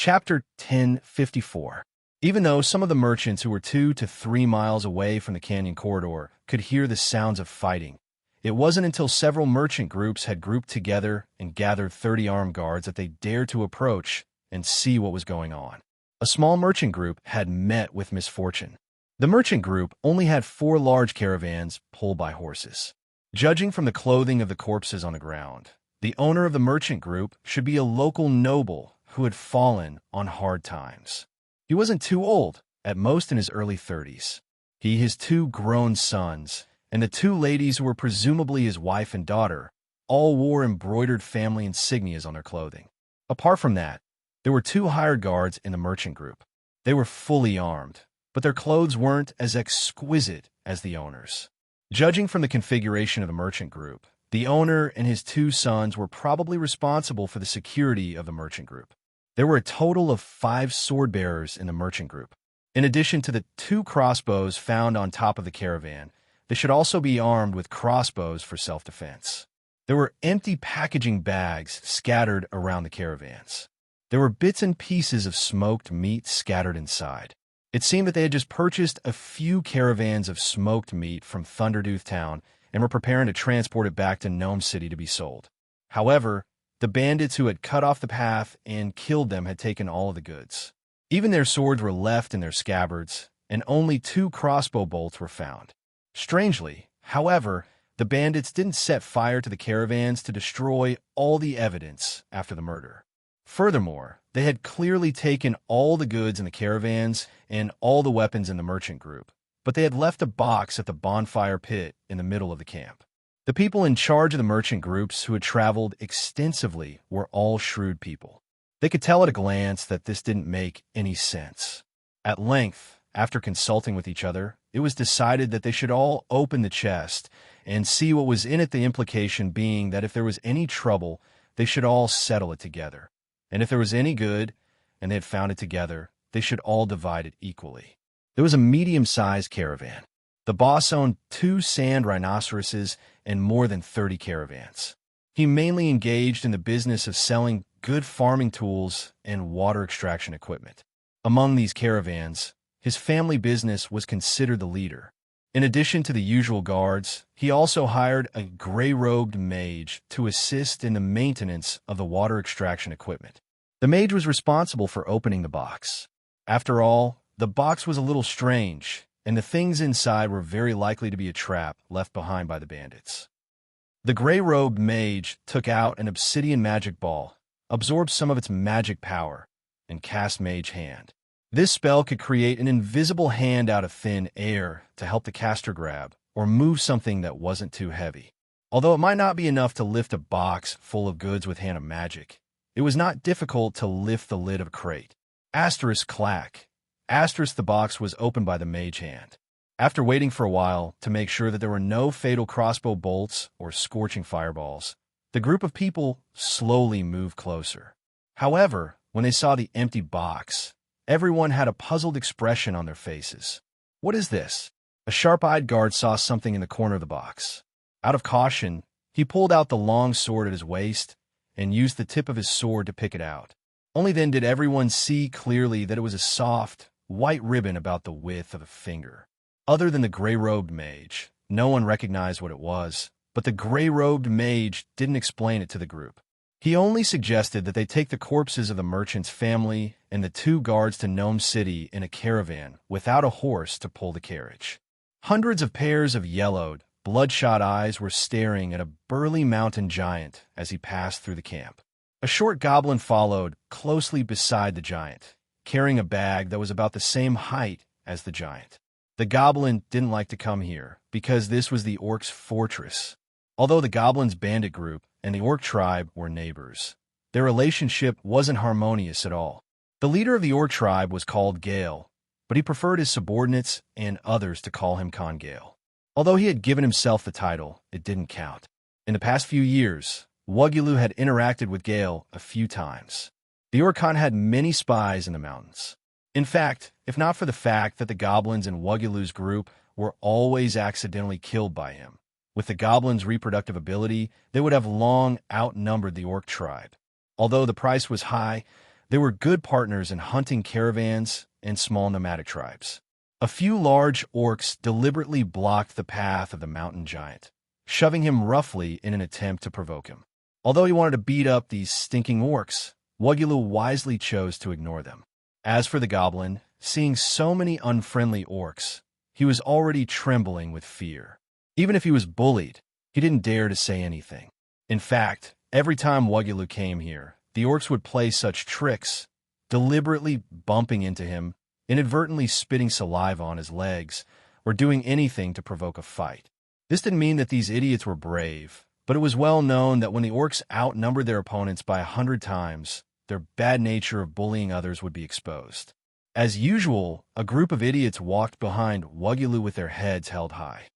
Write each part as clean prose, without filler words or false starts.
Chapter 1054. Even though some of the merchants who were 2 to 3 miles away from the canyon corridor could hear the sounds of fighting, it wasn't until several merchant groups had grouped together and gathered 30 armed guards that they dared to approach and see what was going on. A small merchant group had met with misfortune. The merchant group only had 4 large caravans pulled by horses. Judging from the clothing of the corpses on the ground, the owner of the merchant group should be a local noble who had fallen on hard times. He wasn't too old, at most in his early 30s. He, his 2 grown sons, and the 2 ladies who were presumably his wife and daughter, all wore embroidered family insignias on their clothing. Apart from that, there were 2 hired guards in the merchant group. They were fully armed, but their clothes weren't as exquisite as the owner's. Judging from the configuration of the merchant group, the owner and his 2 sons were probably responsible for the security of the merchant group. There were a total of 5 sword-bearers in the merchant group. In addition to the 2 crossbows found on top of the caravan, they should also be armed with crossbows for self-defense. There were empty packaging bags scattered around the caravans. There were bits and pieces of smoked meat scattered inside. It seemed that they had just purchased a few caravans of smoked meat from Thundertooth Town and were preparing to transport it back to Gnome City to be sold. However, the bandits who had cut off the path and killed them had taken all of the goods. Even their swords were left in their scabbards, and only 2 crossbow bolts were found. Strangely, however, the bandits didn't set fire to the caravans to destroy all the evidence after the murder. Furthermore, they had clearly taken all the goods in the caravans and all the weapons in the merchant group, but they had left a box at the bonfire pit in the middle of the camp. The people in charge of the merchant groups who had traveled extensively were all shrewd people. They could tell at a glance that this didn't make any sense. At length, after consulting with each other, it was decided that they should all open the chest and see what was in it, the implication being that if there was any trouble, they should all settle it together. And if there was any good, and they had found it together, they should all divide it equally. There was a medium-sized caravan. The boss owned 2 sand rhinoceroses and more than 30 caravans. He mainly engaged in the business of selling good farming tools and water extraction equipment. Among these caravans, his family business was considered the leader. In addition to the usual guards, he also hired a gray-robed mage to assist in the maintenance of the water extraction equipment. The mage was responsible for opening the box. After all, the box was a little strange, and the things inside were very likely to be a trap left behind by the bandits. The gray-robed mage took out an obsidian magic ball, absorbed some of its magic power, and cast Mage Hand. This spell could create an invisible hand out of thin air to help the caster grab or move something that wasn't too heavy. Although it might not be enough to lift a box full of goods with Hand of Magic, it was not difficult to lift the lid of a crate. Asterisk clack. Asterisk, the box was opened by the Mage Hand. After waiting for a while to make sure that there were no fatal crossbow bolts or scorching fireballs, the group of people slowly moved closer. However, when they saw the empty box, everyone had a puzzled expression on their faces. What is this? A sharp-eyed guard saw something in the corner of the box. Out of caution, he pulled out the long sword at his waist and used the tip of his sword to pick it out. Only then did everyone see clearly that it was a soft, white ribbon about the width of a finger. Other than the gray-robed mage, no one recognized what it was, but the gray-robed mage didn't explain it to the group. He only suggested that they take the corpses of the merchant's family and the 2 guards to Gnome City in a caravan without a horse to pull the carriage. Hundreds of pairs of yellowed, bloodshot eyes were staring at a burly mountain giant as he passed through the camp. A short goblin followed closely beside the giant, carrying a bag that was about the same height as the giant. The goblin didn't like to come here because this was the orcs' fortress. Although the goblin's bandit group and the orc tribe were neighbors, their relationship wasn't harmonious at all. The leader of the orc tribe was called Gale, but he preferred his subordinates and others to call him Con Gale. Although he had given himself the title, it didn't count. In the past few years, Wugulu had interacted with Gale a few times. The Orcon had many spies in the mountains. In fact, if not for the fact that the goblins in Wugulu's group were always accidentally killed by him, with the goblins' reproductive ability, they would have long outnumbered the orc tribe. Although the price was high, They were good partners in hunting caravans and small nomadic tribes. A few large orcs deliberately blocked the path of the mountain giant, shoving him roughly in an attempt to provoke him. Although he wanted to beat up these stinking orcs, Wugulu wisely chose to ignore them. As for the goblin, seeing so many unfriendly orcs, he was already trembling with fear. Even if he was bullied, he didn't dare to say anything. In fact, every time Wugulu came here, the orcs would play such tricks, deliberately bumping into him, inadvertently spitting saliva on his legs, or doing anything to provoke a fight. This didn't mean that these idiots were brave, but it was well known that when the orcs outnumbered their opponents by 100 times, their bad nature of bullying others would be exposed. As usual, a group of idiots walked behind Wugulu with their heads held high.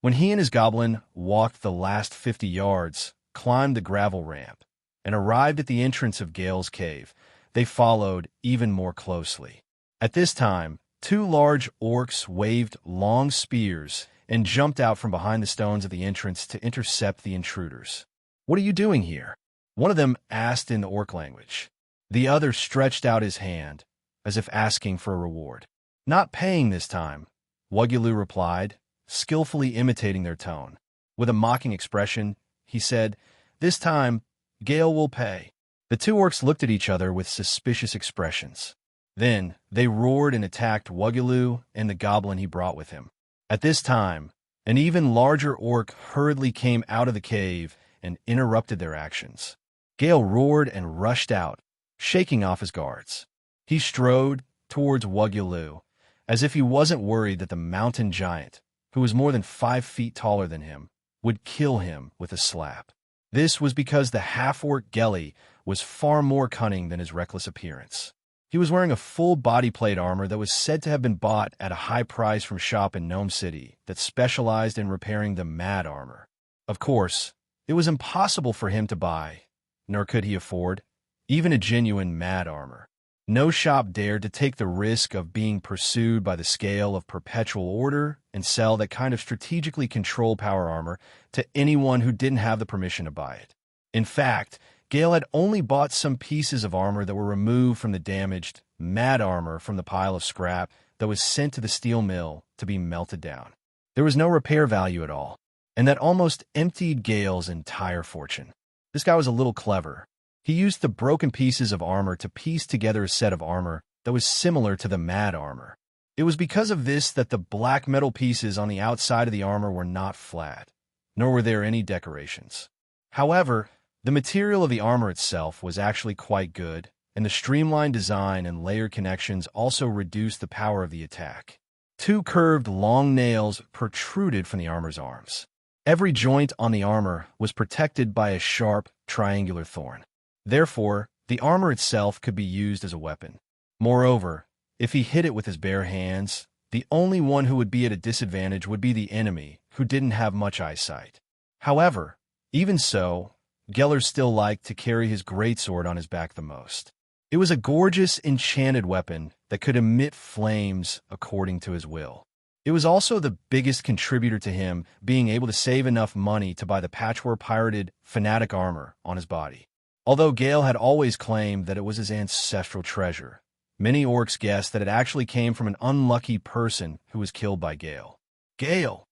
When he and his goblin walked the last 50 yards, climbed the gravel ramp, and arrived at the entrance of Gale's cave, they followed even more closely. At this time, 2 large orcs waved long spears and jumped out from behind the stones of the entrance to intercept the intruders. "What are you doing here?" one of them asked in the orc language. The other stretched out his hand, as if asking for a reward. "Not paying this time," Wugulu replied, skillfully imitating their tone. With a mocking expression, he said, "This time, Gale will pay." The 2 orcs looked at each other with suspicious expressions. Then they roared and attacked Wugulu and the goblin he brought with him. At this time, an even larger orc hurriedly came out of the cave and interrupted their actions. Gale roared and rushed out, shaking off his guards. He strode towards Wugulu, as if he wasn't worried that the mountain giant, who was more than 5 feet taller than him, would kill him with a slap. This was because the half-orc Gelly was far more cunning than his reckless appearance. He was wearing a full body plate armor that was said to have been bought at a high price from a shop in Gnome City that specialized in repairing the mad armor. Of course, it was impossible for him to buy, nor could he afford, even a genuine mad armor. No shop dared to take the risk of being pursued by the scale of perpetual order and sell that kind of strategically controlled power armor to anyone who didn't have the permission to buy it. In fact, Gale had only bought some pieces of armor that were removed from the damaged, mad armor from the pile of scrap that was sent to the steel mill to be melted down. There was no repair value at all, and that almost emptied Gale's entire fortune. This guy was a little clever. He used the broken pieces of armor to piece together a set of armor that was similar to the mad armor. It was because of this that the black metal pieces on the outside of the armor were not flat, nor were there any decorations. However, the material of the armor itself was actually quite good, and the streamlined design and layered connections also reduced the power of the attack. 2 curved long nails protruded from the armor's arms. Every joint on the armor was protected by a sharp, triangular thorn. Therefore, the armor itself could be used as a weapon. Moreover, if he hit it with his bare hands, the only one who would be at a disadvantage would be the enemy, who didn't have much eyesight. However, even so, Geller still liked to carry his greatsword on his back the most. It was a gorgeous, enchanted weapon that could emit flames according to his will. It was also the biggest contributor to him being able to save enough money to buy the patchwork-pirated fanatic armor on his body. Although Gale had always claimed that it was his ancestral treasure, many orcs guessed that it actually came from an unlucky person who was killed by Gale. "Gale!"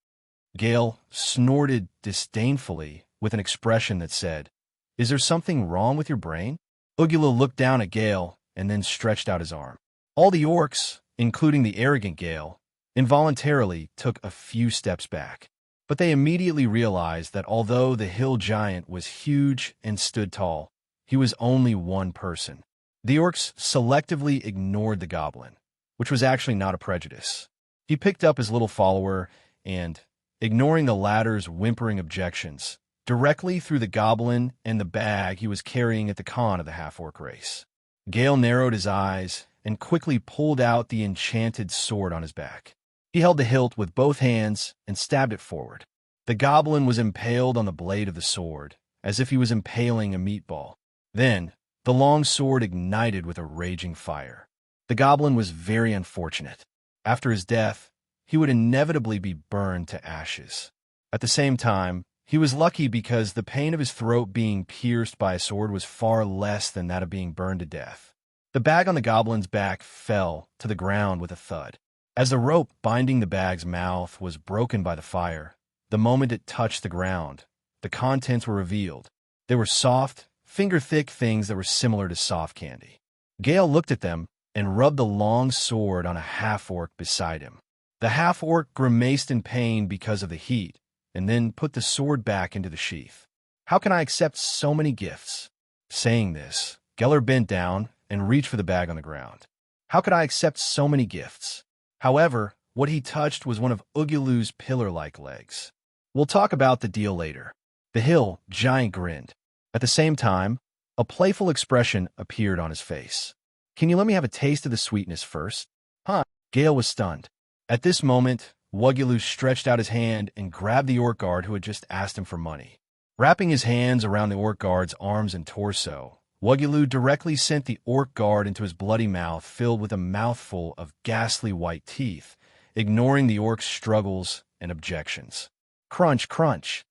Gale snorted disdainfully with an expression that said, "Is there something wrong with your brain?" Ugula looked down at Gale and then stretched out his arm. All the orcs, including the arrogant Gale, involuntarily took a few steps back. But they immediately realized that although the hill giant was huge and stood tall, he was only one person. The orcs selectively ignored the goblin, which was actually not a prejudice. He picked up his little follower and, ignoring the latter's whimpering objections, directly threw the goblin and the bag he was carrying at the con of the half-orc race. Gale narrowed his eyes and quickly pulled out the enchanted sword on his back. He held the hilt with both hands and stabbed it forward. The goblin was impaled on the blade of the sword, as if he was impaling a meatball. Then, the long sword ignited with a raging fire. The goblin was very unfortunate. After his death, he would inevitably be burned to ashes. At the same time, he was lucky because the pain of his throat being pierced by a sword was far less than that of being burned to death. The bag on the goblin's back fell to the ground with a thud. As the rope binding the bag's mouth was broken by the fire, the moment it touched the ground, the contents were revealed. They were soft, finger-thick things that were similar to soft candy. Gale looked at them and rubbed the long sword on a half-orc beside him. The half-orc grimaced in pain because of the heat, and then put the sword back into the sheath. "How can I accept so many gifts?" Saying this, Geller bent down and reached for the bag on the ground. How could I accept so many gifts? However, what he touched was one of Ugulu's pillar-like legs. "We'll talk about the deal later." The hill giant grinned. At the same time, a playful expression appeared on his face. "Can you let me have a taste of the sweetness first?" "Huh?" Gale was stunned. At this moment, Wugulu stretched out his hand and grabbed the orc guard who had just asked him for money. Wrapping his hands around the orc guard's arms and torso, Wugulu directly sent the orc guard into his bloody mouth filled with a mouthful of ghastly white teeth, ignoring the orc's struggles and objections. Crunch, crunch.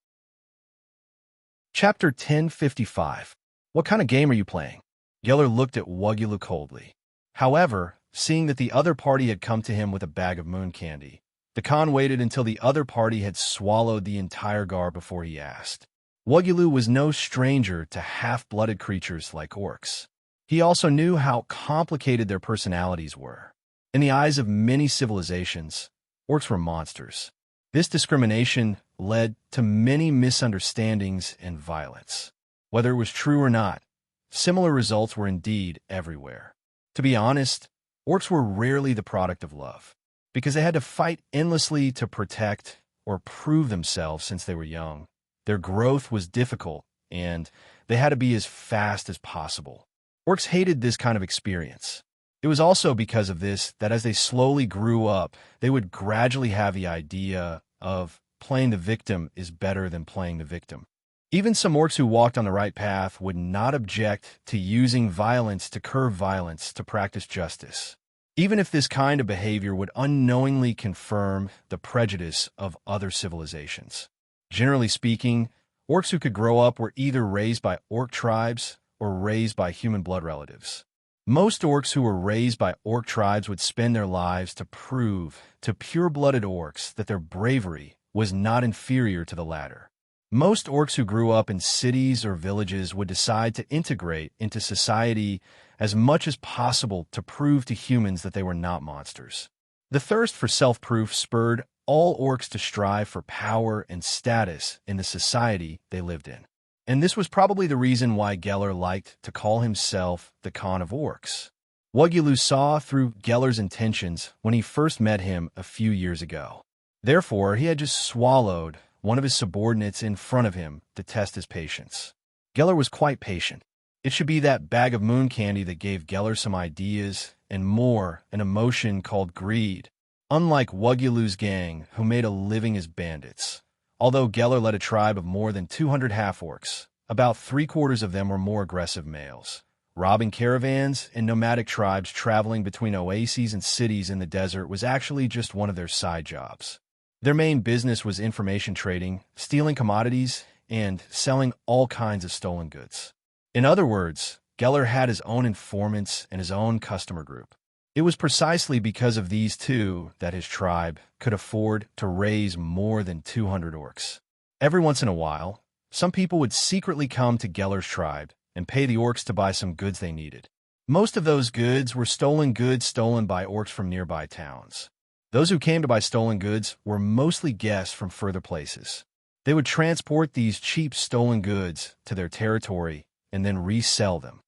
Chapter 1055. What kind of game are you playing? Geller looked at Wugulu coldly. However, seeing that the other party had come to him with a bag of moon candy, the Khan waited until the other party had swallowed the entire guard before he asked. Wugulu was no stranger to half-blooded creatures like orcs. He also knew how complicated their personalities were. In the eyes of many civilizations, orcs were monsters. This discrimination led to many misunderstandings and violence. Whether it was true or not, similar results were indeed everywhere. To be honest, orcs were rarely the product of love, because they had to fight endlessly to protect or prove themselves since they were young. Their growth was difficult, and they had to be as fast as possible. Orcs hated this kind of experience. It was also because of this that as they slowly grew up, they would gradually have the idea of playing the victim is better than playing the victim. Even some orcs who walked on the right path would not object to using violence to curb violence to practice justice, even if this kind of behavior would unknowingly confirm the prejudice of other civilizations. Generally speaking, orcs who could grow up were either raised by orc tribes or raised by human blood relatives. Most orcs who were raised by orc tribes would spend their lives to prove to pure-blooded orcs that their bravery was not inferior to the latter. Most orcs who grew up in cities or villages would decide to integrate into society as much as possible to prove to humans that they were not monsters. The thirst for self-proof spurred all orcs to strive for power and status in the society they lived in. And this was probably the reason why Geller liked to call himself the Khan of Orcs. Wugulu saw through Geller's intentions when he first met him a few years ago. Therefore, he had just swallowed one of his subordinates in front of him to test his patience. Geller was quite patient. It should be that bag of moon candy that gave Geller some ideas and more an emotion called greed, unlike Wugulu's gang, who made a living as bandits. Although Geller led a tribe of more than 200 half-orcs, about three-quarters of them were more aggressive males. Robbing caravans and nomadic tribes traveling between oases and cities in the desert was actually just one of their side jobs. Their main business was information trading, stealing commodities, and selling all kinds of stolen goods. In other words, Geller had his own informants and his own customer group. It was precisely because of these two that his tribe could afford to raise more than 200 orcs. Every once in a while, some people would secretly come to Geller's tribe and pay the orcs to buy some goods they needed. Most of those goods were stolen goods stolen by orcs from nearby towns. Those who came to buy stolen goods were mostly guests from further places. They would transport these cheap stolen goods to their territory and then resell them.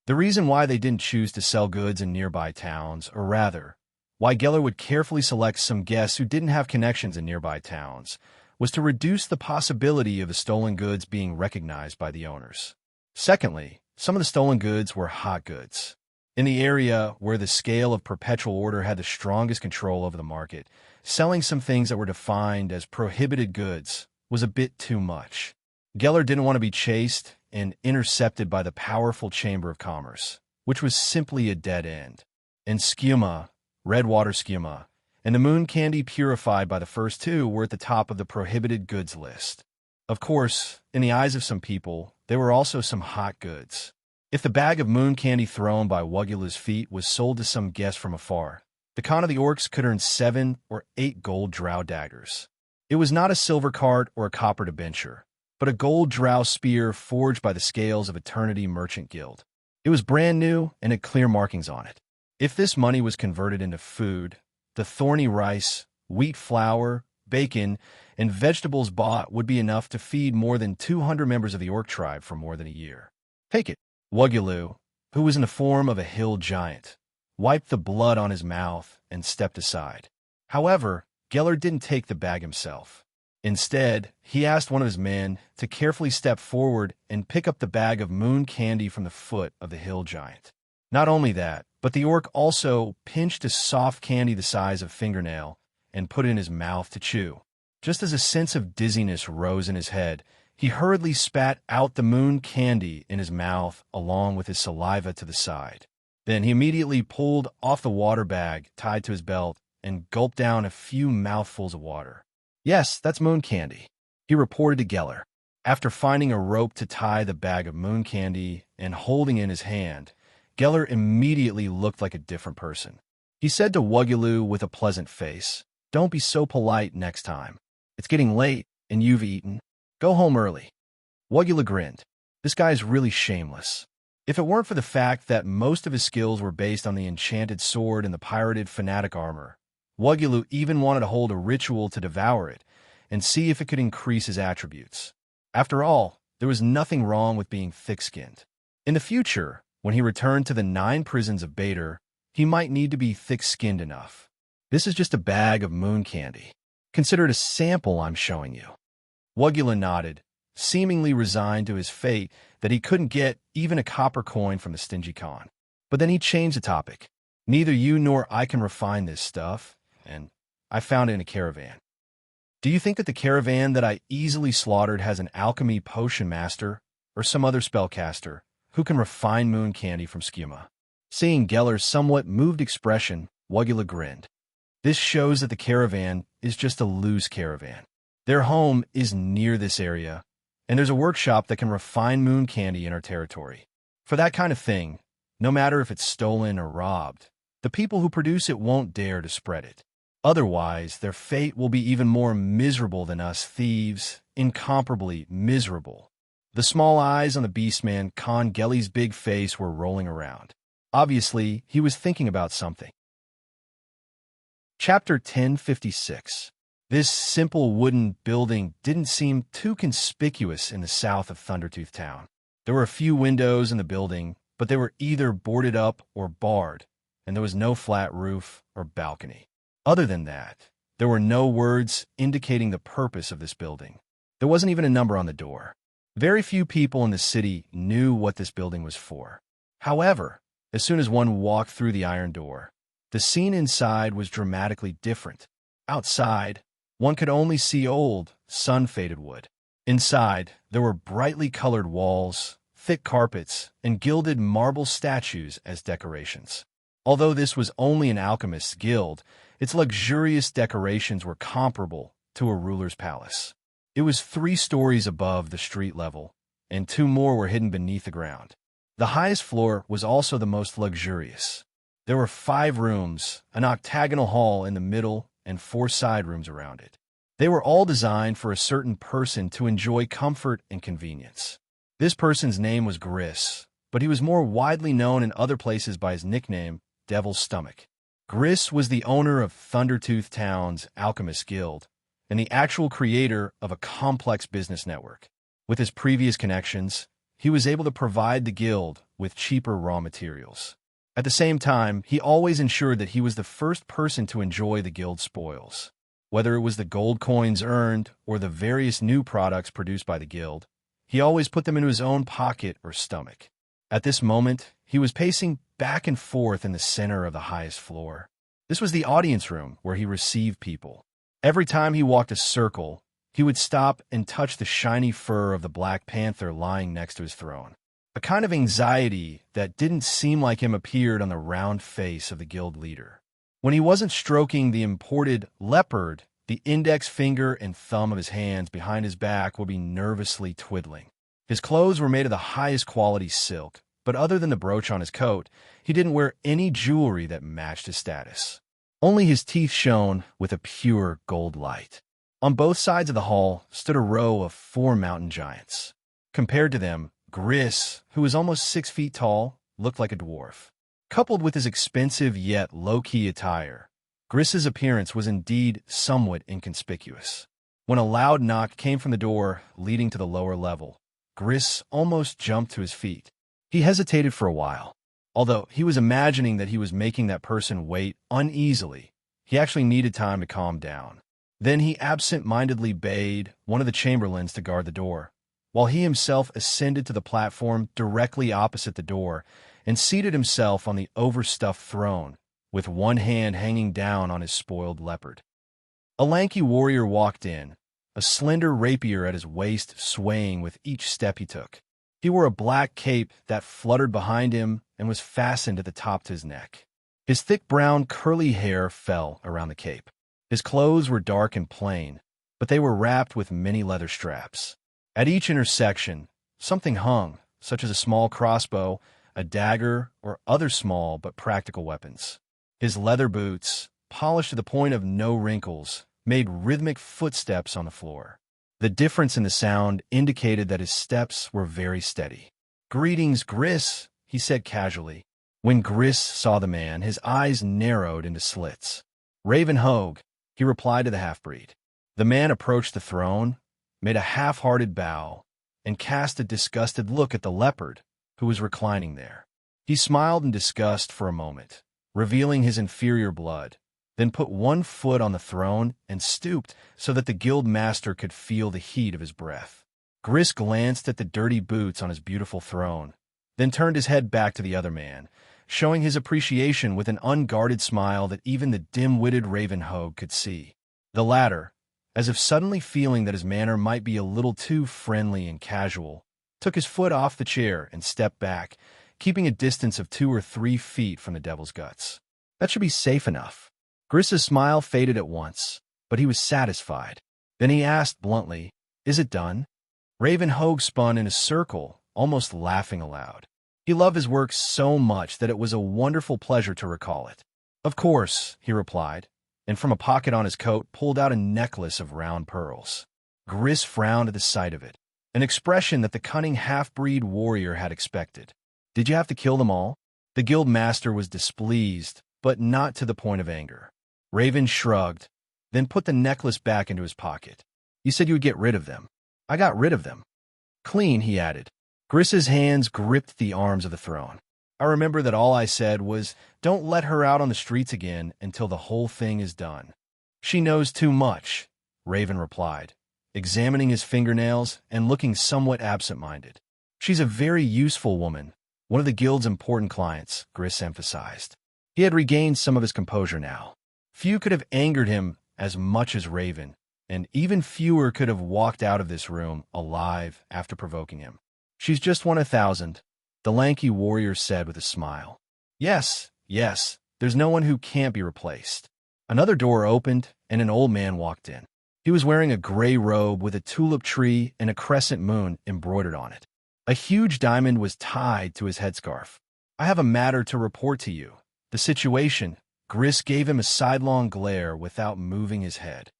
The reason why they didn't choose to sell goods in nearby towns, or rather, why Geller would carefully select some guests who didn't have connections in nearby towns, was to reduce the possibility of the stolen goods being recognized by the owners. Secondly, some of the stolen goods were hot goods. In the area where the scale of perpetual order had the strongest control over the market, selling some things that were defined as prohibited goods was a bit too much. Geller didn't want to be chased and intercepted by the powerful Chamber of Commerce, which was simply a dead end. And skuma, red water skuma, and the moon candy purified by the first two were at the top of the prohibited goods list. Of course, in the eyes of some people, there were also some hot goods. If the bag of moon candy thrown by Wugula's feet was sold to some guest from afar, the Khan of the Orcs could earn 7 or 8 gold drow daggers. It was not a silver cart or a copper debenture, but a gold drow spear forged by the scales of Eternity Merchant Guild. It was brand new and had clear markings on it. If this money was converted into food, the thorny rice, wheat flour, bacon, and vegetables bought would be enough to feed more than 200 members of the Orc tribe for more than a year. Take it. Wugulu, who was in the form of a hill giant, wiped the blood on his mouth and stepped aside. However, Geller didn't take the bag himself. Instead, he asked one of his men to carefully step forward and pick up the bag of moon candy from the foot of the hill giant. Not only that, but the orc also pinched a soft candy the size of a fingernail and put it in his mouth to chew. Just as a sense of dizziness rose in his head, he hurriedly spat out the moon candy in his mouth along with his saliva to the side. Then he immediately pulled off the water bag tied to his belt and gulped down a few mouthfuls of water. "Yes, that's moon candy," he reported to Geller. After finding a rope to tie the bag of moon candy and holding it in his hand, Geller immediately looked like a different person. He said to Wugulu with a pleasant face, "Don't be so polite next time. It's getting late, and you've eaten. Go home early." Wugulu grinned. This guy's really shameless. If it weren't for the fact that most of his skills were based on the enchanted sword and the pirated fanatic armor, Wugulu even wanted to hold a ritual to devour it and see if it could increase his attributes. After all, there was nothing wrong with being thick-skinned. In the future, when he returned to the 9 prisons of Bader, he might need to be thick-skinned enough. "This is just a bag of moon candy. Consider it a sample I'm showing you." Wugula nodded, seemingly resigned to his fate that he couldn't get even a copper coin from the stingy Khan. But then he changed the topic. "Neither you nor I can refine this stuff, and I found it in a caravan. Do you think that the caravan that I easily slaughtered has an alchemy potion master or some other spellcaster who can refine moon candy from skuma?" Seeing Geller's somewhat moved expression, Wugula grinned. This shows that the caravan is just a loose caravan. Their home is near this area, and there's a workshop that can refine moon candy in our territory. For that kind of thing, no matter if it's stolen or robbed, the people who produce it won't dare to spread it. Otherwise, their fate will be even more miserable than us thieves, incomparably miserable. The small eyes on the beastman Khan Gelly's big face were rolling around. Obviously, he was thinking about something. Chapter 1056. This simple wooden building didn't seem too conspicuous in the south of Thundertooth Town. There were a few windows in the building, but they were either boarded up or barred, and there was no flat roof or balcony. Other than that, there were no words indicating the purpose of this building. There wasn't even a number on the door. Very few people in the city knew what this building was for. However, as soon as one walked through the iron door, the scene inside was dramatically different. Outside, one could only see old, sun-faded wood. Inside, there were brightly colored walls, thick carpets, and gilded marble statues as decorations. Although this was only an alchemist's guild, its luxurious decorations were comparable to a ruler's palace. It was 3 stories above the street level, and 2 more were hidden beneath the ground. The highest floor was also the most luxurious. There were 5 rooms, an octagonal hall in the middle, and 4 side rooms around it. They were all designed for a certain person to enjoy comfort and convenience. This person's name was Griss, but he was more widely known in other places by his nickname, Devil's Stomach. Griss was the owner of Thundertooth Town's Alchemist Guild, and the actual creator of a complex business network. With his previous connections, he was able to provide the guild with cheaper raw materials. At the same time, he always ensured that he was the first person to enjoy the guild spoils. Whether it was the gold coins earned or the various new products produced by the guild, he always put them into his own pocket or stomach. At this moment, he was pacing back and forth in the center of the highest floor. This was the audience room where he received people. Every time he walked a circle, he would stop and touch the shiny fur of the Black Panther lying next to his throne. A kind of anxiety that didn't seem like him appeared on the round face of the guild leader. When he wasn't stroking the imported leopard, the index finger and thumb of his hands behind his back would be nervously twiddling. His clothes were made of the highest quality silk, but other than the brooch on his coat, he didn't wear any jewelry that matched his status. Only his teeth shone with a pure gold light. On both sides of the hall stood a row of 4 mountain giants. Compared to them, Gris, who was almost 6 feet tall, looked like a dwarf. Coupled with his expensive yet low-key attire, Gris's appearance was indeed somewhat inconspicuous. When a loud knock came from the door leading to the lower level, Gris almost jumped to his feet. He hesitated for a while. Although he was imagining that he was making that person wait uneasily, he actually needed time to calm down. Then he absent-mindedly bade one of the chamberlains to guard the door, while he himself ascended to the platform directly opposite the door and seated himself on the overstuffed throne, with one hand hanging down on his spoiled leopard. A lanky warrior walked in, a slender rapier at his waist swaying with each step he took. He wore a black cape that fluttered behind him and was fastened at the top to his neck. His thick brown curly hair fell around the cape. His clothes were dark and plain, but they were wrapped with many leather straps. At each intersection, something hung, such as a small crossbow, a dagger, or other small but practical weapons. His leather boots, polished to the point of no wrinkles, made rhythmic footsteps on the floor. The difference in the sound indicated that his steps were very steady. "Greetings, Gris," he said casually. When Gris saw the man, his eyes narrowed into slits. "Raven Hogue," he replied to the half-breed. The man approached the throne, made a half-hearted bow, and cast a disgusted look at the leopard, who was reclining there. He smiled in disgust for a moment, revealing his inferior blood, then put one foot on the throne and stooped so that the guild master could feel the heat of his breath. Gris glanced at the dirty boots on his beautiful throne, then turned his head back to the other man, showing his appreciation with an unguarded smile that even the dim-witted Raven Hogue could see. The latter, as if suddenly feeling that his manner might be a little too friendly and casual, took his foot off the chair and stepped back, keeping a distance of 2 or 3 feet from the devil's guts. That should be safe enough. Gris's smile faded at once, but he was satisfied. Then he asked bluntly, "Is it done?" Raven Hogue spun in a circle, almost laughing aloud. He loved his work so much that it was a wonderful pleasure to recall it. "Of course," he replied, and from a pocket on his coat pulled out a necklace of round pearls. Gris frowned at the sight of it, an expression that the cunning half-breed warrior had expected. "Did you have to kill them all?" The guild master was displeased, but not to the point of anger. Raven shrugged, then put the necklace back into his pocket. "You said you would get rid of them." "I got rid of them." "Clean," he added. Gris's hands gripped the arms of the throne. "I remember that all I said was, don't let her out on the streets again until the whole thing is done." "She knows too much," Raven replied, examining his fingernails and looking somewhat absent-minded. "She's a very useful woman, one of the guild's important clients," Gris emphasized. He had regained some of his composure now. Few could have angered him as much as Raven, and even fewer could have walked out of this room alive after provoking him. "She's just 1 of 1,000, the lanky warrior said with a smile. Yes, there's no one who can't be replaced." Another door opened, and an old man walked in. He was wearing a gray robe with a tulip tree and a crescent moon embroidered on it. A huge diamond was tied to his headscarf. "I have a matter to report to you. The situation." Gris gave him a sidelong glare without moving his head.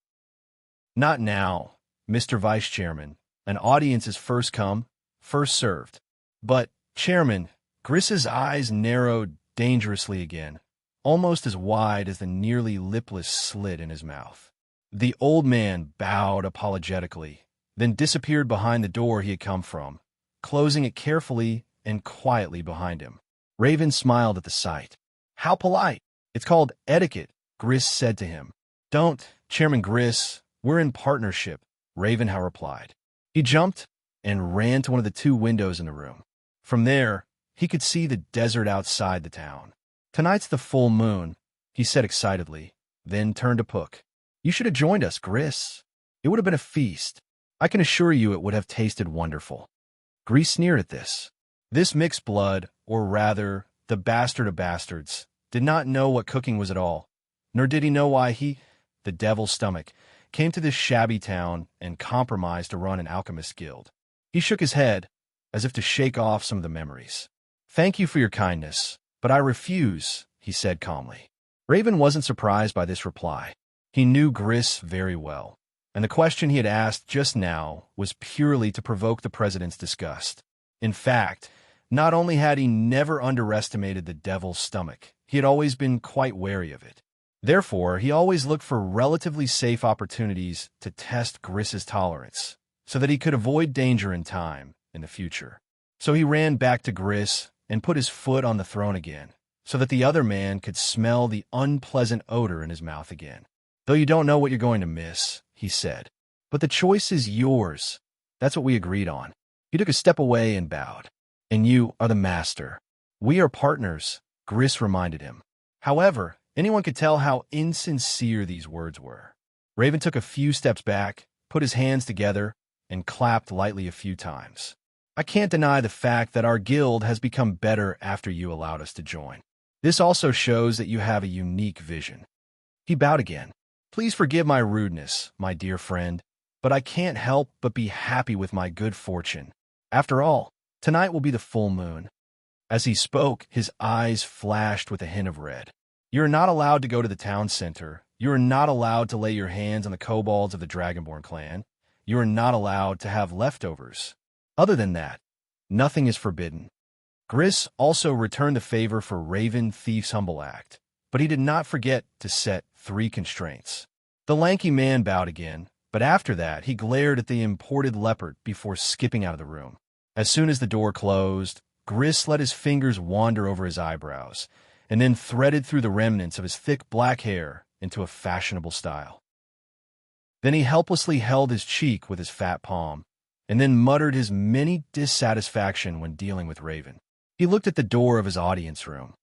"Not now, Mr. Vice Chairman. An audience is first come, first served." "But, Chairman," Gris's eyes narrowed dangerously again, almost as wide as the nearly lipless slit in his mouth. The old man bowed apologetically, then disappeared behind the door he had come from, closing it carefully and quietly behind him. Raven smiled at the sight. "How polite." "It's called etiquette," Gris said to him. "Don't, Chairman Gris, we're in partnership," Ravenhow replied. He jumped and ran to one of the 2 windows in the room. From there, he could see the desert outside the town. "Tonight's the full moon," he said excitedly, then turned to Puck. "You should have joined us, Gris. It would have been a feast. I can assure you it would have tasted wonderful." Gris sneered at this. This mixed blood, or rather, the bastard of bastards, did not know what cooking was at all, nor did he know why he, the devil's stomach, came to this shabby town and compromised to run an alchemist's guild. He shook his head, as if to shake off some of the memories. "Thank you for your kindness, but I refuse," he said calmly. Raven wasn't surprised by this reply. He knew Gris very well, and the question he had asked just now was purely to provoke the president's disgust. In fact, not only had he never underestimated the devil's stomach, he had always been quite wary of it. Therefore, he always looked for relatively safe opportunities to test Gris's tolerance, so that he could avoid danger in time in the future. So he ran back to Gris and put his foot on the throne again, so that the other man could smell the unpleasant odor in his mouth again. "Though you don't know what you're going to miss," he said, "but the choice is yours. That's what we agreed on." He took a step away and bowed. "And you are the master. We are partners," Gris reminded him. However, anyone could tell how insincere these words were. Raven took a few steps back, put his hands together, and clapped lightly a few times. "I can't deny the fact that our guild has become better after you allowed us to join. This also shows that you have a unique vision." He bowed again. "Please forgive my rudeness, my dear friend, but I can't help but be happy with my good fortune. After all, tonight will be the full moon." As he spoke, his eyes flashed with a hint of red. "You are not allowed to go to the town center. You are not allowed to lay your hands on the kobolds of the Dragonborn clan. You are not allowed to have leftovers. Other than that, nothing is forbidden." Gris also returned the favor for Raven Thief's humble act, but he did not forget to set 3 constraints. The lanky man bowed again, but after that he glared at the imported leopard before skipping out of the room. As soon as the door closed, Gris let his fingers wander over his eyebrows, and then threaded through the remnants of his thick black hair into a fashionable style. Then he helplessly held his cheek with his fat palm, and then muttered his many dissatisfaction when dealing with Raven. He looked at the door of his audience room,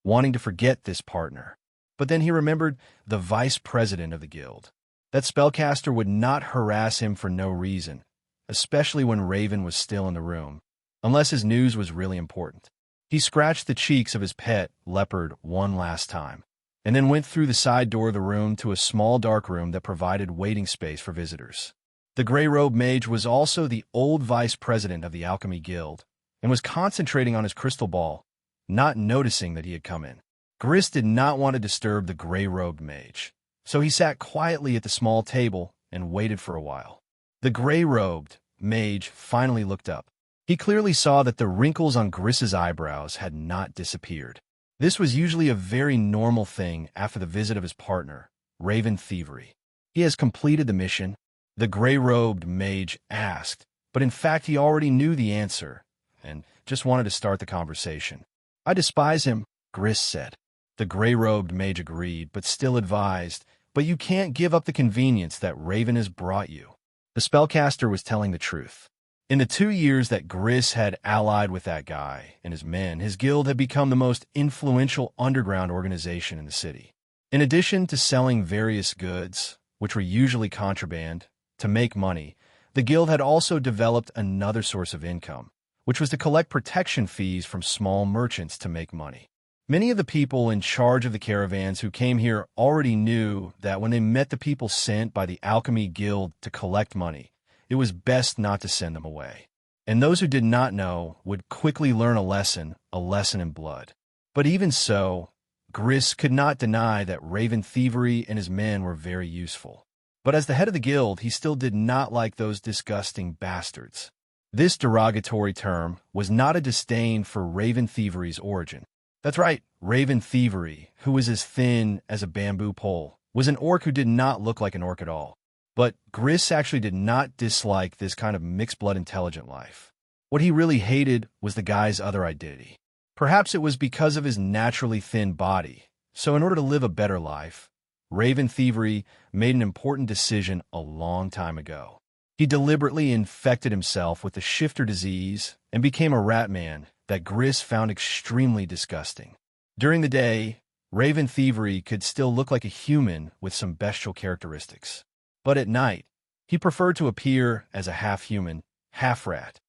wanting to forget this partner, but then he remembered the vice president of the guild. That spellcaster would not harass him for no reason, especially when Raven was still in the room, unless his news was really important. He scratched the cheeks of his pet leopard one last time, and then went through the side door of the room to a small dark room that provided waiting space for visitors. The gray-robed mage was also the old vice president of the Alchemy Guild, and was concentrating on his crystal ball, not noticing that he had come in. Gris did not want to disturb the gray-robed mage, so he sat quietly at the small table and waited for a while. The gray-robed mage finally looked up. He clearly saw that the wrinkles on Gris's eyebrows had not disappeared. This was usually a very normal thing after the visit of his partner, Raven Thievery. "He has completed the mission?" the gray-robed mage asked, but in fact he already knew the answer and just wanted to start the conversation. "I despise him," Gris said. The gray-robed mage agreed, but still advised, "But you can't give up the convenience that Raven has brought you." The spellcaster was telling the truth. In the 2 years that Gris had allied with that guy and his men, his guild had become the most influential underground organization in the city. In addition to selling various goods, which were usually contraband, to make money, the guild had also developed another source of income, which was to collect protection fees from small merchants to make money. Many of the people in charge of the caravans who came here already knew that when they met the people sent by the Alchemy Guild to collect money, it was best not to send them away. And those who did not know would quickly learn a lesson in blood. But even so, Gris could not deny that Raven Thievery and his men were very useful. But as the head of the guild, he still did not like those disgusting bastards. This derogatory term was not a disdain for Raven Thievery's origin. That's right, Raven Thievery, who was as thin as a bamboo pole, was an orc who did not look like an orc at all. But Gris actually did not dislike this kind of mixed-blood intelligent life. What he really hated was the guy's other identity. Perhaps it was because of his naturally thin body, so in order to live a better life, Raven Thievery made an important decision a long time ago. He deliberately infected himself with the shifter disease and became a rat man that Gris found extremely disgusting. During the day, Raven Thievery could still look like a human with some bestial characteristics. But at night, he preferred to appear as a half-human, half-rat.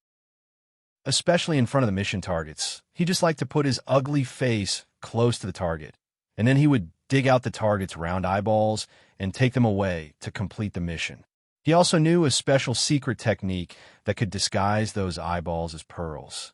Especially in front of the mission targets, he just liked to put his ugly face close to the target, and then he would dig out the target's round eyeballs and take them away to complete the mission. He also knew a special secret technique that could disguise those eyeballs as pearls.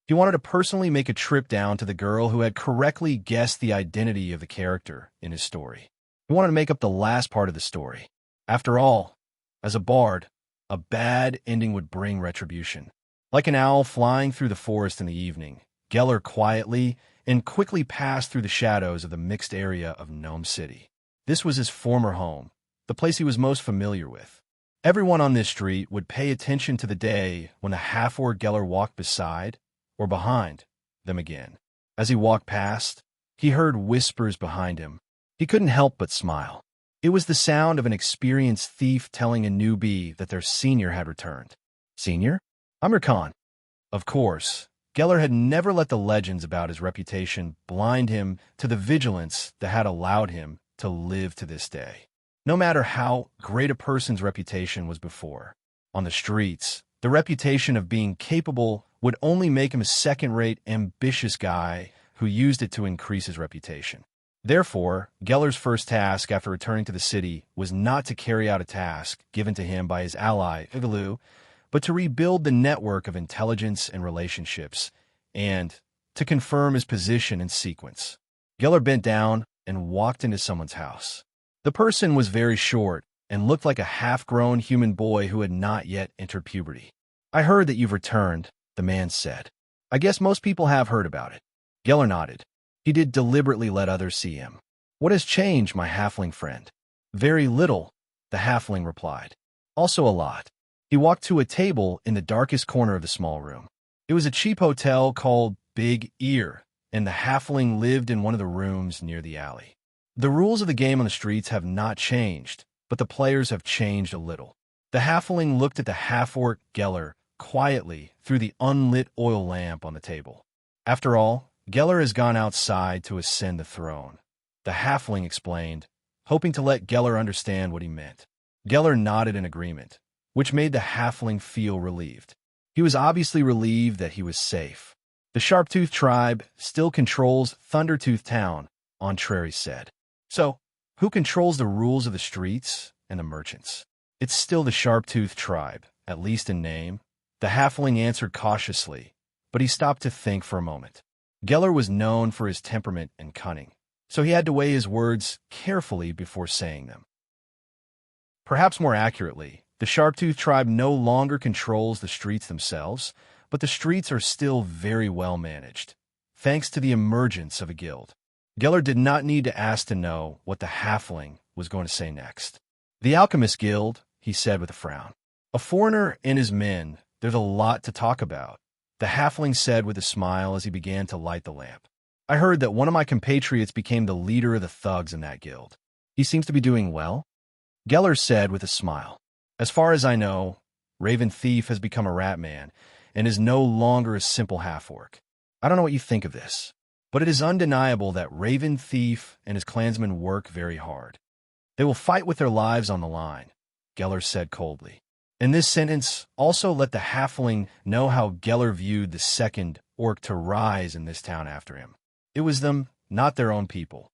He wanted to personally make a trip down to the girl who had correctly guessed the identity of the character in his story. He wanted to make up the last part of the story. After all, as a bard, a bad ending would bring retribution. Like an owl flying through the forest in the evening, Geller quietly and quickly passed through the shadows of the mixed area of Gnome City. This was his former home, the place he was most familiar with. Everyone on this street would pay attention to the day when the half-orc Geller walked beside or behind them again. As he walked past, he heard whispers behind him. He couldn't help but smile. It was the sound of an experienced thief telling a newbie that their senior had returned. Senior? I'm your con. Of course, Geller had never let the legends about his reputation blind him to the vigilance that had allowed him to live to this day. No matter how great a person's reputation was before, on the streets, the reputation of being capable would only make him a second-rate, ambitious guy who used it to increase his reputation. Therefore, Geller's first task after returning to the city was not to carry out a task given to him by his ally, Igaloo, but to rebuild the network of intelligence and relationships, and to confirm his position in sequence. Geller bent down and walked into someone's house. The person was very short and looked like a half-grown human boy who had not yet entered puberty. I heard that you've returned, the man said. I guess most people have heard about it. Geller nodded. He did deliberately let others see him. What has changed, my halfling friend? Very little, the halfling replied. Also a lot. He walked to a table in the darkest corner of the small room. It was a cheap hotel called Big Ear, and the halfling lived in one of the rooms near the alley. The rules of the game on the streets have not changed, but the players have changed a little. The halfling looked at the half-orc Geller quietly through the unlit oil lamp on the table. After all, Geller has gone outside to ascend the throne, the halfling explained, hoping to let Geller understand what he meant. Geller nodded in agreement, which made the halfling feel relieved. He was obviously relieved that he was safe. The Sharptooth tribe still controls Thundertooth Town, Entreri said. So, who controls the rules of the streets and the merchants? It's still the Sharptooth tribe, at least in name. The halfling answered cautiously, but he stopped to think for a moment. Geller was known for his temperament and cunning, so he had to weigh his words carefully before saying them. Perhaps more accurately, the Sharptooth tribe no longer controls the streets themselves, but the streets are still very well managed, thanks to the emergence of a guild. Geller did not need to ask to know what the halfling was going to say next. The Alchemist Guild, he said with a frown. A foreigner and his men, there's a lot to talk about, the halfling said with a smile as he began to light the lamp. I heard that one of my compatriots became the leader of the thugs in that guild. He seems to be doing well? Geller said with a smile. As far as I know, Raven Thief has become a rat man and is no longer a simple half-orc. I don't know what you think of this, but it is undeniable that Raven Thief and his clansmen work very hard. They will fight with their lives on the line, Geller said coldly. And this sentence also let the halfling know how Geller viewed the second orc to rise in this town after him. It was them, not their own people.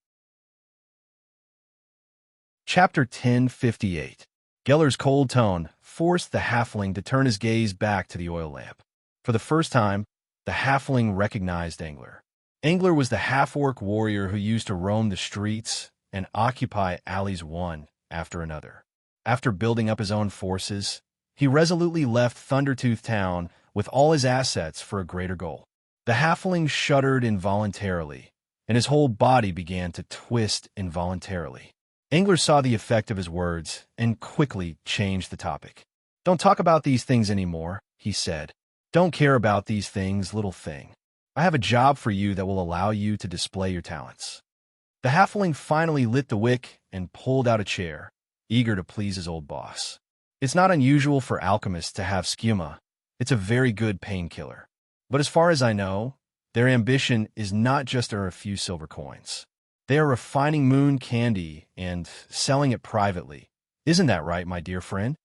Chapter 1058. Geller's cold tone forced the halfling to turn his gaze back to the oil lamp. For the first time, the halfling recognized Angler. Angler was the half-orc warrior who used to roam the streets and occupy alleys one after another. After building up his own forces, he resolutely left Thundertooth Town with all his assets for a greater goal. The halfling shuddered involuntarily, and his whole body began to twist involuntarily. Angler saw the effect of his words and quickly changed the topic. Don't talk about these things anymore, he said. Don't care about these things, little thing. I have a job for you that will allow you to display your talents. The halfling finally lit the wick and pulled out a chair, eager to please his old boss. It's not unusual for alchemists to have skuma. It's a very good painkiller. But as far as I know, their ambition is not just to earn a few silver coins. They are refining moon candy and selling it privately. Isn't that right, my dear friend?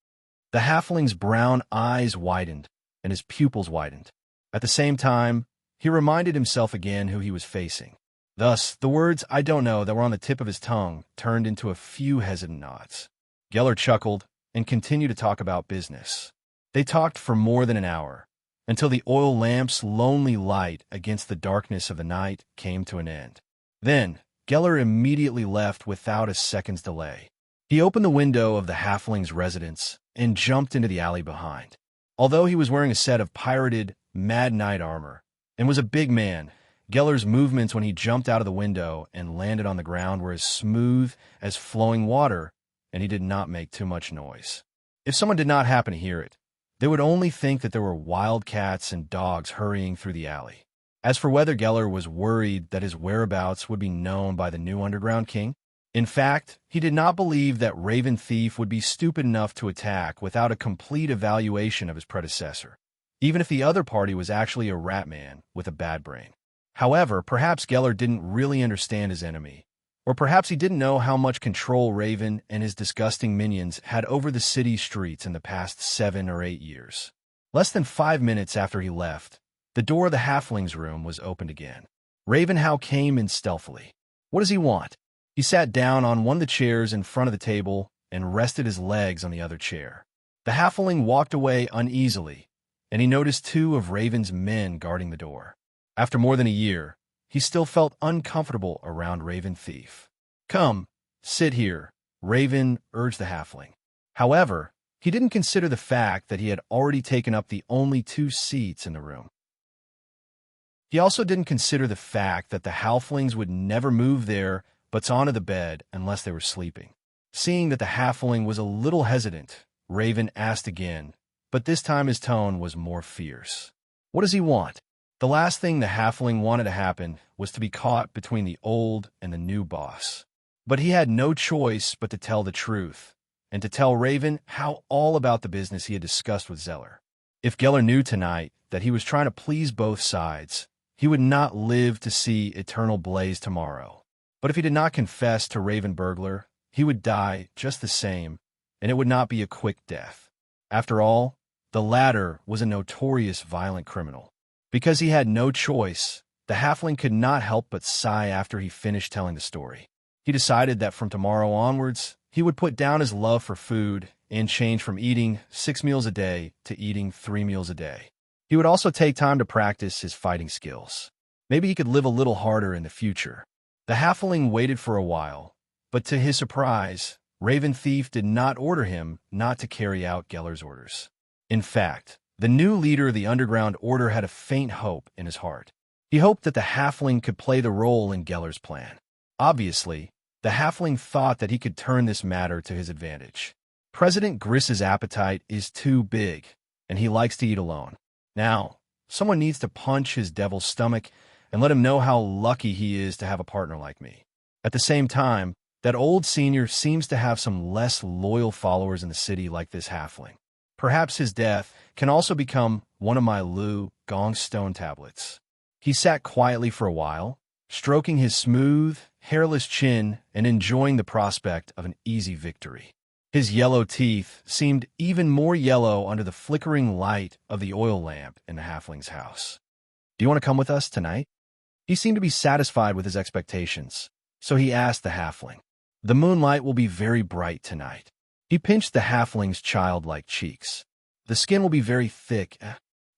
The halfling's brown eyes widened, and his pupils widened. At the same time, he reminded himself again who he was facing. Thus, the words "I don't know" that were on the tip of his tongue turned into a few hesitant nods. Geller chuckled and continued to talk about business. They talked for more than an hour, until the oil lamp's lonely light against the darkness of the night came to an end. Then, Geller immediately left without a second's delay. He opened the window of the halfling's residence and jumped into the alley behind. Although he was wearing a set of pirated, mad knight armor and was a big man, Geller's movements when he jumped out of the window and landed on the ground were as smooth as flowing water, and he did not make too much noise. If someone did not happen to hear it, they would only think that there were wild cats and dogs hurrying through the alley. As for whether Geller was worried that his whereabouts would be known by the new underground king, in fact, he did not believe that Raven Thief would be stupid enough to attack without a complete evaluation of his predecessor, even if the other party was actually a rat man with a bad brain. However, perhaps Geller didn't really understand his enemy, or perhaps he didn't know how much control Raven and his disgusting minions had over the city streets in the past 7 or 8 years. Less than 5 minutes after he left, the door of the halfling's room was opened again. Ravenhow came in stealthily. What does he want? He sat down on one of the chairs in front of the table and rested his legs on the other chair. The halfling walked away uneasily, and he noticed 2 of Raven's men guarding the door. After more than a year, he still felt uncomfortable around Raven Thief. "Come, sit here," Raven urged the halfling. However, he didn't consider the fact that he had already taken up the only 2 seats in the room. He also didn't consider the fact that the halflings would never move their butts onto the bed unless they were sleeping. Seeing that the halfling was a little hesitant, Raven asked again, but this time his tone was more fierce. "What does he want?" The last thing the halfling wanted to happen was to be caught between the old and the new boss. But he had no choice but to tell the truth, and to tell Raven how all about the business he had discussed with Zeller. If Geller knew tonight that he was trying to please both sides, he would not live to see eternal blaze tomorrow. But if he did not confess to Raven Burglar, he would die just the same, and it would not be a quick death. After all, the latter was a notorious violent criminal. Because he had no choice, the halfling could not help but sigh after he finished telling the story. He decided that from tomorrow onwards, he would put down his love for food and change from eating 6 meals a day to eating 3 meals a day. He would also take time to practice his fighting skills. Maybe he could live a little harder in the future. The halfling waited for a while, but to his surprise, Raven Thief did not order him not to carry out Geller's orders. In fact, the new leader of the underground order had a faint hope in his heart. He hoped that the halfling could play the role in Geller's plan. Obviously, the halfling thought that he could turn this matter to his advantage. President Griss's appetite is too big, and he likes to eat alone. Now, someone needs to punch his devil's stomach and let him know how lucky he is to have a partner like me. At the same time, that old senior seems to have some less loyal followers in the city like this halfling. Perhaps his death can also become one of my Lu Gong stone tablets. He sat quietly for a while, stroking his smooth, hairless chin and enjoying the prospect of an easy victory. His yellow teeth seemed even more yellow under the flickering light of the oil lamp in the halfling's house. "Do you want to come with us tonight?" He seemed to be satisfied with his expectations, so he asked the halfling. "The moonlight will be very bright tonight." He pinched the halfling's childlike cheeks. "The skin will be very thick."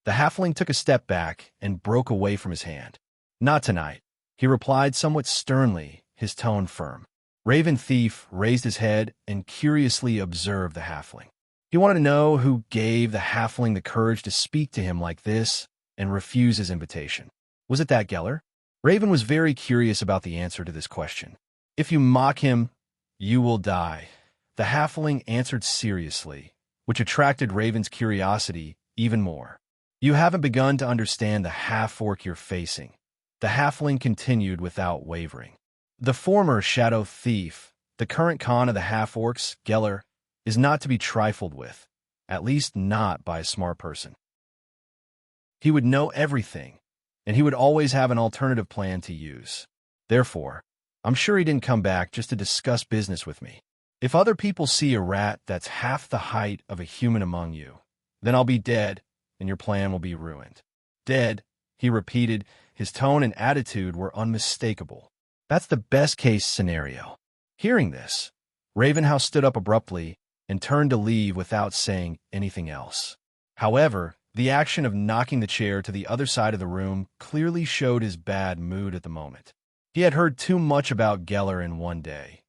The halfling took a step back and broke away from his hand. "Not tonight," he replied somewhat sternly, his tone firm. Raven Thief raised his head and curiously observed the halfling. He wanted to know who gave the halfling the courage to speak to him like this and refuse his invitation. Was it that Geller? Raven was very curious about the answer to this question. "If you mock him, you will die," the halfling answered seriously, which attracted Raven's curiosity even more. "You haven't begun to understand the half-orc you're facing," the halfling continued without wavering. "The former Shadow Thief, the current Khan of the half-orcs, Geller, is not to be trifled with, at least not by a smart person. He would know everything, and he would always have an alternative plan to use. Therefore, I'm sure he didn't come back just to discuss business with me. If other people see a rat that's half the height of a human among you, then I'll be dead, and your plan will be ruined." "Dead," he repeated. His tone and attitude were unmistakable. "That's the best-case scenario." Hearing this, Ravenhouse stood up abruptly and turned to leave without saying anything else. However, The action of knocking the chair to the other side of the room clearly showed his bad mood at the moment. He had heard too much about Geller in one day,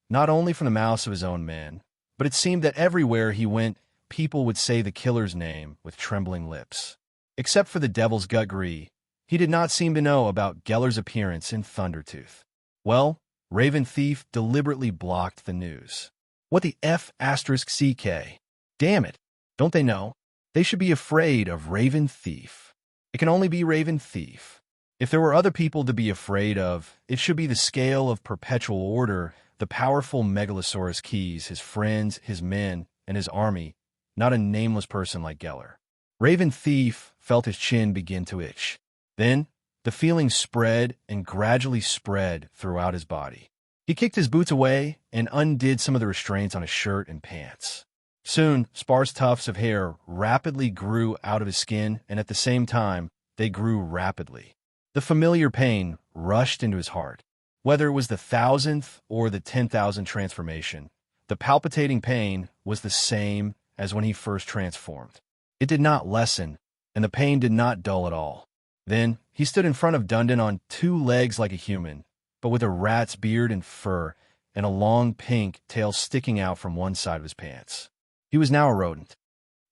not only from the mouths of his own men, but it seemed that everywhere he went, people would say the killer's name with trembling lips. Except for the Devil's Gut Gree, he did not seem to know about Geller's appearance in Thundertooth. Well, Raven Thief deliberately blocked the news. What the F***CK? Damn it, don't they know? They should be afraid of Raven Thief. It can only be Raven Thief. If there were other people to be afraid of, it should be the scale of perpetual order, the powerful Megalosaurus Keys, his friends, his men, and his army, not a nameless person like Geller. Raven Thief felt his chin begin to itch. Then, the feeling spread and gradually spread throughout his body. He kicked his boots away and undid some of the restraints on his shirt and pants. Soon, sparse tufts of hair rapidly grew out of his skin, and at the same time, they grew rapidly. The familiar pain rushed into his heart. Whether it was the 1,000th or the 10,000th transformation, the palpitating pain was the same as when he first transformed. It did not lessen, and the pain did not dull at all. Then, he stood in front of Dundon on 2 legs like a human, but with a rat's beard and fur, and a long pink tail sticking out from one side of his pants. He was now a rodent.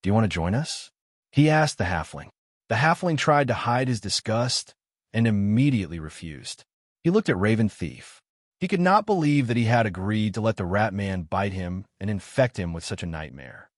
"Do you want to join us?" he asked the halfling. The halfling tried to hide his disgust and immediately refused. He looked at Raven Thief. He could not believe that he had agreed to let the rat man bite him and infect him with such a nightmare.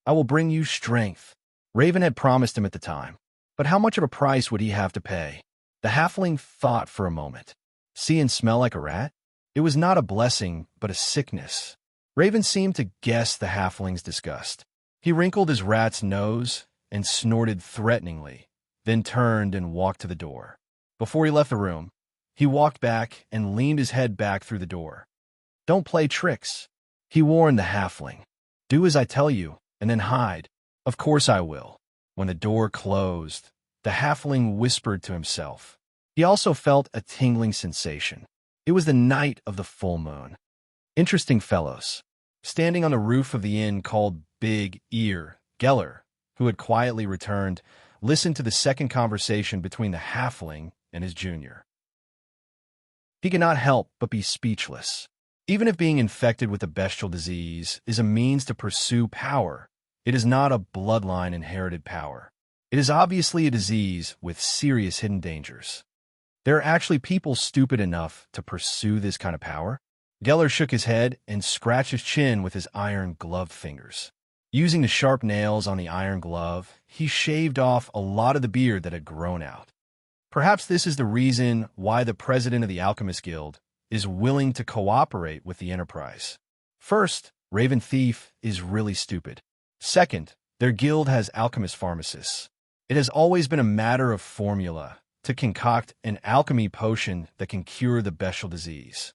"I will bring you strength," Raven had promised him at the time. But how much of a price would he have to pay? The halfling thought for a moment. See and smell like a rat? It was not a blessing, but a sickness. Raven seemed to guess the halfling's disgust. He wrinkled his rat's nose and snorted threateningly, then turned and walked to the door. Before he left the room, he walked back and leaned his head back through the door. "Don't play tricks," he warned the halfling. "Do as I tell you, and then hide." "Of course I will." When the door closed, the halfling whispered to himself. He also felt a tingling sensation. It was the night of the full moon. Interesting fellows. Standing on the roof of the inn called Big Ear, Geller, who had quietly returned, listened to the second conversation between the halfling and his junior. He could not help but be speechless. Even if being infected with a bestial disease is a means to pursue power, it is not a bloodline inherited power. It is obviously a disease with serious hidden dangers. There are actually people stupid enough to pursue this kind of power. Geller shook his head and scratched his chin with his iron gloved fingers. Using the sharp nails on the iron glove, he shaved off a lot of the beard that had grown out. Perhaps this is the reason why the president of the Alchemist Guild is willing to cooperate with the enterprise. First, Raven Thief is really stupid. Second, their guild has alchemist pharmacists. It has always been a matter of formula to concoct an alchemy potion that can cure the bestial disease.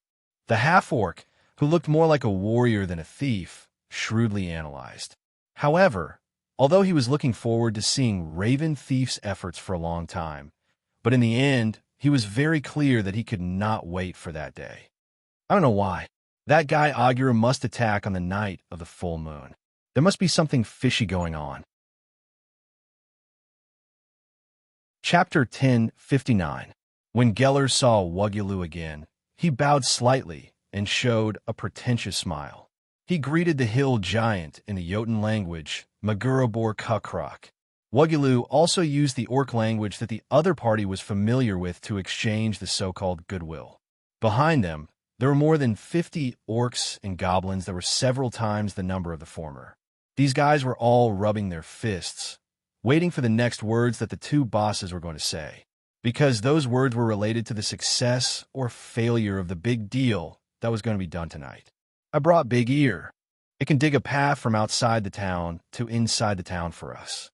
The half-orc, who looked more like a warrior than a thief, shrewdly analyzed. However, although he was looking forward to seeing Raven Thief's efforts for a long time, but in the end, he was very clear that he could not wait for that day. I don't know why. That guy Augur must attack on the night of the full moon. There must be something fishy going on. Chapter 1059. When Geller saw Wugulu again, he bowed slightly and showed a pretentious smile. He greeted the hill giant in the Jotun language, Magurabor Kukrok. Wugulu also used the orc language that the other party was familiar with to exchange the so-called goodwill. Behind them, there were more than 50 orcs and goblins that were several times the number of the former. These guys were all rubbing their fists, waiting for the next words that the two bosses were going to say, because those words were related to the success or failure of the big deal that was going to be done tonight. "I brought Big Ear. It can dig a path from outside the town to inside the town for us."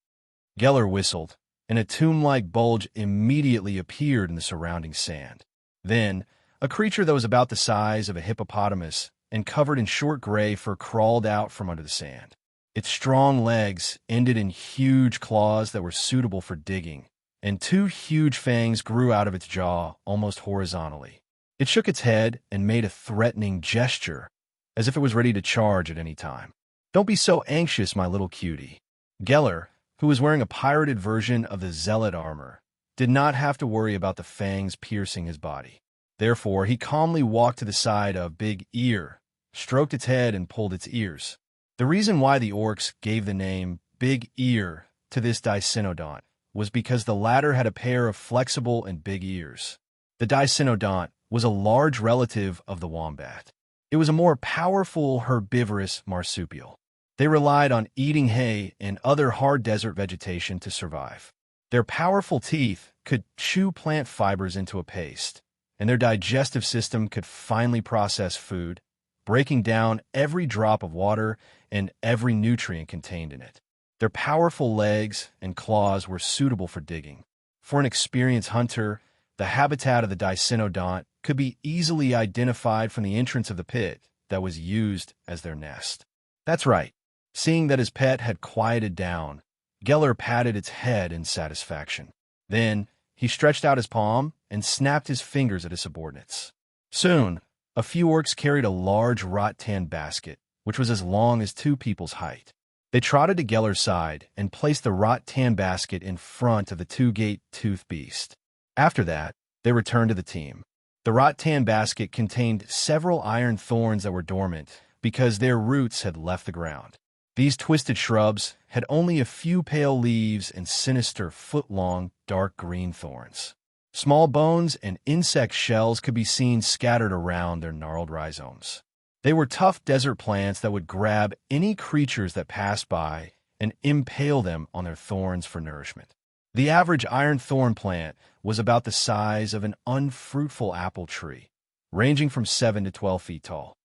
Geller whistled, and a tomb-like bulge immediately appeared in the surrounding sand. Then, a creature that was about the size of a hippopotamus and covered in short gray fur crawled out from under the sand. Its strong legs ended in huge claws that were suitable for digging, and 2 huge fangs grew out of its jaw almost horizontally. It shook its head and made a threatening gesture, as if it was ready to charge at any time. "Don't be so anxious, my little cutie." Geller, who was wearing a pirated version of the zealot armor, did not have to worry about the fangs piercing his body. Therefore, he calmly walked to the side of Big Ear, stroked its head, and pulled its ears. The reason why the orcs gave the name Big Ear to this dicynodont was because the latter had a pair of flexible and big ears. The dicynodont was a large relative of the wombat. It was a more powerful herbivorous marsupial. They relied on eating hay and other hard desert vegetation to survive. Their powerful teeth could chew plant fibers into a paste, and their digestive system could finely process food, breaking down every drop of water and every nutrient contained in it. Their powerful legs and claws were suitable for digging. For an experienced hunter, the habitat of the dicynodont could be easily identified from the entrance of the pit that was used as their nest. That's right. Seeing that his pet had quieted down, Geller patted its head in satisfaction. Then, he stretched out his palm and snapped his fingers at his subordinates. Soon, a few orcs carried a large rattan basket, which was as long as 2 people's height. They trotted to Geller's side and placed the rattan basket in front of the 2-gate tooth beast. After that, they returned to the team. The rattan basket contained several iron thorns that were dormant because their roots had left the ground. These twisted shrubs had only a few pale leaves and sinister foot-long dark green thorns. Small bones and insect shells could be seen scattered around their gnarled rhizomes. They were tough desert plants that would grab any creatures that passed by and impale them on their thorns for nourishment. The average iron thorn plant was about the size of an unfruitful apple tree, ranging from 7 to 12 feet tall.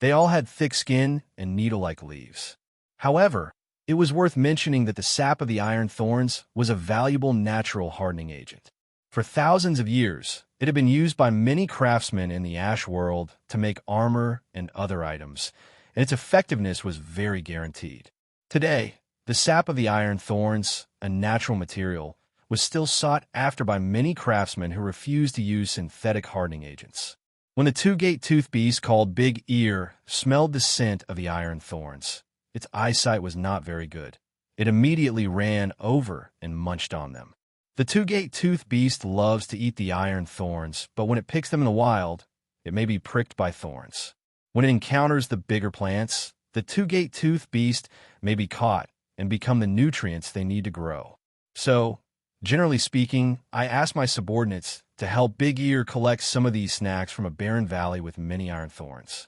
They all had thick skin and needle-like leaves. However, it was worth mentioning that the sap of the iron thorns was a valuable natural hardening agent. For thousands of years, it had been used by many craftsmen in the ash world to make armor and other items, and its effectiveness was very guaranteed. Today, the sap of the iron thorns, a natural material, was still sought after by many craftsmen who refused to use synthetic hardening agents. When the 2-gate tooth beast called Big Ear smelled the scent of the iron thorns, its eyesight was not very good. It immediately ran over and munched on them. The 2-gate tooth beast loves to eat the iron thorns, but when it picks them in the wild, it may be pricked by thorns. When it encounters the bigger plants, the 2-gate tooth beast may be caught and become the nutrients they need to grow. So, generally speaking, I ask my subordinates to help Big Ear collect some of these snacks from a barren valley with many iron thorns.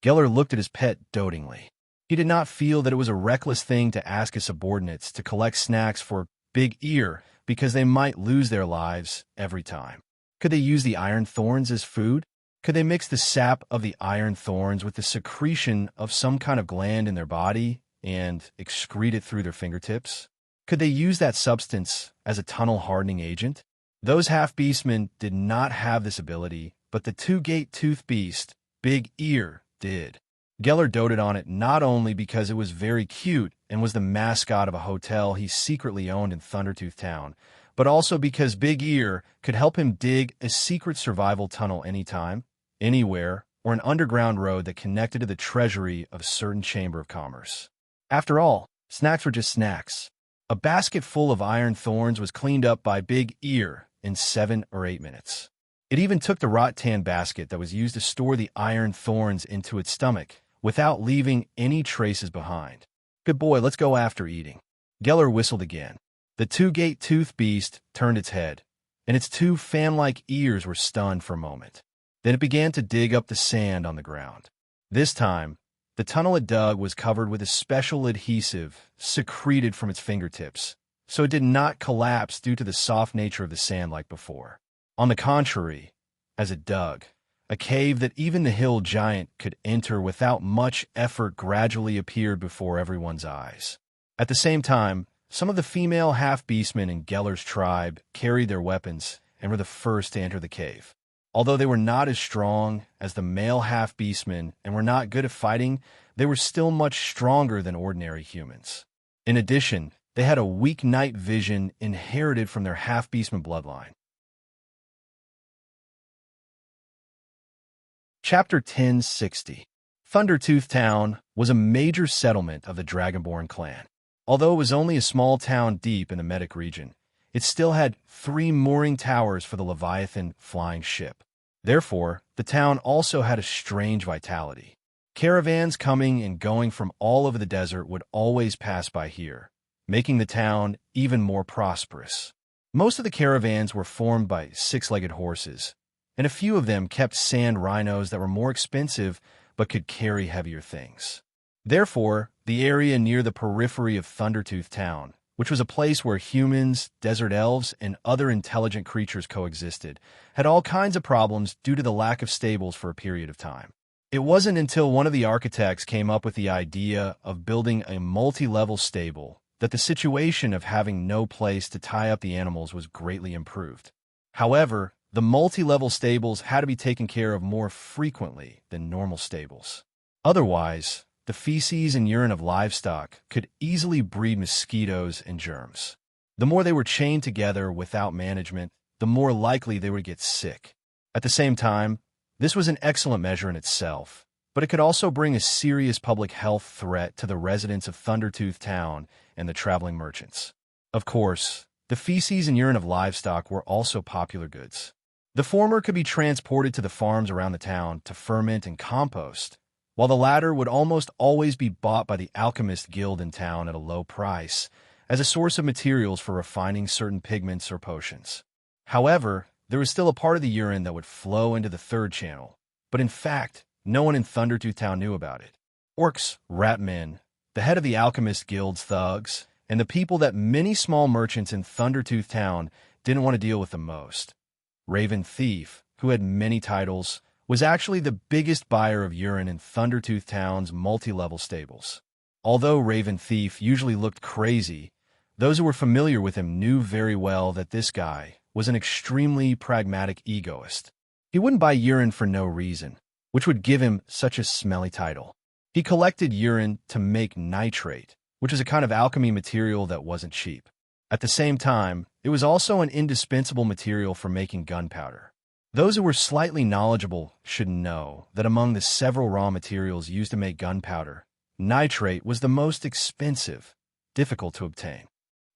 Geller looked at his pet dotingly. He did not feel that it was a reckless thing to ask his subordinates to collect snacks for Big Ear because they might lose their lives every time. Could they use the iron thorns as food? Could they mix the sap of the iron thorns with the secretion of some kind of gland in their body and excrete it through their fingertips? Could they use that substance as a tunnel hardening agent? Those half-beastmen did not have this ability, but the 2-gate tooth beast, Big Ear, did. Geller doted on it not only because it was very cute and was the mascot of a hotel he secretly owned in Thundertooth Town, but also because Big Ear could help him dig a secret survival tunnel anytime, anywhere, or an underground road that connected to the treasury of a certain chamber of commerce. After all, snacks were just snacks. A basket full of iron thorns was cleaned up by Big Ear in 7 or 8 minutes. It even took the rattan basket that was used to store the iron thorns into its stomach without leaving any traces behind. Good boy, let's go after eating. Geller whistled again. The 2-gate tooth beast turned its head, and its 2 fan-like ears were stunned for a moment. Then it began to dig up the sand on the ground. This time, the tunnel it dug was covered with a special adhesive secreted from its fingertips, so it did not collapse due to the soft nature of the sand like before. On the contrary, as it dug, a cave that even the hill giant could enter without much effort gradually appeared before everyone's eyes. At the same time, some of the female half-beastmen in Geller's tribe carried their weapons and were the first to enter the cave. Although they were not as strong as the male half-beastmen and were not good at fighting, they were still much stronger than ordinary humans. In addition, they had a weak night vision inherited from their half-beastman bloodline. Chapter 1060. Thundertooth Town was a major settlement of the Dragonborn clan. Although it was only a small town deep in the Medic region, it still had 3 mooring towers for the Leviathan flying ship. Therefore, the town also had a strange vitality. Caravans coming and going from all over the desert would always pass by here, making the town even more prosperous. Most of the caravans were formed by 6-legged horses, and a few of them kept sand rhinos that were more expensive but could carry heavier things. Therefore, the area near the periphery of Thundertooth Town, which was a place where humans, desert elves, and other intelligent creatures coexisted, had all kinds of problems due to the lack of stables for a period of time. It wasn't until one of the architects came up with the idea of building a multi-level stable that the situation of having no place to tie up the animals was greatly improved. However, the multi-level stables had to be taken care of more frequently than normal stables. Otherwise, the feces and urine of livestock could easily breed mosquitoes and germs. The more they were chained together without management, the more likely they would get sick. At the same time, this was an excellent measure in itself, but it could also bring a serious public health threat to the residents of Thundertooth Town and the traveling merchants. Of course, the feces and urine of livestock were also popular goods. The former could be transported to the farms around the town to ferment and compost, while the latter would almost always be bought by the alchemist guild in town at a low price as a source of materials for refining certain pigments or potions. However, there was still a part of the urine that would flow into the third channel, but in fact, no one in Thundertooth Town knew about it. Orcs, rat men, the head of the alchemist guild's thugs, and the people that many small merchants in Thundertooth Town didn't want to deal with the most. Raven Thief, who had many titles, was actually the biggest buyer of urine in Thundertooth Town's multi-level stables. Although Raven Thief usually looked crazy, those who were familiar with him knew very well that this guy was an extremely pragmatic egoist. He wouldn't buy urine for no reason, which would give him such a smelly title. He collected urine to make nitrate, which is a kind of alchemy material that wasn't cheap. At the same time, it was also an indispensable material for making gunpowder. Those who were slightly knowledgeable should know that among the several raw materials used to make gunpowder, nitrate was the most expensive, difficult to obtain.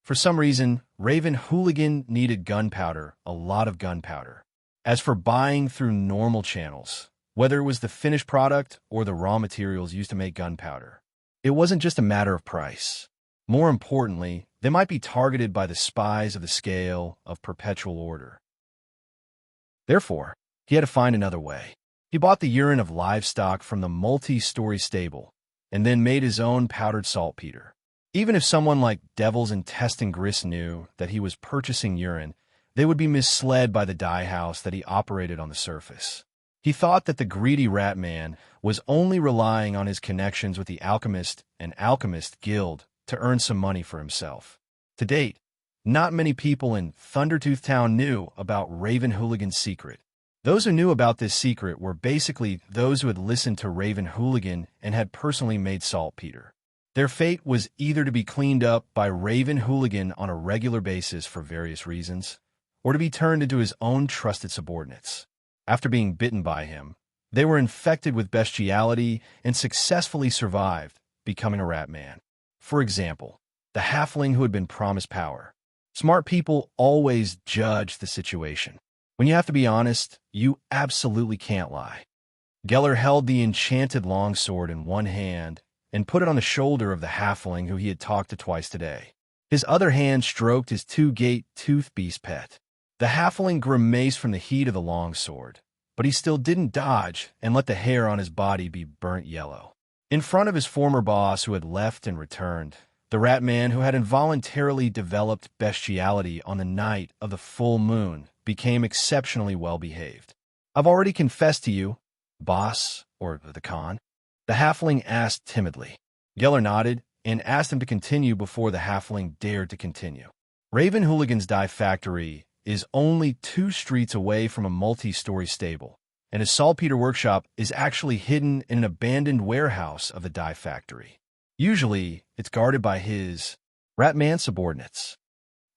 For some reason, Raven Hooligan needed gunpowder, a lot of gunpowder. As for buying through normal channels, whether it was the finished product or the raw materials used to make gunpowder, it wasn't just a matter of price. More importantly, they might be targeted by the spies of the scale of perpetual order. Therefore, he had to find another way. He bought the urine of livestock from the multi-story stable, and then made his own powdered saltpeter. Even if someone like Devil's Intestine Grist knew that he was purchasing urine, they would be misled by the dye house that he operated on the surface. He thought that the greedy rat man was only relying on his connections with the alchemist and alchemist guild to earn some money for himself. To date, not many people in Thundertooth Town knew about Raven Hooligan's secret. Those who knew about this secret were basically those who had listened to Raven Hooligan and had personally made saltpeter. Their fate was either to be cleaned up by Raven Hooligan on a regular basis for various reasons, or to be turned into his own trusted subordinates. After being bitten by him, they were infected with bestiality and successfully survived, becoming a rat man. For example, the halfling who had been promised power. Smart people always judge the situation. When you have to be honest, you absolutely can't lie. Geller held the enchanted longsword in one hand and put it on the shoulder of the halfling who he had talked to twice today. His other hand stroked his 2-gate tooth beast pet. The halfling grimaced from the heat of the longsword, but he still didn't dodge and let the hair on his body be burnt yellow. In front of his former boss who had left and returned, the rat man who had involuntarily developed bestiality on the night of the full moon became exceptionally well-behaved. "I've already confessed to you, boss, or the Khan," the halfling asked timidly. Geller nodded and asked him to continue before the halfling dared to continue. Raven Hooligan's dye factory is only 2 streets away from a multi-story stable, and his saltpeter workshop is actually hidden in an abandoned warehouse of the dye factory. Usually, it's guarded by his Ratman subordinates.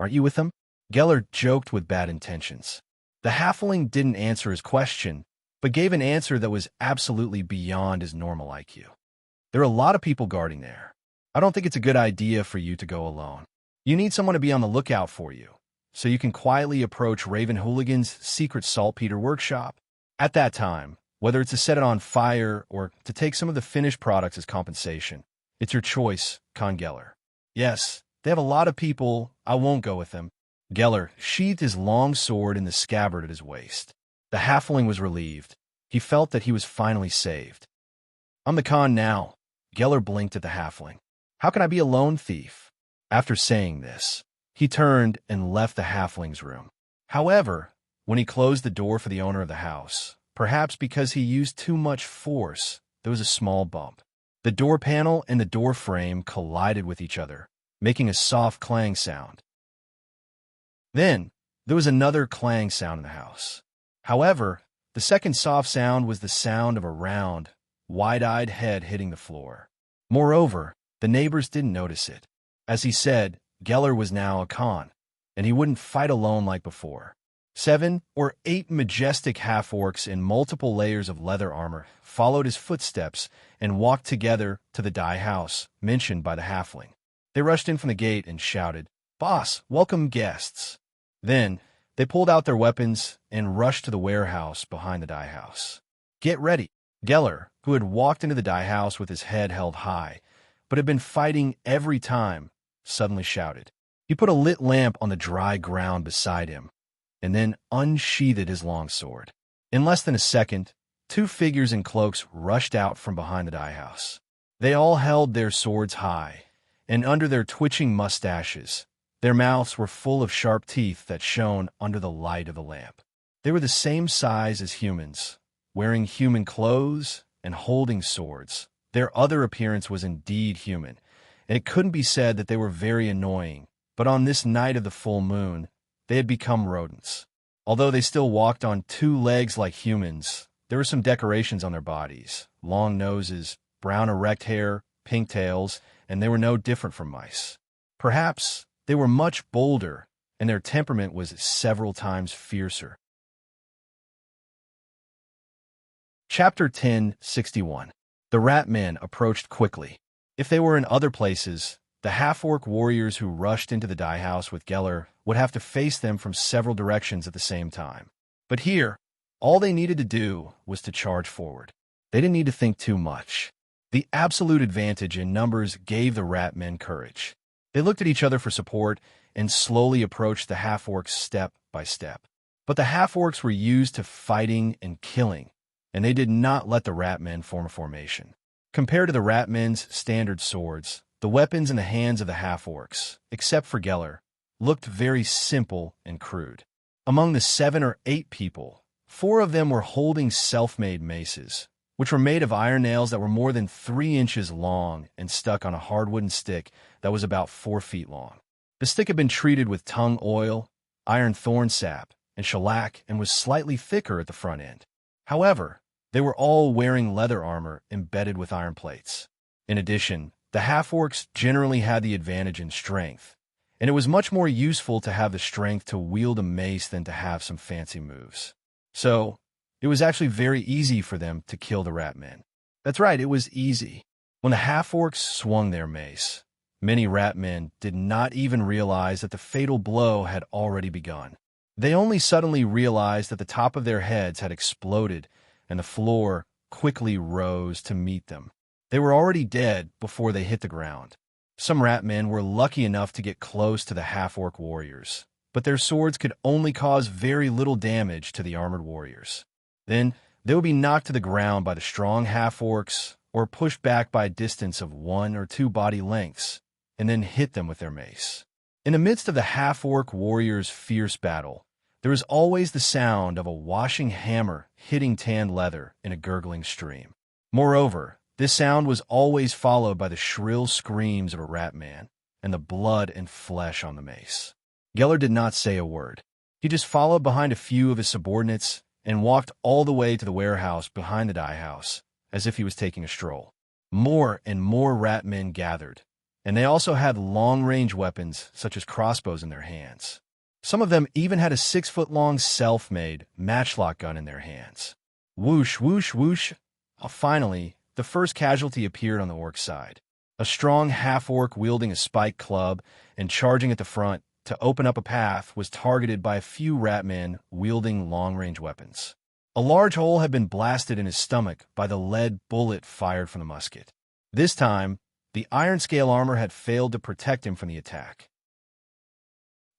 "Aren't you with them?" Geller joked with bad intentions. The halfling didn't answer his question, but gave an answer that was absolutely beyond his normal IQ. "There are a lot of people guarding there. I don't think it's a good idea for you to go alone. You need someone to be on the lookout for you, so you can quietly approach Raven Hooligan's secret saltpeter workshop. At that time, whether it's to set it on fire or to take some of the finished products as compensation, it's your choice, Con Geller. Yes, they have a lot of people. I won't go with them. Geller sheathed his long sword in the scabbard at his waist. The halfling was relieved. He felt that he was finally saved. I'm the Con now. Geller blinked at the halfling. How can I be a lone thief? After saying this, he turned and left the halfling's room. However, when he closed the door for the owner of the house, perhaps because he used too much force, there was a small bump. The door panel and the door frame collided with each other, making a soft clang sound. Then, there was another clang sound in the house. However, the second soft sound was the sound of a round, wide-eyed head hitting the floor. Moreover, the neighbors didn't notice it. As he said, Geller was now a Con, and he wouldn't fight alone like before. 7 or 8 majestic half-orcs in multiple layers of leather armor followed his footsteps and walked together to the dye house mentioned by the halfling. They rushed in from the gate and shouted, "Boss, welcome guests." Then, they pulled out their weapons and rushed to the warehouse behind the dye house. "Get ready." Geller, who had walked into the dye house with his head held high, but had been fighting every time, suddenly shouted. He put a lit lamp on the dry ground beside him, and then unsheathed his long sword. In less than a second, 2 figures in cloaks rushed out from behind the dye house. They all held their swords high, and under their twitching mustaches, their mouths were full of sharp teeth that shone under the light of the lamp. They were the same size as humans, wearing human clothes and holding swords. Their other appearance was indeed human, and it couldn't be said that they were very annoying, but on this night of the full moon, they had become rodents. Although they still walked on 2 legs like humans, there were some decorations on their bodies, long noses, brown erect hair, pink tails, and they were no different from mice. Perhaps they were much bolder, and their temperament was several times fiercer. Chapter 10:61. The rat men approached quickly. If they were in other places, the half-orc warriors who rushed into the dye house with Geller would have to face them from several directions at the same time. But here, all they needed to do was to charge forward. They didn't need to think too much. The absolute advantage in numbers gave the rat men courage. They looked at each other for support and slowly approached the half-orcs step by step. But the half-orcs were used to fighting and killing, and they did not let the rat men form a formation. Compared to the rat men's standard swords, the weapons in the hands of the half-orcs, except for Geller, looked very simple and crude. Among the 7 or 8 people, 4 of them were holding self-made maces, which were made of iron nails that were more than 3 inches long and stuck on a hard wooden stick that was about 4 feet long. The stick had been treated with tung oil, iron thorn sap, and shellac and was slightly thicker at the front end. However, they were all wearing leather armor embedded with iron plates. In addition, the half-orcs generally had the advantage in strength, and it was much more useful to have the strength to wield a mace than to have some fancy moves. So, it was actually very easy for them to kill the rat men. That's right, it was easy. When the half-orcs swung their mace, many rat men did not even realize that the fatal blow had already begun. They only suddenly realized that the top of their heads had exploded and the floor quickly rose to meet them. They were already dead before they hit the ground. Some rat men were lucky enough to get close to the half-orc warriors, but their swords could only cause very little damage to the armored warriors. Then, they would be knocked to the ground by the strong half-orcs or pushed back by a distance of 1 or 2 body lengths, and then hit them with their mace. In the midst of the half-orc warriors' fierce battle, there is always the sound of a washing hammer hitting tanned leather in a gurgling stream. Moreover, this sound was always followed by the shrill screams of a rat man and the blood and flesh on the mace. Geller did not say a word. He just followed behind a few of his subordinates and walked all the way to the warehouse behind the dye house, as if he was taking a stroll. More and more rat men gathered, and they also had long-range weapons such as crossbows in their hands. Some of them even had a 6-foot-long self-made matchlock gun in their hands. Whoosh, whoosh, whoosh. Finally, the first casualty appeared on the orc side. A strong half-orc wielding a spiked club and charging at the front to open up a path was targeted by a few ratmen wielding long-range weapons. A large hole had been blasted in his stomach by the lead bullet fired from the musket. This time, the iron scale armor had failed to protect him from the attack.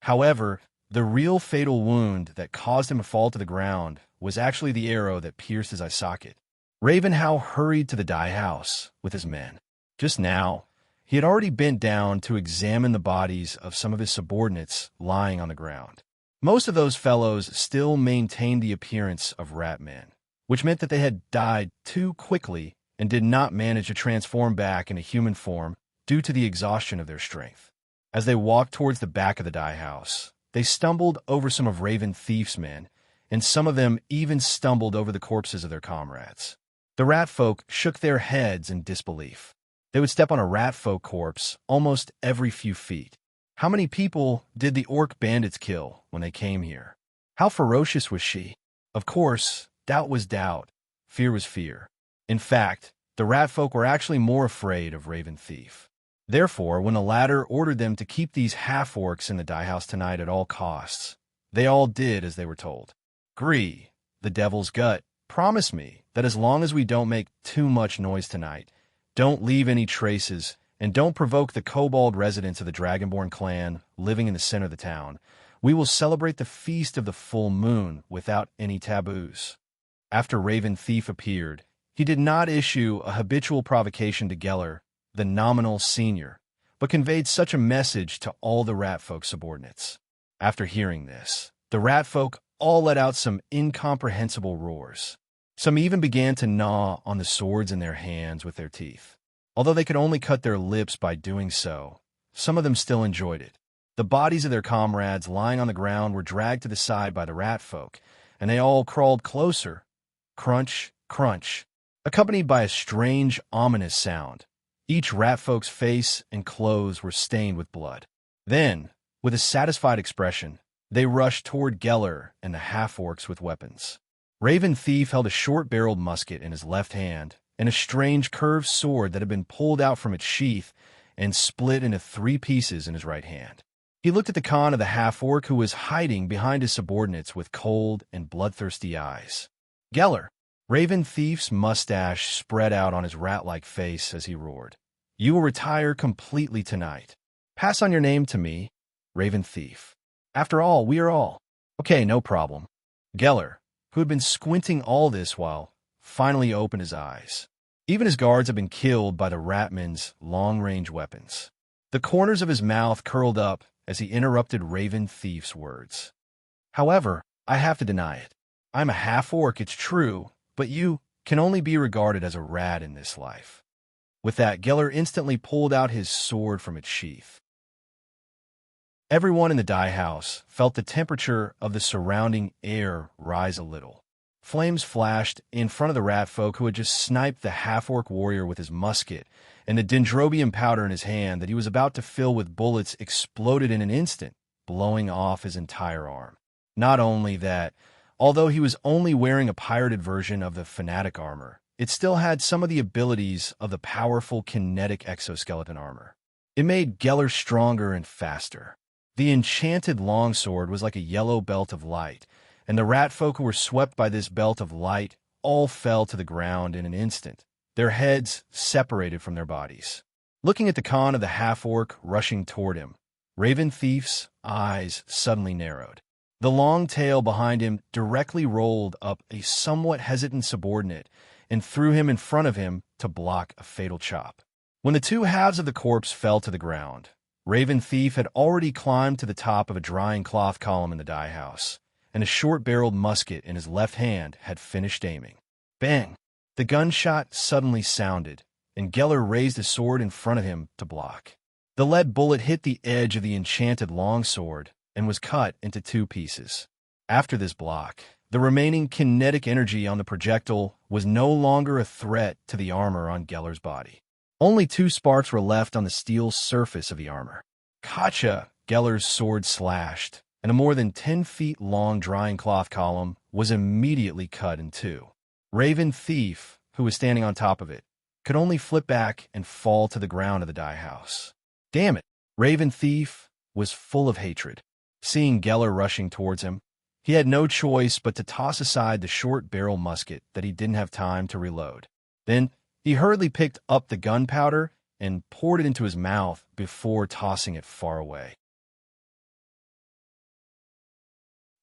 However, the real fatal wound that caused him to fall to the ground was actually the arrow that pierced his eye socket. Ravenhow hurried to the dye house with his men. Just now, he had already bent down to examine the bodies of some of his subordinates lying on the ground. Most of those fellows still maintained the appearance of rat men, which meant that they had died too quickly and did not manage to transform back into human form due to the exhaustion of their strength. As they walked towards the back of the dye house, they stumbled over some of Raven Thief's men, and some of them even stumbled over the corpses of their comrades. The rat folk shook their heads in disbelief. They would step on a rat folk corpse almost every few feet. How many people did the orc bandits kill when they came here? How ferocious was she? Of course, doubt was doubt, fear was fear. In fact, the rat folk were actually more afraid of Raven Thief. Therefore, when the latter ordered them to keep these half-orcs in the dye house tonight at all costs, they all did as they were told. Gree, the devil's gut, promise me that as long as we don't make too much noise tonight, don't leave any traces, and don't provoke the kobold residents of the Dragonborn clan living in the center of the town, we will celebrate the feast of the full moon without any taboos. After Raven Thief appeared, he did not issue a habitual provocation to Geller, the nominal senior, but conveyed such a message to all the rat folk subordinates. After hearing this, the rat folk all let out some incomprehensible roars. Some even began to gnaw on the swords in their hands with their teeth. Although they could only cut their lips by doing so, some of them still enjoyed it. The bodies of their comrades lying on the ground were dragged to the side by the rat folk, and they all crawled closer. Crunch, crunch, accompanied by a strange, ominous sound. Each rat folk's face and clothes were stained with blood. Then, with a satisfied expression, they rushed toward Geller and the half-orcs with weapons. Raven Thief held a short-barreled musket in his left hand and a strange curved sword that had been pulled out from its sheath and split into 3 pieces in his right hand. He looked at the Khan of the half-orc who was hiding behind his subordinates with cold and bloodthirsty eyes. Geller! Raven Thief's mustache spread out on his rat-like face as he roared. You will retire completely tonight. Pass on your name to me, Raven Thief. After all, we are all. Okay, no problem. Geller, who had been squinting all this while, finally opened his eyes. Even his guards had been killed by the ratmen's long-range weapons. The corners of his mouth curled up as he interrupted Raven Thief's words. However, I have to deny it. I'm a half-orc, it's true, but you can only be regarded as a rat in this life. With that, Geller instantly pulled out his sword from its sheath. Everyone in the dye house felt the temperature of the surrounding air rise a little. Flames flashed in front of the rat folk who had just sniped the half-orc warrior with his musket, and the dendrobium powder in his hand that he was about to fill with bullets exploded in an instant, blowing off his entire arm. Not only that, although he was only wearing a pirated version of the fanatic armor, it still had some of the abilities of the powerful kinetic exoskeleton armor. It made Geller stronger and faster. The enchanted longsword was like a yellow belt of light, and the rat folk who were swept by this belt of light all fell to the ground in an instant, their heads separated from their bodies. Looking at the Khan of the half-orc rushing toward him, Raven Thief's eyes suddenly narrowed. The long tail behind him directly rolled up a somewhat hesitant subordinate and threw him in front of him to block a fatal chop. When the 2 halves of the corpse fell to the ground, Raven Thief had already climbed to the top of a drying cloth column in the dye house, and a short-barreled musket in his left hand had finished aiming. Bang! The gunshot suddenly sounded, and Geller raised his sword in front of him to block. The lead bullet hit the edge of the enchanted longsword and was cut into 2 pieces. After this block, the remaining kinetic energy on the projectile was no longer a threat to the armor on Geller's body. Only 2 sparks were left on the steel surface of the armor. Gotcha! Geller's sword slashed, and a more than 10 feet long drying cloth column was immediately cut in 2. Raven Thief, who was standing on top of it, could only flip back and fall to the ground of the dye house. Damn it! Raven Thief was full of hatred. Seeing Geller rushing towards him, he had no choice but to toss aside the short-barrel musket that he didn't have time to reload. Then he hurriedly picked up the gunpowder and poured it into his mouth before tossing it far away.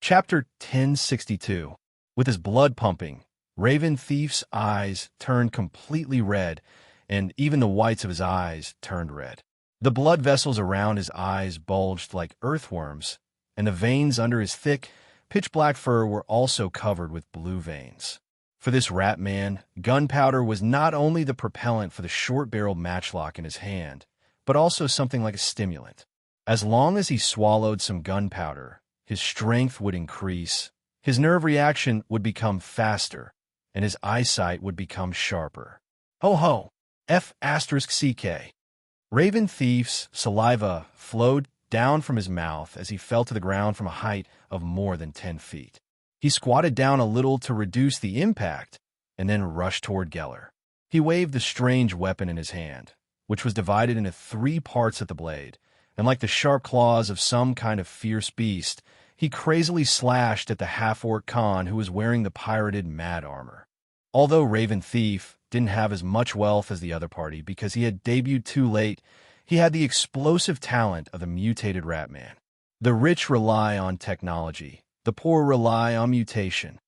Chapter 1062. With his blood pumping, Raven Thief's eyes turned completely red, and even the whites of his eyes turned red. The blood vessels around his eyes bulged like earthworms, and the veins under his thick, pitch-black fur were also covered with blue veins. For this rat man, gunpowder was not only the propellant for the short-barreled matchlock in his hand, but also something like a stimulant. As long as he swallowed some gunpowder, his strength would increase, his nerve reaction would become faster, and his eyesight would become sharper. Ho ho! F***CK. Raven Thief's saliva flowed down from his mouth as he fell to the ground from a height of more than 10 feet. He squatted down a little to reduce the impact, and then rushed toward Geller. He waved the strange weapon in his hand, which was divided into 3 parts at the blade, and like the sharp claws of some kind of fierce beast, he crazily slashed at the half-orc Khan who was wearing the pirated mad armor. Although Raven Thief didn't have as much wealth as the other party because he had debuted too late, he had the explosive talent of the mutated rat man. The rich rely on technology, the poor rely on mutation.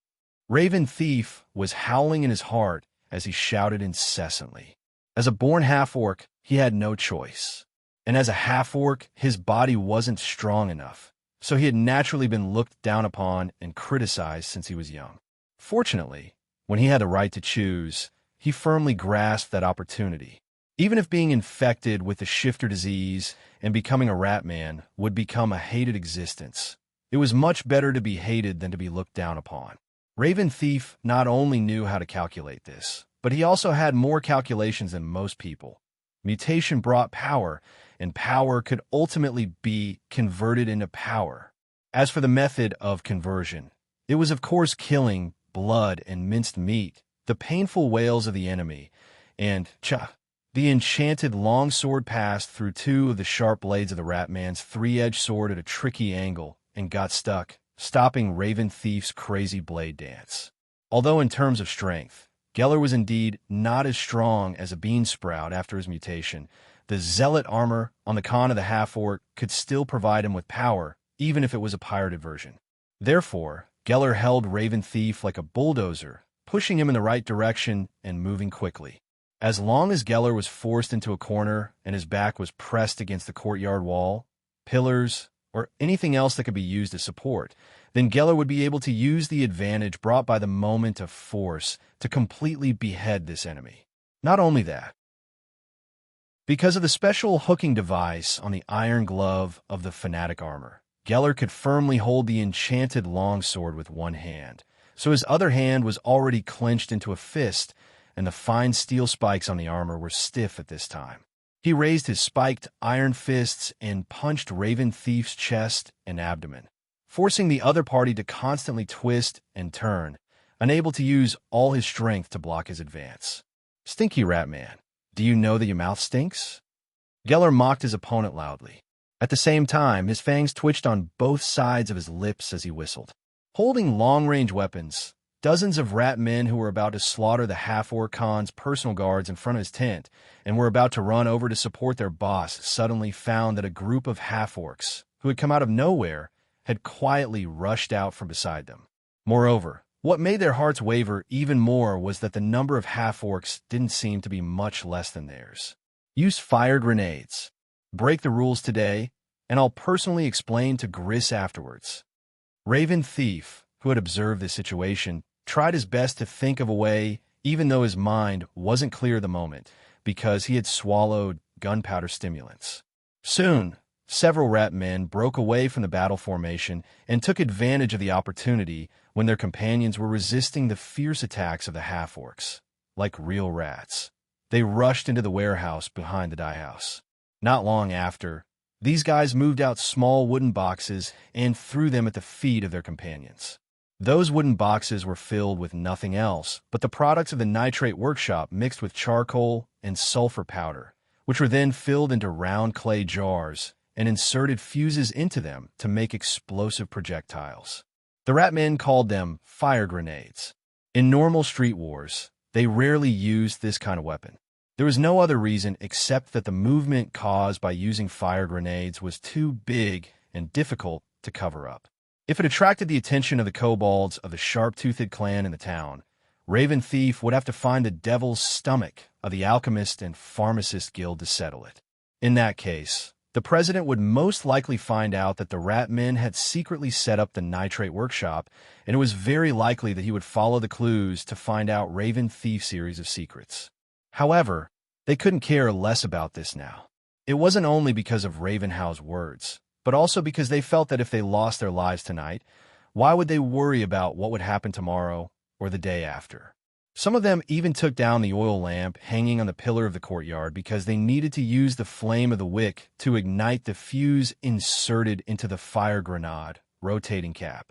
Raven Thief was howling in his heart as he shouted incessantly. As a born half-orc, he had no choice. And as a half-orc, his body wasn't strong enough, so he had naturally been looked down upon and criticized since he was young. Fortunately, when he had the right to choose, he firmly grasped that opportunity. Even if being infected with the shifter disease and becoming a rat man would become a hated existence, it was much better to be hated than to be looked down upon. Raven Thief not only knew how to calculate this, but he also had more calculations than most people. Mutation brought power, and power could ultimately be converted into power. As for the method of conversion, it was of course killing, blood, and minced meat, the painful wails of the enemy, and the enchanted longsword passed through 2 of the sharp blades of the rat man's 3-edged sword at a tricky angle and got stuck, stopping Raven Thief's crazy blade dance. Although in terms of strength, Geller was indeed not as strong as a bean sprout after his mutation, the zealot armor on the Khan of the half-orc could still provide him with power, even if it was a pirated version. Therefore, Geller held Raven Thief like a bulldozer, pushing him in the right direction and moving quickly. As long as Geller was forced into a corner and his back was pressed against the courtyard wall, pillars, or anything else that could be used as support, then Geller would be able to use the advantage brought by the moment of force to completely behead this enemy. Not only that, because of the special hooking device on the iron glove of the fanatic armor, Geller could firmly hold the enchanted longsword with one hand, so his other hand was already clenched into a fist, and the fine steel spikes on the armor were stiff at this time. He raised his spiked iron fists and punched Raven Thief's chest and abdomen, forcing the other party to constantly twist and turn, unable to use all his strength to block his advance. Stinky rat man, do you know that your mouth stinks? Geller mocked his opponent loudly. At the same time, his fangs twitched on both sides of his lips as he whistled. Holding long-range weapons, dozens of rat men who were about to slaughter the half-orc Khan's personal guards in front of his tent and were about to run over to support their boss suddenly found that a group of half-orcs, who had come out of nowhere, had quietly rushed out from beside them. Moreover, what made their hearts waver even more was that the number of half-orcs didn't seem to be much less than theirs. Use fire grenades. Break the rules today, and I'll personally explain to Gris afterwards. Raven Thief, who had observed this situation, tried his best to think of a way, even though his mind wasn't clear at the moment, because he had swallowed gunpowder stimulants. Soon, several rat men broke away from the battle formation and took advantage of the opportunity when their companions were resisting the fierce attacks of the half-orcs. Like real rats, they rushed into the warehouse behind the dye house. Not long after, these guys moved out small wooden boxes and threw them at the feet of their companions. Those wooden boxes were filled with nothing else but the products of the nitrate workshop mixed with charcoal and sulfur powder, which were then filled into round clay jars and inserted fuses into them to make explosive projectiles. The Ratmen called them fire grenades. In normal street wars, they rarely used this kind of weapon. There was no other reason except that the movement caused by using fire grenades was too big and difficult to cover up. If it attracted the attention of the kobolds of the sharp-toothed clan in the town, Raven Thief would have to find the devil's stomach of the alchemist and pharmacist guild to settle it. In that case, the president would most likely find out that the Ratmen had secretly set up the nitrate workshop, and it was very likely that he would follow the clues to find out Raven Thief's series of secrets. However, they couldn't care less about this now. It wasn't only because of Ravenhow's words, but also because they felt that if they lost their lives tonight, why would they worry about what would happen tomorrow or the day after? Some of them even took down the oil lamp hanging on the pillar of the courtyard because they needed to use the flame of the wick to ignite the fuse inserted into the fire grenade rotating cap.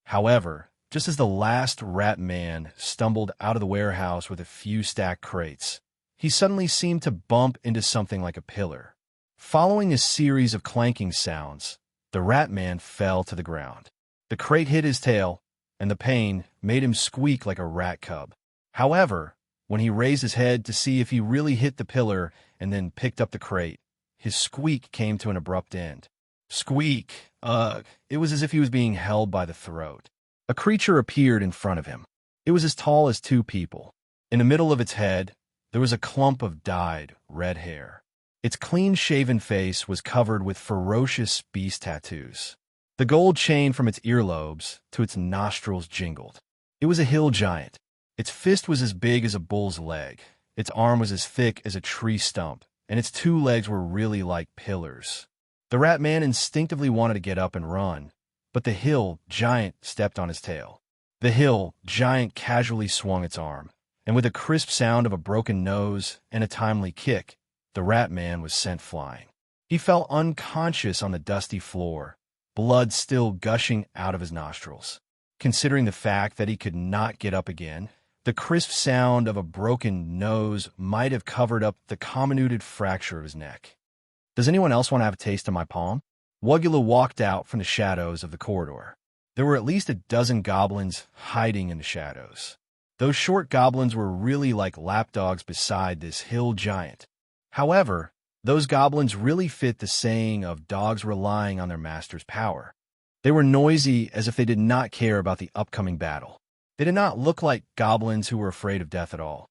However, just as the last rat man stumbled out of the warehouse with a few stacked crates, he suddenly seemed to bump into something like a pillar. Following a series of clanking sounds, the rat man fell to the ground. The crate hit his tail, and the pain made him squeak like a rat cub. However, when he raised his head to see if he really hit the pillar and then picked up the crate, his squeak came to an abrupt end. Squeak! Ugh! It was as if he was being held by the throat. A creature appeared in front of him. It was as tall as two people. In the middle of its head, there was a clump of dyed red hair. Its clean-shaven face was covered with ferocious beast tattoos. The gold chain from its earlobes to its nostrils jingled. It was a hill giant. Its fist was as big as a bull's leg. Its arm was as thick as a tree stump, and its two legs were really like pillars. The rat man instinctively wanted to get up and run, but the hill giant stepped on his tail. The hill giant casually swung its arm, and with a crisp sound of a broken nose and a timely kick, the rat man was sent flying. He fell unconscious on the dusty floor, blood still gushing out of his nostrils. Considering the fact that he could not get up again, the crisp sound of a broken nose might have covered up the comminuted fracture of his neck. Does anyone else want to have a taste of my palm? Wugula walked out from the shadows of the corridor. There were at least a dozen goblins hiding in the shadows. Those short goblins were really like lapdogs beside this hill giant. However, those goblins really fit the saying of dogs relying on their master's power. They were noisy as if they did not care about the upcoming battle. They did not look like goblins who were afraid of death at all.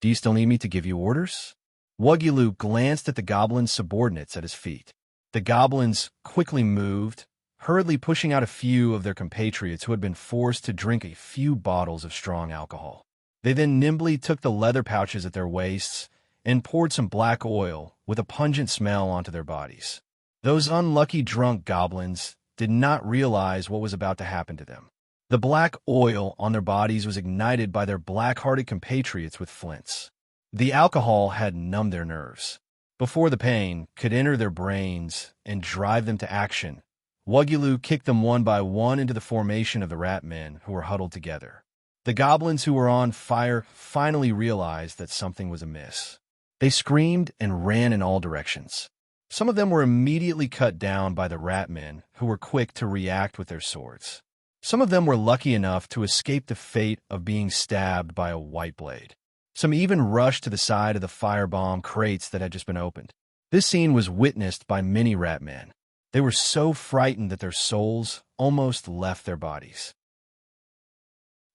Do you still need me to give you orders? Wugulu glanced at the goblin's subordinates at his feet. The goblins quickly moved, hurriedly pushing out a few of their compatriots who had been forced to drink a few bottles of strong alcohol. They then nimbly took the leather pouches at their waists and poured some black oil with a pungent smell onto their bodies. Those unlucky drunk goblins did not realize what was about to happen to them. The black oil on their bodies was ignited by their black-hearted compatriots with flints. The alcohol had numbed their nerves. Before the pain could enter their brains and drive them to action, Wugulu kicked them one by one into the formation of the rat men who were huddled together. The goblins who were on fire finally realized that something was amiss. They screamed and ran in all directions. Some of them were immediately cut down by the rat men, who were quick to react with their swords. Some of them were lucky enough to escape the fate of being stabbed by a white blade. Some even rushed to the side of the firebomb crates that had just been opened. This scene was witnessed by many rat men. They were so frightened that their souls almost left their bodies.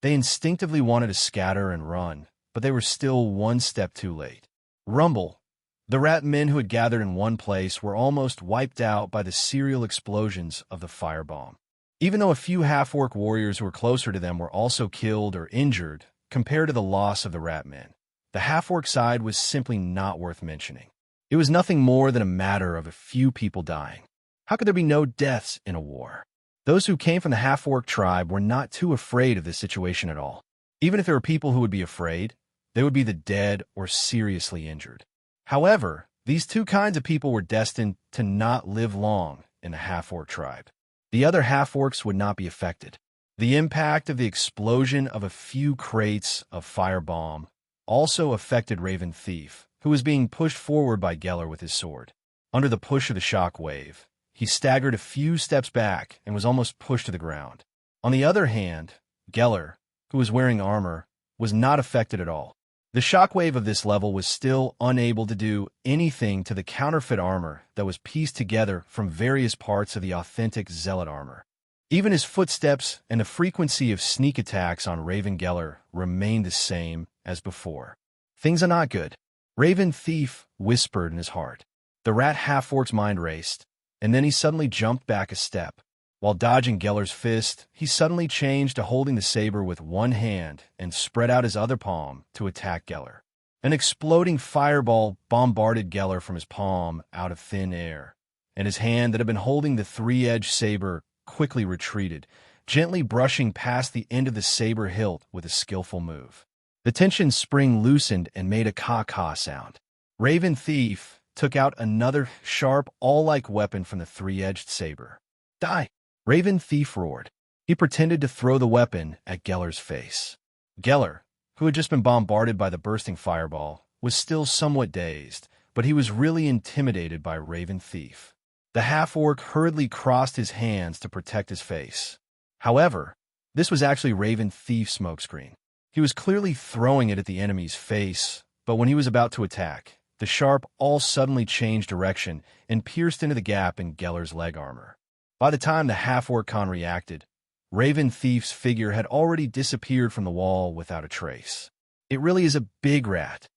They instinctively wanted to scatter and run, but they were still one step too late. Rumble. The rat men who had gathered in one place were almost wiped out by the serial explosions of the firebomb. Even though a few half-orc warriors who were closer to them were also killed or injured, compared to the loss of the rat men, the half-orc side was simply not worth mentioning. It was nothing more than a matter of a few people dying. How could there be no deaths in a war? Those who came from the half-orc tribe were not too afraid of this situation at all. Even if there were people who would be afraid, they would be the dead or seriously injured. However, these two kinds of people were destined to not live long in the half-orc tribe. The other half-orcs would not be affected. The impact of the explosion of a few crates of firebomb also affected Raven Thief, who was being pushed forward by Geller with his sword. Under the push of the shock wave, he staggered a few steps back and was almost pushed to the ground. On the other hand, Geller, who was wearing armor, was not affected at all. The shockwave of this level was still unable to do anything to the counterfeit armor that was pieced together from various parts of the authentic Zealot armor. Even his footsteps and the frequency of sneak attacks on Raven Geller remained the same as before. Things are not good, Raven Thief whispered in his heart. The rat half-orc's mind raced, and then he suddenly jumped back a step. While dodging Geller's fist, he suddenly changed to holding the saber with one hand and spread out his other palm to attack Geller. An exploding fireball bombarded Geller from his palm out of thin air, and his hand that had been holding the three-edged saber quickly retreated, gently brushing past the end of the saber hilt with a skillful move. The tension spring loosened and made a caw-caw sound. Raven Thief took out another sharp, awl-like weapon from the three-edged saber. Die! Raven Thief roared. He pretended to throw the weapon at Geller's face. Geller, who had just been bombarded by the bursting fireball, was still somewhat dazed, but he was really intimidated by Raven Thief. The half-orc hurriedly crossed his hands to protect his face. However, this was actually Raven Thief's smokescreen. He was clearly throwing it at the enemy's face, but when he was about to attack, the sharp awl suddenly changed direction and pierced into the gap in Geller's leg armor. By the time the half-orc Khan reacted, Raven Thief's figure had already disappeared from the wall without a trace. It really is a big rat,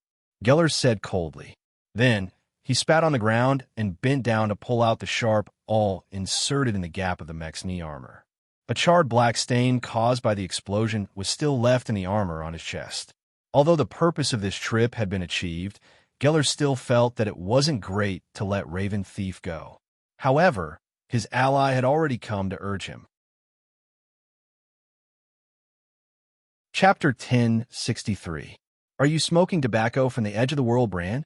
Geller said coldly. Then, he spat on the ground and bent down to pull out the sharp awl inserted in the gap of the mech's knee armor. A charred black stain caused by the explosion was still left in the armor on his chest. Although the purpose of this trip had been achieved, Geller still felt that it wasn't great to let Raven Thief go. However, his ally had already come to urge him. Chapter 1063. Are you smoking tobacco from the Edge of the World brand?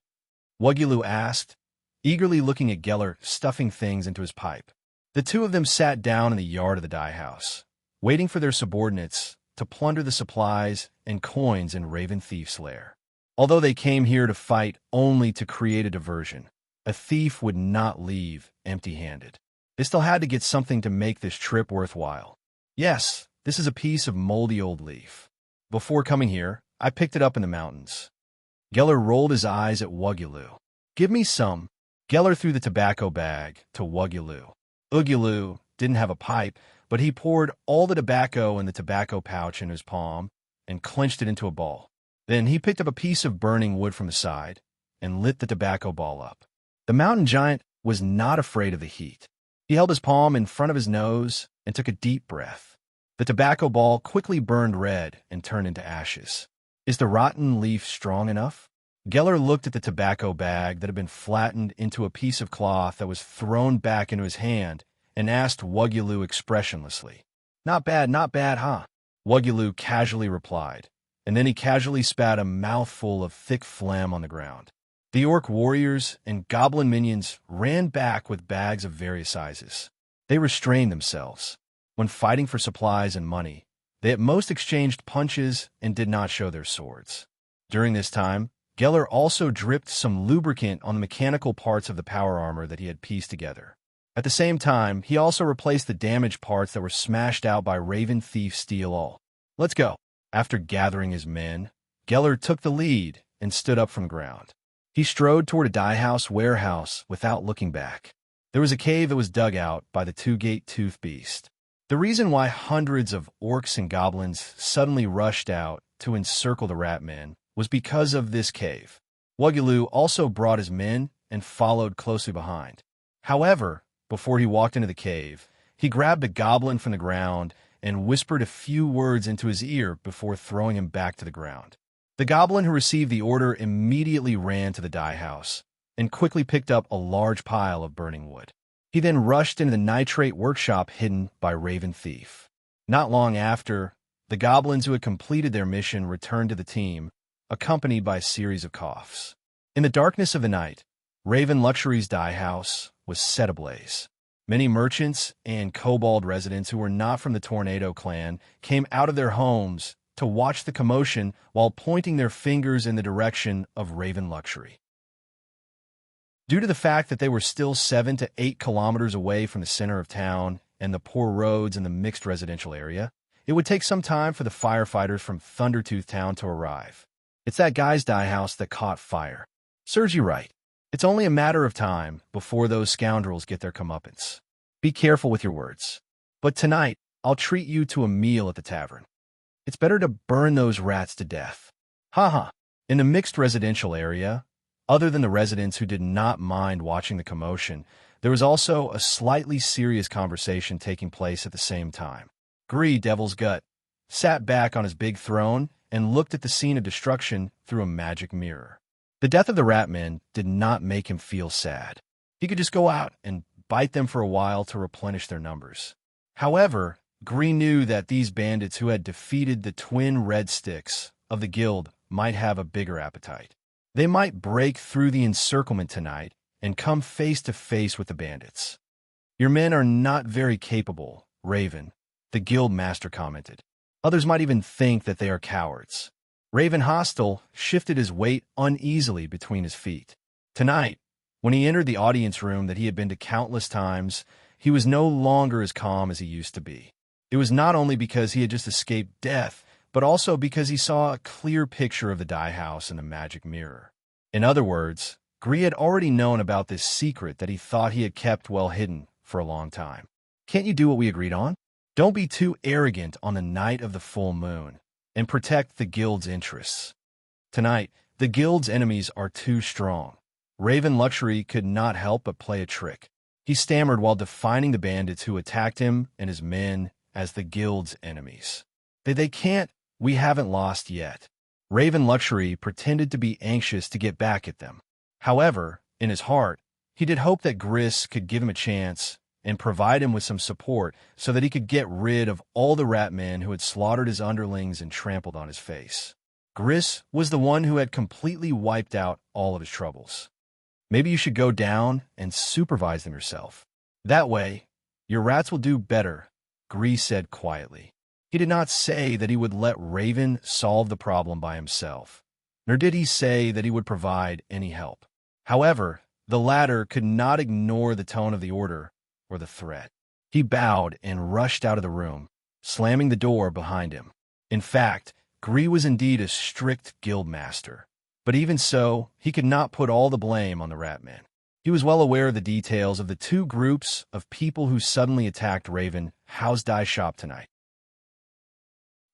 Wugulu asked, eagerly looking at Geller stuffing things into his pipe. The two of them sat down in the yard of the dye house, waiting for their subordinates to plunder the supplies and coins in Raven Thief's lair. Although they came here to fight only to create a diversion, a thief would not leave empty-handed. They still had to get something to make this trip worthwhile. Yes, this is a piece of moldy old leaf. Before coming here, I picked it up in the mountains. Geller rolled his eyes at Wugulu. Give me some. Geller threw the tobacco bag to Wugulu. Wugulu didn't have a pipe, but he poured all the tobacco in the tobacco pouch in his palm and clenched it into a ball. Then he picked up a piece of burning wood from the side and lit the tobacco ball up. The mountain giant was not afraid of the heat. He held his palm in front of his nose and took a deep breath. The tobacco ball quickly burned red and turned into ashes. Is the rotten leaf strong enough? Geller looked at the tobacco bag that had been flattened into a piece of cloth that was thrown back into his hand and asked Wugulu expressionlessly. Not bad, huh? Wugulu casually replied, and then he casually spat a mouthful of thick phlegm on the ground. The orc warriors and goblin minions ran back with bags of various sizes. They restrained themselves. When fighting for supplies and money, they at most exchanged punches and did not show their swords. During this time, Geller also dripped some lubricant on the mechanical parts of the power armor that he had pieced together. At the same time, he also replaced the damaged parts that were smashed out by Raven Thief's steel awl. Let's go. After gathering his men, Geller took the lead and stood up from the ground. He strode toward a dye house warehouse without looking back. There was a cave that was dug out by the two-gate tooth beast. The reason why hundreds of orcs and goblins suddenly rushed out to encircle the rat men was because of this cave. Wugulu also brought his men and followed closely behind. However, before he walked into the cave, he grabbed a goblin from the ground and whispered a few words into his ear before throwing him back to the ground. The goblin who received the order immediately ran to the dye house and quickly picked up a large pile of burning wood. He then rushed into the nitrate workshop hidden by Raven Thief. Not long after, the goblins who had completed their mission returned to the team, accompanied by a series of coughs. In the darkness of the night, Raven Luxury's dye house was set ablaze. Many merchants and kobold residents who were not from the Tornado clan came out of their homes to watch the commotion while pointing their fingers in the direction of Raven Luxury. Due to the fact that they were still 7 to 8 kilometers away from the center of town and the poor roads in the mixed residential area, it would take some time for the firefighters from Thundertooth Town to arrive. It's that guy's dye house that caught fire. Serves you right. It's only a matter of time before those scoundrels get their comeuppance. Be careful with your words. But tonight, I'll treat you to a meal at the tavern. It's better to burn those rats to death. Haha. In the mixed residential area, other than the residents who did not mind watching the commotion, there was also a slightly serious conversation taking place at the same time. Gree, Devil's Gut, sat back on his big throne and looked at the scene of destruction through a magic mirror. The death of the Ratmen did not make him feel sad. He could just go out and bite them for a while to replenish their numbers. However, Gree knew that these bandits who had defeated the twin red sticks of the guild might have a bigger appetite. They might break through the encirclement tonight and come face to face with the bandits. Your men are not very capable, Raven, the guild master commented. Others might even think that they are cowards. Raven Hostel shifted his weight uneasily between his feet. Tonight, when he entered the audience room that he had been to countless times, he was no longer as calm as he used to be. It was not only because he had just escaped death, but also because he saw a clear picture of the dye house in the magic mirror. In other words, Gree had already known about this secret that he thought he had kept well hidden for a long time. Can't you do what we agreed on? Don't be too arrogant on the night of the full moon, and protect the guild's interests. Tonight, the guild's enemies are too strong. Raven Luxury could not help but play a trick. He stammered while defining the bandits who attacked him and his men as the guild's enemies. They can't, we haven't lost yet. Raven Luxury pretended to be anxious to get back at them. However, in his heart, he did hope that Gris could give him a chance and provide him with some support so that he could get rid of all the Ratmen who had slaughtered his underlings and trampled on his face. Gris was the one who had completely wiped out all of his troubles. Maybe you should go down and supervise them yourself. That way, your rats will do better, Gris said quietly. He did not say that he would let Raven solve the problem by himself, nor did he say that he would provide any help. However, the latter could not ignore the tone of the order or the threat. He bowed and rushed out of the room, slamming the door behind him. In fact, Gree was indeed a strict guild master, but even so, he could not put all the blame on the Ratmen. He was well aware of the details of the two groups of people who suddenly attacked Raven House Dye Shop tonight.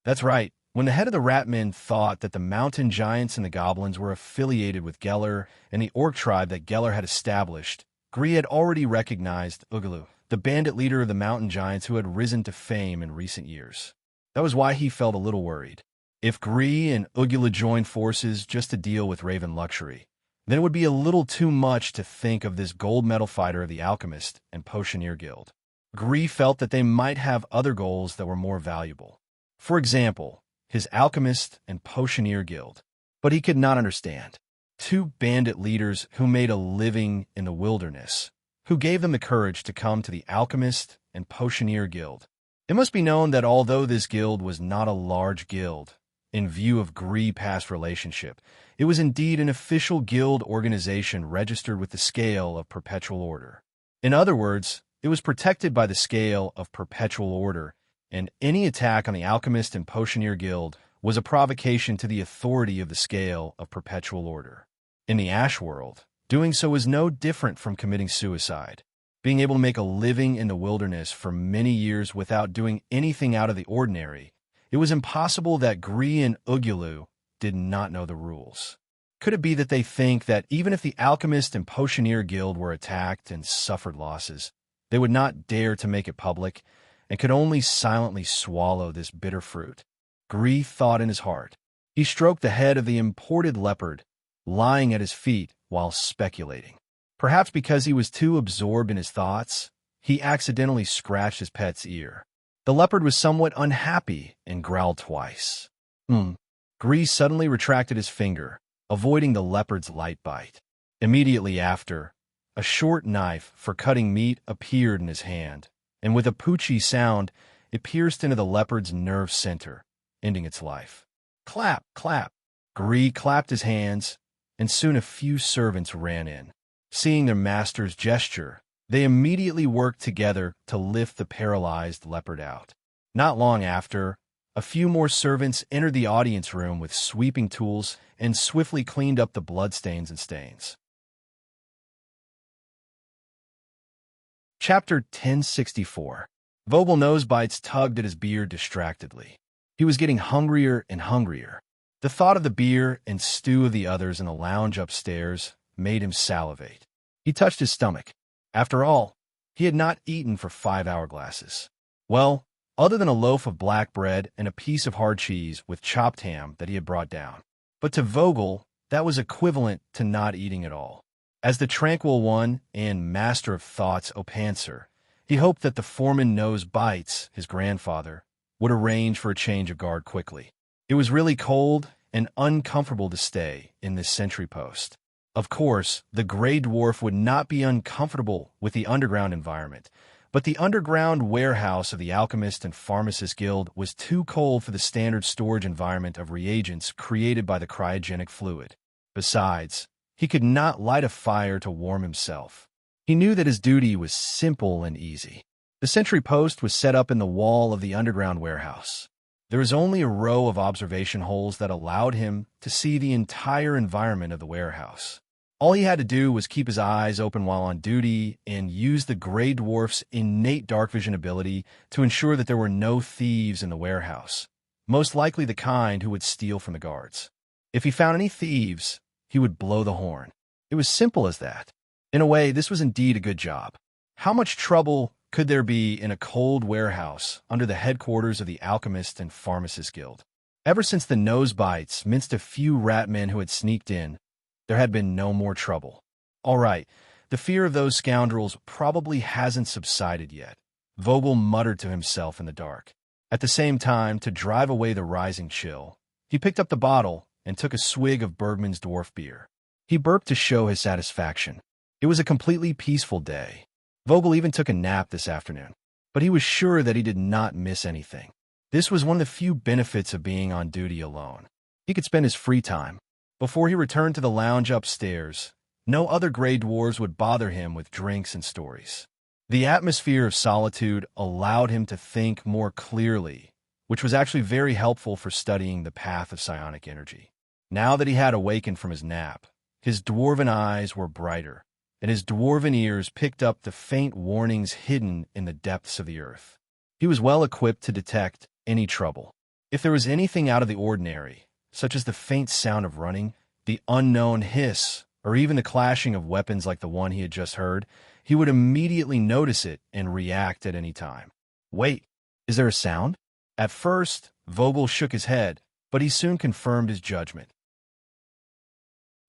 That's right. When the head of the Ratmen thought that the mountain giants and the goblins were affiliated with Geller and the orc tribe that Geller had established, Gree had already recognized Uglu, the bandit leader of the mountain giants who had risen to fame in recent years. That was why he felt a little worried. If Gree and Ugula joined forces just to deal with Raven Luxury, then it would be a little too much to think of this gold medal fighter of the Alchemist and Potioneer Guild. Gree felt that they might have other goals that were more valuable. For example, his Alchemist and Potioneer Guild. But he could not understand. Two bandit leaders who made a living in the wilderness, who gave them the courage to come to the Alchemist and Potioneer Guild. It must be known that although this guild was not a large guild, in view of Gree's past relationship, it was indeed an official guild organization registered with the Scale of Perpetual Order. In other words, it was protected by the Scale of Perpetual Order, and any attack on the Alchemist and Potioneer Guild was a provocation to the authority of the Scale of Perpetual Order. In the Ash World, doing so was no different from committing suicide. Being able to make a living in the wilderness for many years without doing anything out of the ordinary, it was impossible that Gree and Ugulu did not know the rules. Could it be that they think that even if the Alchemist and Potioneer Guild were attacked and suffered losses, they would not dare to make it public and could only silently swallow this bitter fruit? Gree thought in his heart. He stroked the head of the imported leopard, lying at his feet while speculating. Perhaps because he was too absorbed in his thoughts, he accidentally scratched his pet's ear. The leopard was somewhat unhappy and growled twice. Gree suddenly retracted his finger, avoiding the leopard's light bite. Immediately after, A short knife for cutting meat appeared in his hand, and with a poochy sound, it pierced into the leopard's nerve center, ending its life. Clap, clap. Gree clapped his hands, and soon a few servants ran in. Seeing their master's gesture, they immediately worked together to lift the paralyzed leopard out. Not long after, a few more servants entered the audience room with sweeping tools and swiftly cleaned up the bloodstains and stains. Chapter 1064. Vogel Nosebites tugged at his beard distractedly. He was getting hungrier and hungrier. The thought of the beer and stew of the others in the lounge upstairs made him salivate. He touched his stomach. After all, he had not eaten for 5 hourglasses. Well, other than a loaf of black bread and a piece of hard cheese with chopped ham that he had brought down. But to Vogel, that was equivalent to not eating at all. As the tranquil one and master of thoughts Opanser, he hoped that the foreman Nosebites, his grandfather, would arrange for a change of guard quickly. It was really cold and uncomfortable to stay in this sentry post. Of course, the gray dwarf would not be uncomfortable with the underground environment, but the underground warehouse of the Alchemist and Pharmacist Guild was too cold for the standard storage environment of reagents created by the cryogenic fluid. Besides, he could not light a fire to warm himself. He knew that his duty was simple and easy. The sentry post was set up in the wall of the underground warehouse. There was only a row of observation holes that allowed him to see the entire environment of the warehouse. All he had to do was keep his eyes open while on duty and use the gray dwarf's innate dark vision ability to ensure that there were no thieves in the warehouse, most likely the kind who would steal from the guards. If he found any thieves, he would blow the horn. It was simple as that. In a way, this was indeed a good job. How much trouble could there be in a cold warehouse under the headquarters of the Alchemist and Pharmacist Guild? Ever since the Nosebites minced a few rat men who had sneaked in, there had been no more trouble. All right, the fear of those scoundrels probably hasn't subsided yet, Vogel muttered to himself in the dark. At the same time, to drive away the rising chill, he picked up the bottle and took a swig of Bergman's dwarf beer. He burped to show his satisfaction. It was a completely peaceful day. Vogel even took a nap this afternoon, but he was sure that he did not miss anything. This was one of the few benefits of being on duty alone. He could spend his free time. Before he returned to the lounge upstairs, no other gray dwarves would bother him with drinks and stories. The atmosphere of solitude allowed him to think more clearly, which was actually very helpful for studying the path of psionic energy. Now that he had awakened from his nap, his dwarven eyes were brighter, and his dwarven ears picked up the faint warnings hidden in the depths of the earth. He was well equipped to detect any trouble. If there was anything out of the ordinary, such as the faint sound of running, the unknown hiss, or even the clashing of weapons like the one he had just heard, he would immediately notice it and react at any time. Wait, is there a sound? At first, Vogel shook his head, but he soon confirmed his judgment.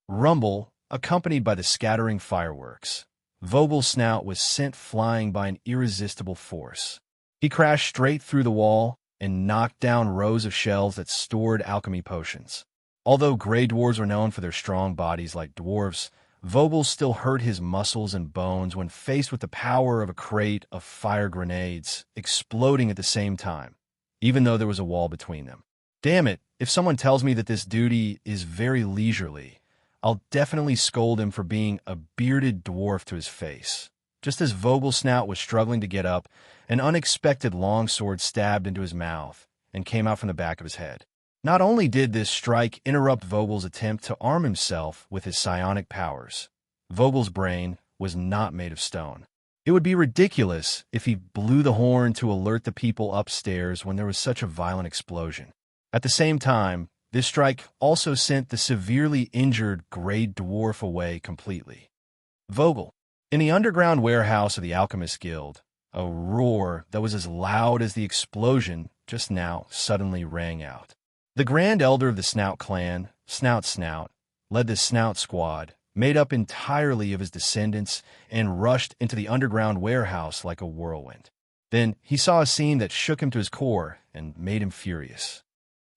Rumble, accompanied by the scattering fireworks. Vogel's snout was sent flying by an irresistible force. He crashed straight through the wall and knocked down rows of shelves that stored alchemy potions. Although gray dwarves were known for their strong bodies like dwarves, Vogel still hurt his muscles and bones when faced with the power of a crate of fire grenades exploding at the same time, even though there was a wall between them. Damn it, if someone tells me that this duty is very leisurely, I'll definitely scold him for being a bearded dwarf to his face. Just as Vogel's snout was struggling to get up, an unexpected longsword stabbed into his mouth and came out from the back of his head. Not only did this strike interrupt Vogel's attempt to arm himself with his psionic powers, Vogel's brain was not made of stone. It would be ridiculous if he blew the horn to alert the people upstairs when there was such a violent explosion. At the same time, this strike also sent the severely injured gray dwarf away completely. Vogel. In the underground warehouse of the Alchemist Guild, a roar that was as loud as the explosion just now suddenly rang out. The Grand Elder of the Snout clan, Snout, led the Snout Squad, made up entirely of his descendants, and rushed into the underground warehouse like a whirlwind. Then he saw a scene that shook him to his core and made him furious.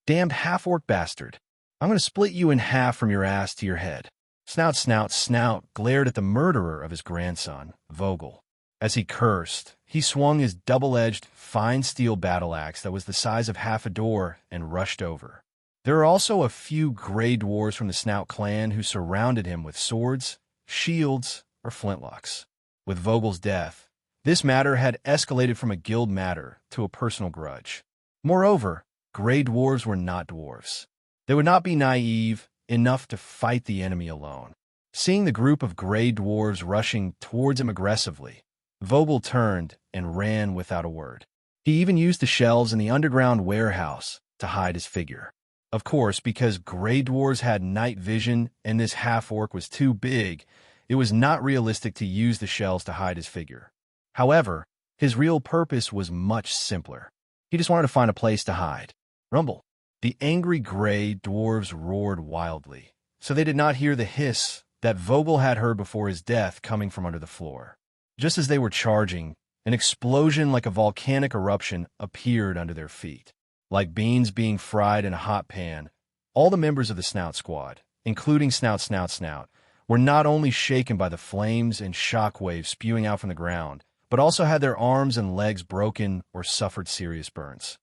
Damned half-orc bastard. I'm going to split you in half from your ass to your head. Snout, Snout, Snout glared at the murderer of his grandson, Vogel. As he cursed, he swung his double-edged, fine steel battle axe that was the size of half a door and rushed over. There are also a few gray dwarves from the Snout clan who surrounded him with swords, shields, or flintlocks. With Vogel's death, this matter had escalated from a guild matter to a personal grudge. Moreover, gray dwarves were not dwarves. They would not be naive enough to fight the enemy alone. Seeing the group of gray dwarves rushing towards him aggressively, Vogel turned and ran without a word. He even used the shelves in the underground warehouse to hide his figure. Of course, because gray dwarves had night vision and this half-orc was too big, it was not realistic to use the shells to hide his figure. However, his real purpose was much simpler. He just wanted to find a place to hide. Rumble. The angry gray dwarves roared wildly, so they did not hear the hiss that Vogel had heard before his death coming from under the floor. Just as they were charging, an explosion like a volcanic eruption appeared under their feet. Like beans being fried in a hot pan, all the members of the Snout squad, including Snout, Snout, Snout, were not only shaken by the flames and shock waves spewing out from the ground, but also had their arms and legs broken or suffered serious burns.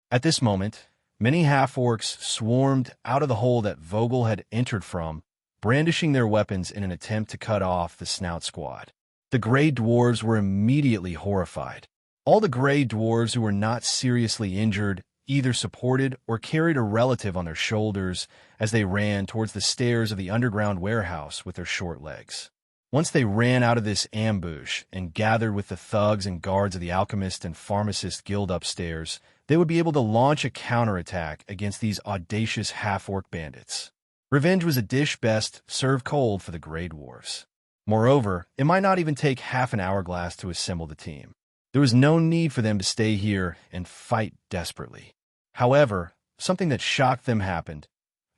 At this moment, many half-orcs swarmed out of the hole that Vogel had entered from, brandishing their weapons in an attempt to cut off the Snout squad. The gray dwarves were immediately horrified. All the gray dwarves who were not seriously injured either supported or carried a relative on their shoulders as they ran towards the stairs of the underground warehouse with their short legs. Once they ran out of this ambush and gathered with the thugs and guards of the alchemist and pharmacist guild upstairs, they would be able to launch a counterattack against these audacious half-orc bandits. Revenge was a dish best served cold for the gray dwarves. Moreover, it might not even take half an hourglass to assemble the team. There was no need for them to stay here and fight desperately. However, something that shocked them happened.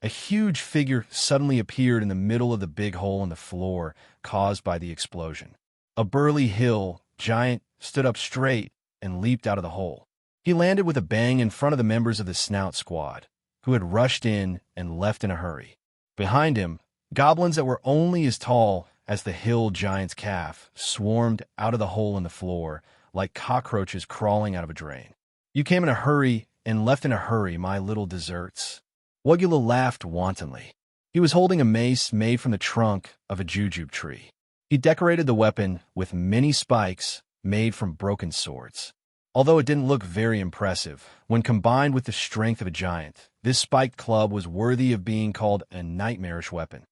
A huge figure suddenly appeared in the middle of the big hole in the floor caused by the explosion. A burly hill giant stood up straight and leaped out of the hole. He landed with a bang in front of the members of the Snout squad, who had rushed in and left in a hurry. Behind him, goblins that were only as tall as the hill giant's calf swarmed out of the hole in the floor like cockroaches crawling out of a drain. You came in a hurry and left in a hurry, my little deserts. Wugula laughed wantonly. He was holding a mace made from the trunk of a jujube tree. He decorated the weapon with many spikes made from broken swords. Although it didn't look very impressive, when combined with the strength of a giant, this spiked club was worthy of being called a nightmarish weapon.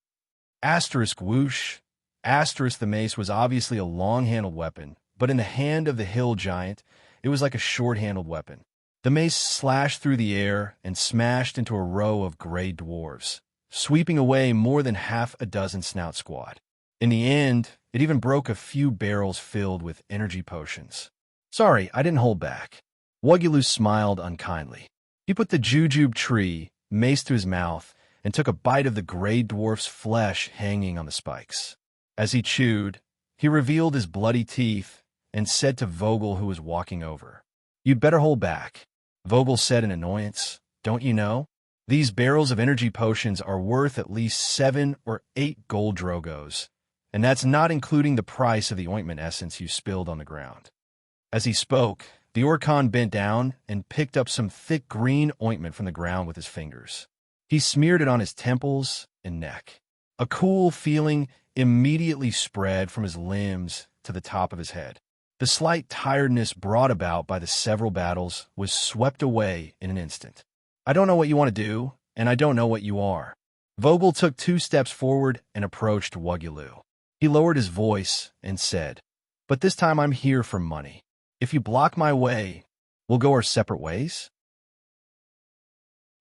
Asterisk whoosh. Asterisk the mace was obviously a long-handled weapon, but in the hand of the hill giant, it was like a short-handled weapon. The mace slashed through the air and smashed into a row of gray dwarves, sweeping away more than half a dozen Snout squad. In the end, it even broke a few barrels filled with energy potions. Sorry, I didn't hold back. Wugulu smiled unkindly. He put the jujube tree, mace to his mouth, and took a bite of the gray dwarf's flesh hanging on the spikes. As he chewed, he revealed his bloody teeth and said to Vogel, who was walking over, "You'd better hold back." Vogel said in annoyance, "Don't you know? These barrels of energy potions are worth at least 7 or 8 gold drogos, and that's not including the price of the ointment essence you spilled on the ground." As he spoke, the Orcon bent down and picked up some thick green ointment from the ground with his fingers. He smeared it on his temples and neck. A cool feeling immediately spread from his limbs to the top of his head. The slight tiredness brought about by the several battles was swept away in an instant. "I don't know what you want to do, and I don't know what you are." Vogel took 2 steps forward and approached Wugulu. He lowered his voice and said, "But this time I'm here for money. If you block my way, we'll go our separate ways."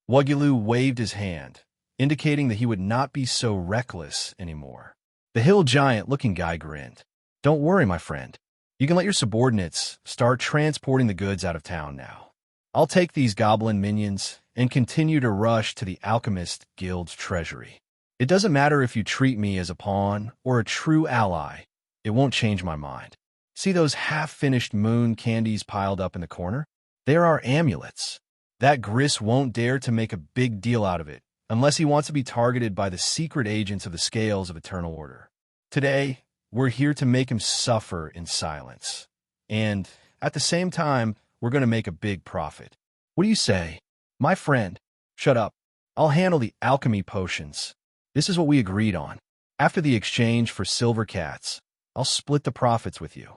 Wugulu waved his hand, indicating that he would not be so reckless anymore. The hill giant-looking guy grinned. "Don't worry, my friend. You can let your subordinates start transporting the goods out of town now. I'll take these goblin minions and continue to rush to the Alchemist Guild's treasury. It doesn't matter if you treat me as a pawn or a true ally. It won't change my mind. See those half-finished moon candies piled up in the corner? They're our amulets. That Gris won't dare to make a big deal out of it unless he wants to be targeted by the secret agents of the scales of eternal order. Today, we're here to make him suffer in silence. And, at the same time, we're going to make a big profit. What do you say? My friend, shut up. I'll handle the alchemy potions. This is what we agreed on. After the exchange for silver cats, I'll split the profits with you.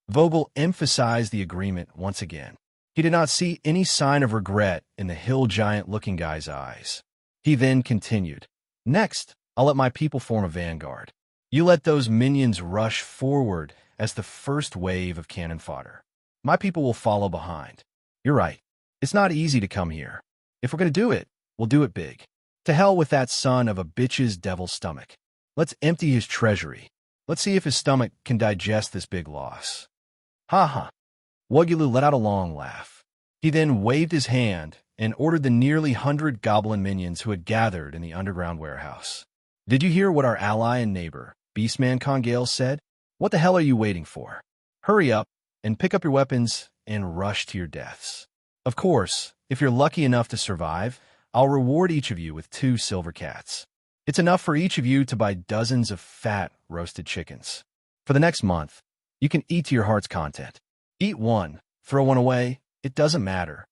Vogel emphasized the agreement once again. He did not see any sign of regret in the hill giant-looking guy's eyes. He then continued, Next, I'll let my people form a vanguard. You let those minions rush forward as the first wave of cannon fodder. My people will follow behind. You're right. It's not easy to come here. If we're going to do it, we'll do it big. To hell with that son of a bitch's devil stomach. Let's empty his treasury. Let's see if his stomach can digest this big loss. Ha ha. Wogulu let out a long laugh. He then waved his hand and ordered the nearly 100 goblin minions who had gathered in the underground warehouse. Did you hear what our ally and neighbor, Beastman Congale, said? What the hell are you waiting for? Hurry up and pick up your weapons and rush to your deaths. Of course, if you're lucky enough to survive, I'll reward each of you with 2 silver cats. It's enough for each of you to buy dozens of fat roasted chickens. For the next month, you can eat to your heart's content. Eat one, throw one away, it doesn't matter.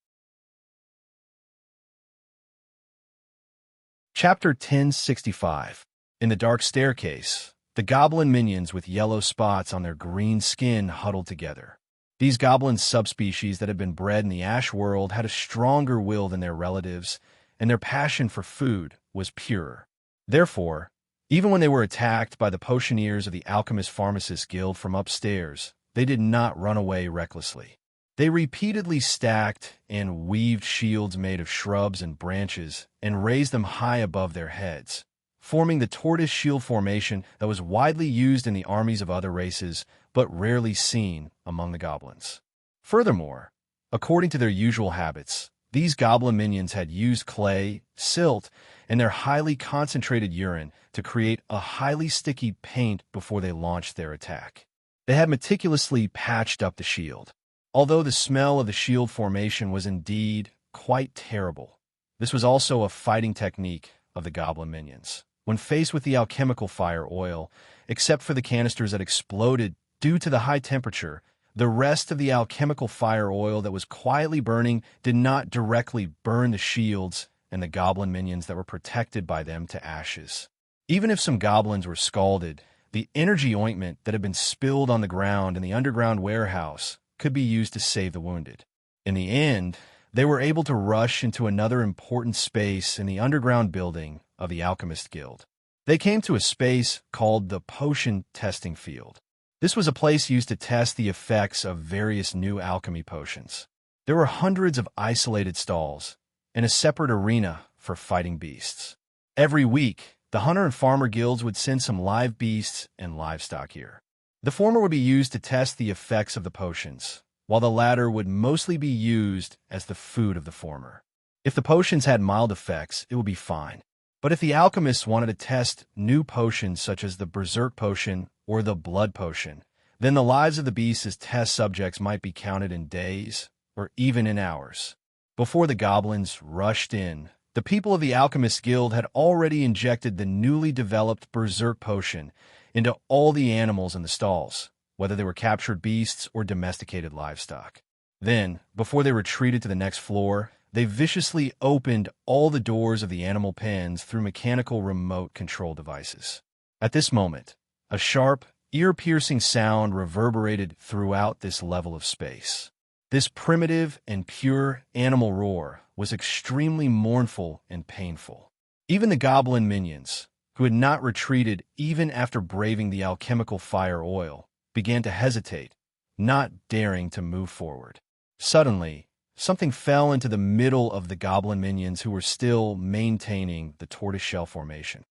Chapter 1065. In the dark staircase, the goblin minions with yellow spots on their green skin huddled together. These goblin subspecies that had been bred in the Ash world had a stronger will than their relatives, and their passion for food was purer. Therefore, even when they were attacked by the potioneers of the Alchemist-Pharmacist Guild from upstairs, they did not run away recklessly. They repeatedly stacked and weaved shields made of shrubs and branches and raised them high above their heads, forming the tortoise shield formation that was widely used in the armies of other races, but rarely seen among the goblins. Furthermore, according to their usual habits, these goblin minions had used clay, silt, and their highly concentrated urine to create a highly sticky paint before they launched their attack. They had meticulously patched up the shield. Although the smell of the shield formation was indeed quite terrible, this was also a fighting technique of the goblin minions. When faced with the alchemical fire oil, except for the canisters that exploded due to the high temperature, the rest of the alchemical fire oil that was quietly burning did not directly burn the shields and the goblin minions that were protected by them to ashes. Even if some goblins were scalded, the energy ointment that had been spilled on the ground in the underground warehouse could be used to save the wounded. In the end, they were able to rush into another important space in the underground building of the Alchemist Guild. They came to a space called the Potion Testing Field. This was a place used to test the effects of various new alchemy potions. There were hundreds of isolated stalls and a separate arena for fighting beasts. Every week, the hunter and farmer guilds would send some live beasts and livestock here. The former would be used to test the effects of the potions, while the latter would mostly be used as the food of the former. If the potions had mild effects, it would be fine. But if the alchemists wanted to test new potions such as the Berserk Potion or the Blood Potion, then the lives of the beasts as test subjects might be counted in days or even in hours. Before the goblins rushed in, the people of the Alchemist Guild had already injected the newly developed Berserk Potion into all the animals in the stalls, whether they were captured beasts or domesticated livestock. Then, before they retreated to the next floor, they viciously opened all the doors of the animal pens through mechanical remote control devices. At this moment, a sharp, ear-piercing sound reverberated throughout this level of space. This primitive and pure animal roar was extremely mournful and painful. Even the goblin minions, who had not retreated even after braving the alchemical fire oil, began to hesitate, not daring to move forward. Suddenly, something fell into the middle of the goblin minions who were still maintaining the tortoiseshell formation.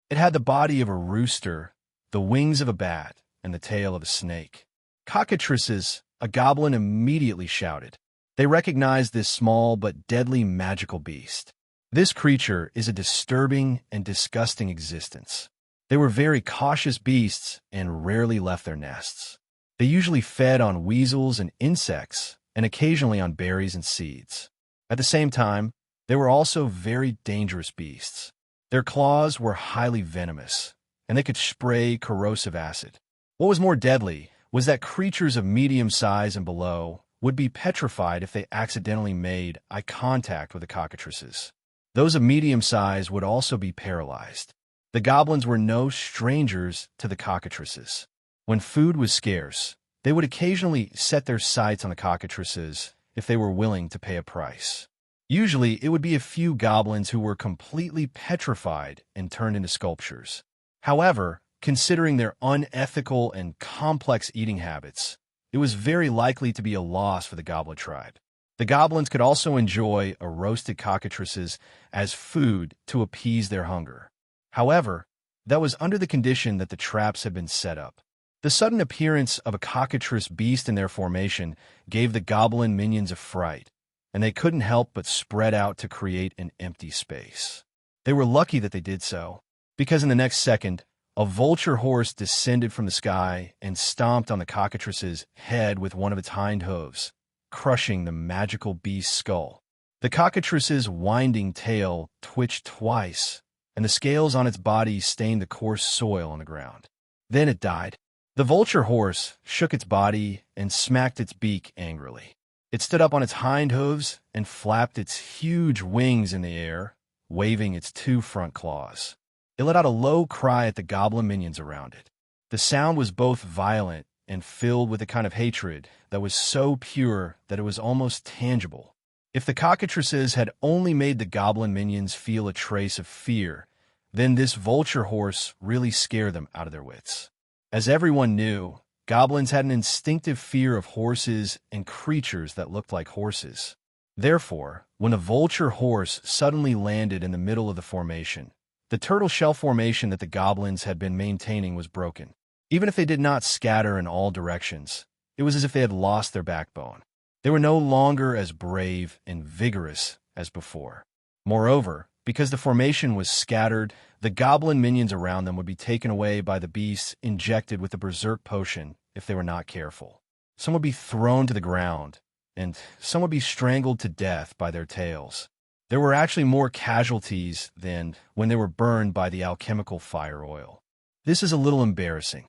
It had the body of a rooster, the wings of a bat, and the tail of a snake. Cockatrices, a goblin immediately shouted. They recognized this small but deadly magical beast. This creature is a disturbing and disgusting existence. They were very cautious beasts and rarely left their nests. They usually fed on weasels and insects, and occasionally on berries and seeds. At the same time, They were also very dangerous beasts. Their claws were highly venomous, and they could spray corrosive acid. What was more deadly was that creatures of medium size and below would be petrified if they accidentally made eye contact with the cockatrices. Those of medium size would also be paralyzed. The goblins were no strangers to the cockatrices. When food was scarce, they would occasionally set their sights on the cockatrices if they were willing to pay a price. Usually, it would be a few goblins who were completely petrified and turned into sculptures. However, considering their unethical and complex eating habits, it was very likely to be a loss for the goblin tribe. The goblins could also enjoy a roasted cockatrices as food to appease their hunger. However, that was under the condition that the traps had been set up. The sudden appearance of a cockatrice beast in their formation gave the goblin minions a fright, and they couldn't help but spread out to create an empty space. They were lucky that they did so, because in the next second, a vulture horse descended from the sky and stomped on the cockatrice's head with one of its hind hooves, crushing the magical beast's skull. The cockatrice's winding tail twitched twice, and the scales on its body stained the coarse soil on the ground. Then it died. The vulture horse shook its body and smacked its beak angrily. It stood up on its hind hooves and flapped its huge wings in the air, waving its two front claws. It let out a low cry at the goblin minions around it. The sound was both violent and filled with a kind of hatred that was so pure that it was almost tangible. If the cockatrices had only made the goblin minions feel a trace of fear, then this vulture horse really scared them out of their wits. As everyone knew, goblins had an instinctive fear of horses and creatures that looked like horses. Therefore, when a vulture horse suddenly landed in the middle of the formation, the turtle shell formation that the goblins had been maintaining was broken. Even if they did not scatter in all directions, it was as if they had lost their backbone. They were no longer as brave and vigorous as before. Moreover, because the formation was scattered, the goblin minions around them would be taken away by the beasts injected with the berserk potion if they were not careful. Some would be thrown to the ground, and some would be strangled to death by their tails. There were actually more casualties than when they were burned by the alchemical fire oil. This is a little embarrassing.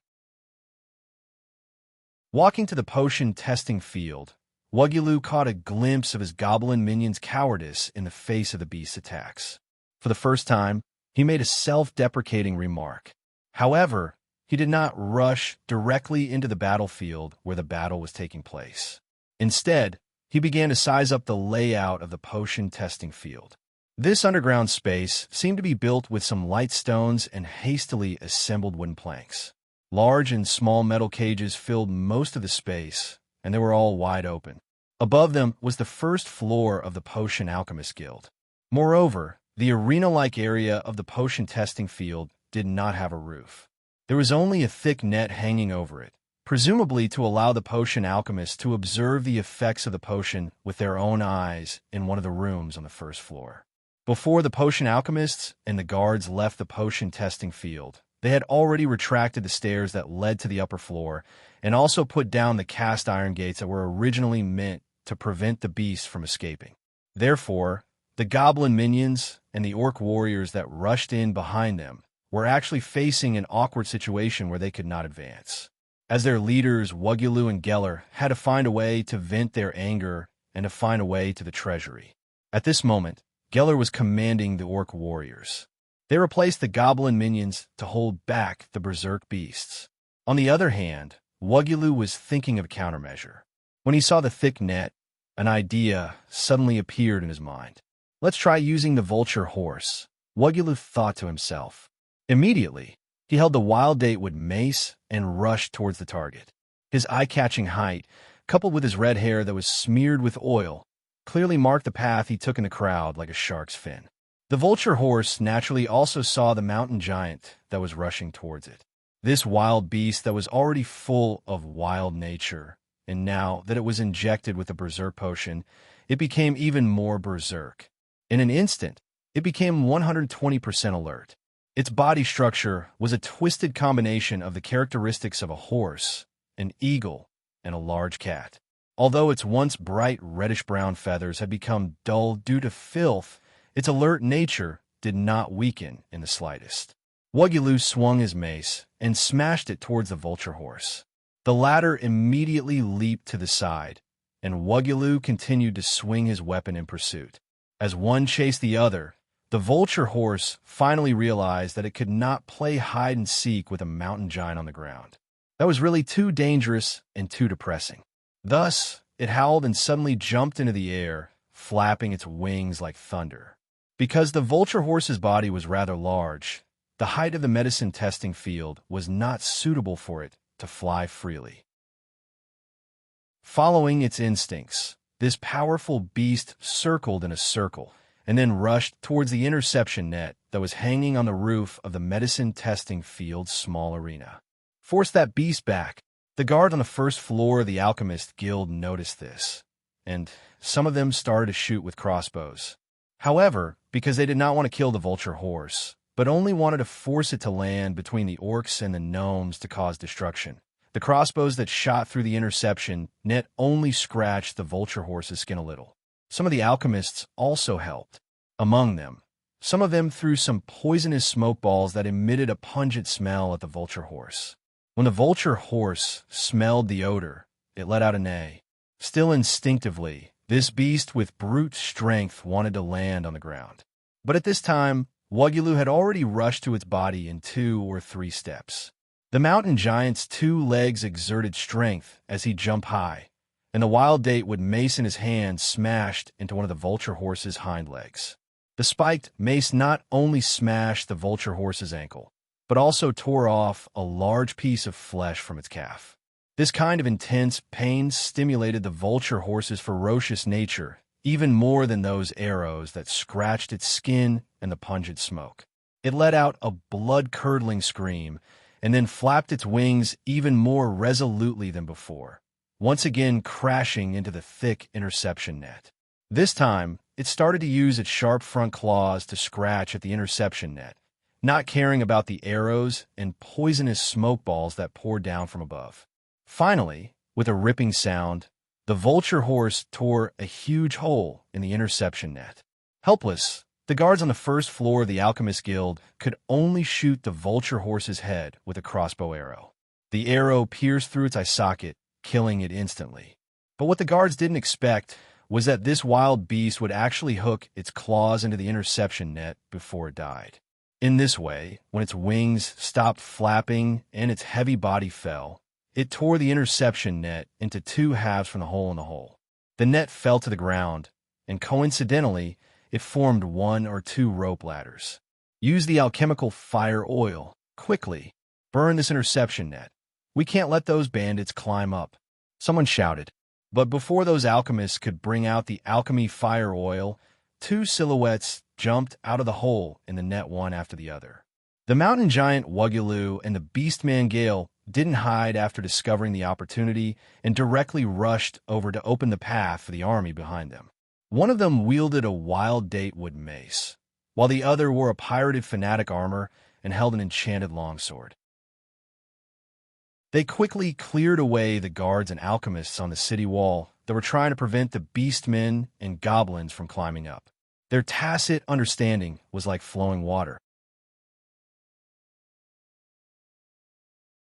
Walking to the potion testing field, Wugulu caught a glimpse of his goblin minion's cowardice in the face of the beast's attacks. For the first time, he made a self-deprecating remark. However, he did not rush directly into the battlefield where the battle was taking place. Instead, he began to size up the layout of the potion testing field. This underground space seemed to be built with some light stones and hastily assembled wooden planks. Large and small metal cages filled most of the space, and they were all wide open. Above them was the first floor of the Potion Alchemist Guild. Moreover, the arena-like area of the potion testing field did not have a roof. There was only a thick net hanging over it, presumably to allow the potion alchemists to observe the effects of the potion with their own eyes in one of the rooms on the first floor. Before the potion alchemists and the guards left the potion testing field, they had already retracted the stairs that led to the upper floor and also put down the cast iron gates that were originally meant to prevent the beast from escaping. Therefore, the goblin minions and the orc warriors that rushed in behind them were actually facing an awkward situation where they could not advance. As their leaders, Wugulu and Geller, had to find a way to vent their anger and to find a way to the treasury. At this moment, Geller was commanding the orc warriors. They replaced the goblin minions to hold back the berserk beasts. On the other hand, Wugulu was thinking of a countermeasure. When he saw the thick net, an idea suddenly appeared in his mind. Let's try using the vulture horse, Wugulu thought to himself. Immediately, he held the wild datewood mace and rushed towards the target. His eye-catching height, coupled with his red hair that was smeared with oil, clearly marked the path he took in the crowd like a shark's fin. The vulture horse naturally also saw the mountain giant that was rushing towards it. This wild beast that was already full of wild nature, and now that it was injected with the berserk potion, it became even more berserk. In an instant, it became 120% alert. Its body structure was a twisted combination of the characteristics of a horse, an eagle, and a large cat. Although its once bright reddish-brown feathers had become dull due to filth Its alert nature did not weaken in the slightest. Wugulu swung his mace and smashed it towards the vulture horse. The latter immediately leaped to the side, and Wugulu continued to swing his weapon in pursuit. As one chased the other, the vulture horse finally realized that it could not play hide-and-seek with a mountain giant on the ground. That was really too dangerous and too depressing. Thus, it howled and suddenly jumped into the air, flapping its wings like thunder. Because the vulture horse's body was rather large, the height of the medicine testing field was not suitable for it to fly freely. Following its instincts, this powerful beast circled in a circle and then rushed towards the interception net that was hanging on the roof of the medicine testing field's small arena. Force that beast back. The guard on the first floor of the Alchemist Guild noticed this, and some of them started to shoot with crossbows. However, because they did not want to kill the vulture horse, but only wanted to force it to land between the orcs and the gnomes to cause destruction, the crossbows that shot through the interception net only scratched the vulture horse's skin a little. Some of the alchemists also helped. Among them, some of them threw some poisonous smoke balls that emitted a pungent smell at the vulture horse. When the vulture horse smelled the odor, it let out a neigh. Still instinctively, this beast with brute strength wanted to land on the ground. But at this time, Wugulu had already rushed to its body in 2 or 3 steps. The mountain giant's 2 legs exerted strength as he jumped high, and the wild date with mace in his hand smashed into one of the vulture horse's hind legs. The spiked mace not only smashed the vulture horse's ankle, but also tore off a large piece of flesh from its calf. This kind of intense pain stimulated the vulture horse's ferocious nature even more than those arrows that scratched its skin and the pungent smoke. It let out a blood-curdling scream and then flapped its wings even more resolutely than before, once again crashing into the thick interception net. This time, it started to use its sharp front claws to scratch at the interception net, not caring about the arrows and poisonous smoke balls that poured down from above. Finally, with a ripping sound, the vulture horse tore a huge hole in the interception net. Helpless, the guards on the first floor of the Alchemist Guild could only shoot the vulture horse's head with a crossbow arrow. The arrow pierced through its eye socket, killing it instantly. But what the guards didn't expect was that this wild beast would actually hook its claws into the interception net before it died. In this way, when its wings stopped flapping and its heavy body fell, it tore the interception net into 2 halves from the hole in the hole. The net fell to the ground, and coincidentally, it formed 1 or 2 rope ladders. Use the alchemical fire oil, quickly. Burn this interception net. We can't let those bandits climb up. Someone shouted. But before those alchemists could bring out the alchemy fire oil, 2 silhouettes jumped out of the hole in the net one after the other. The mountain giant Wugulu and the beastman Gale didn't hide after discovering the opportunity and directly rushed over to open the path for the army behind them. One of them wielded a wild datewood mace, while the other wore a pirated fanatic armor and held an enchanted longsword. They quickly cleared away the guards and alchemists on the city wall that were trying to prevent the beastmen and goblins from climbing up. Their tacit understanding was like flowing water.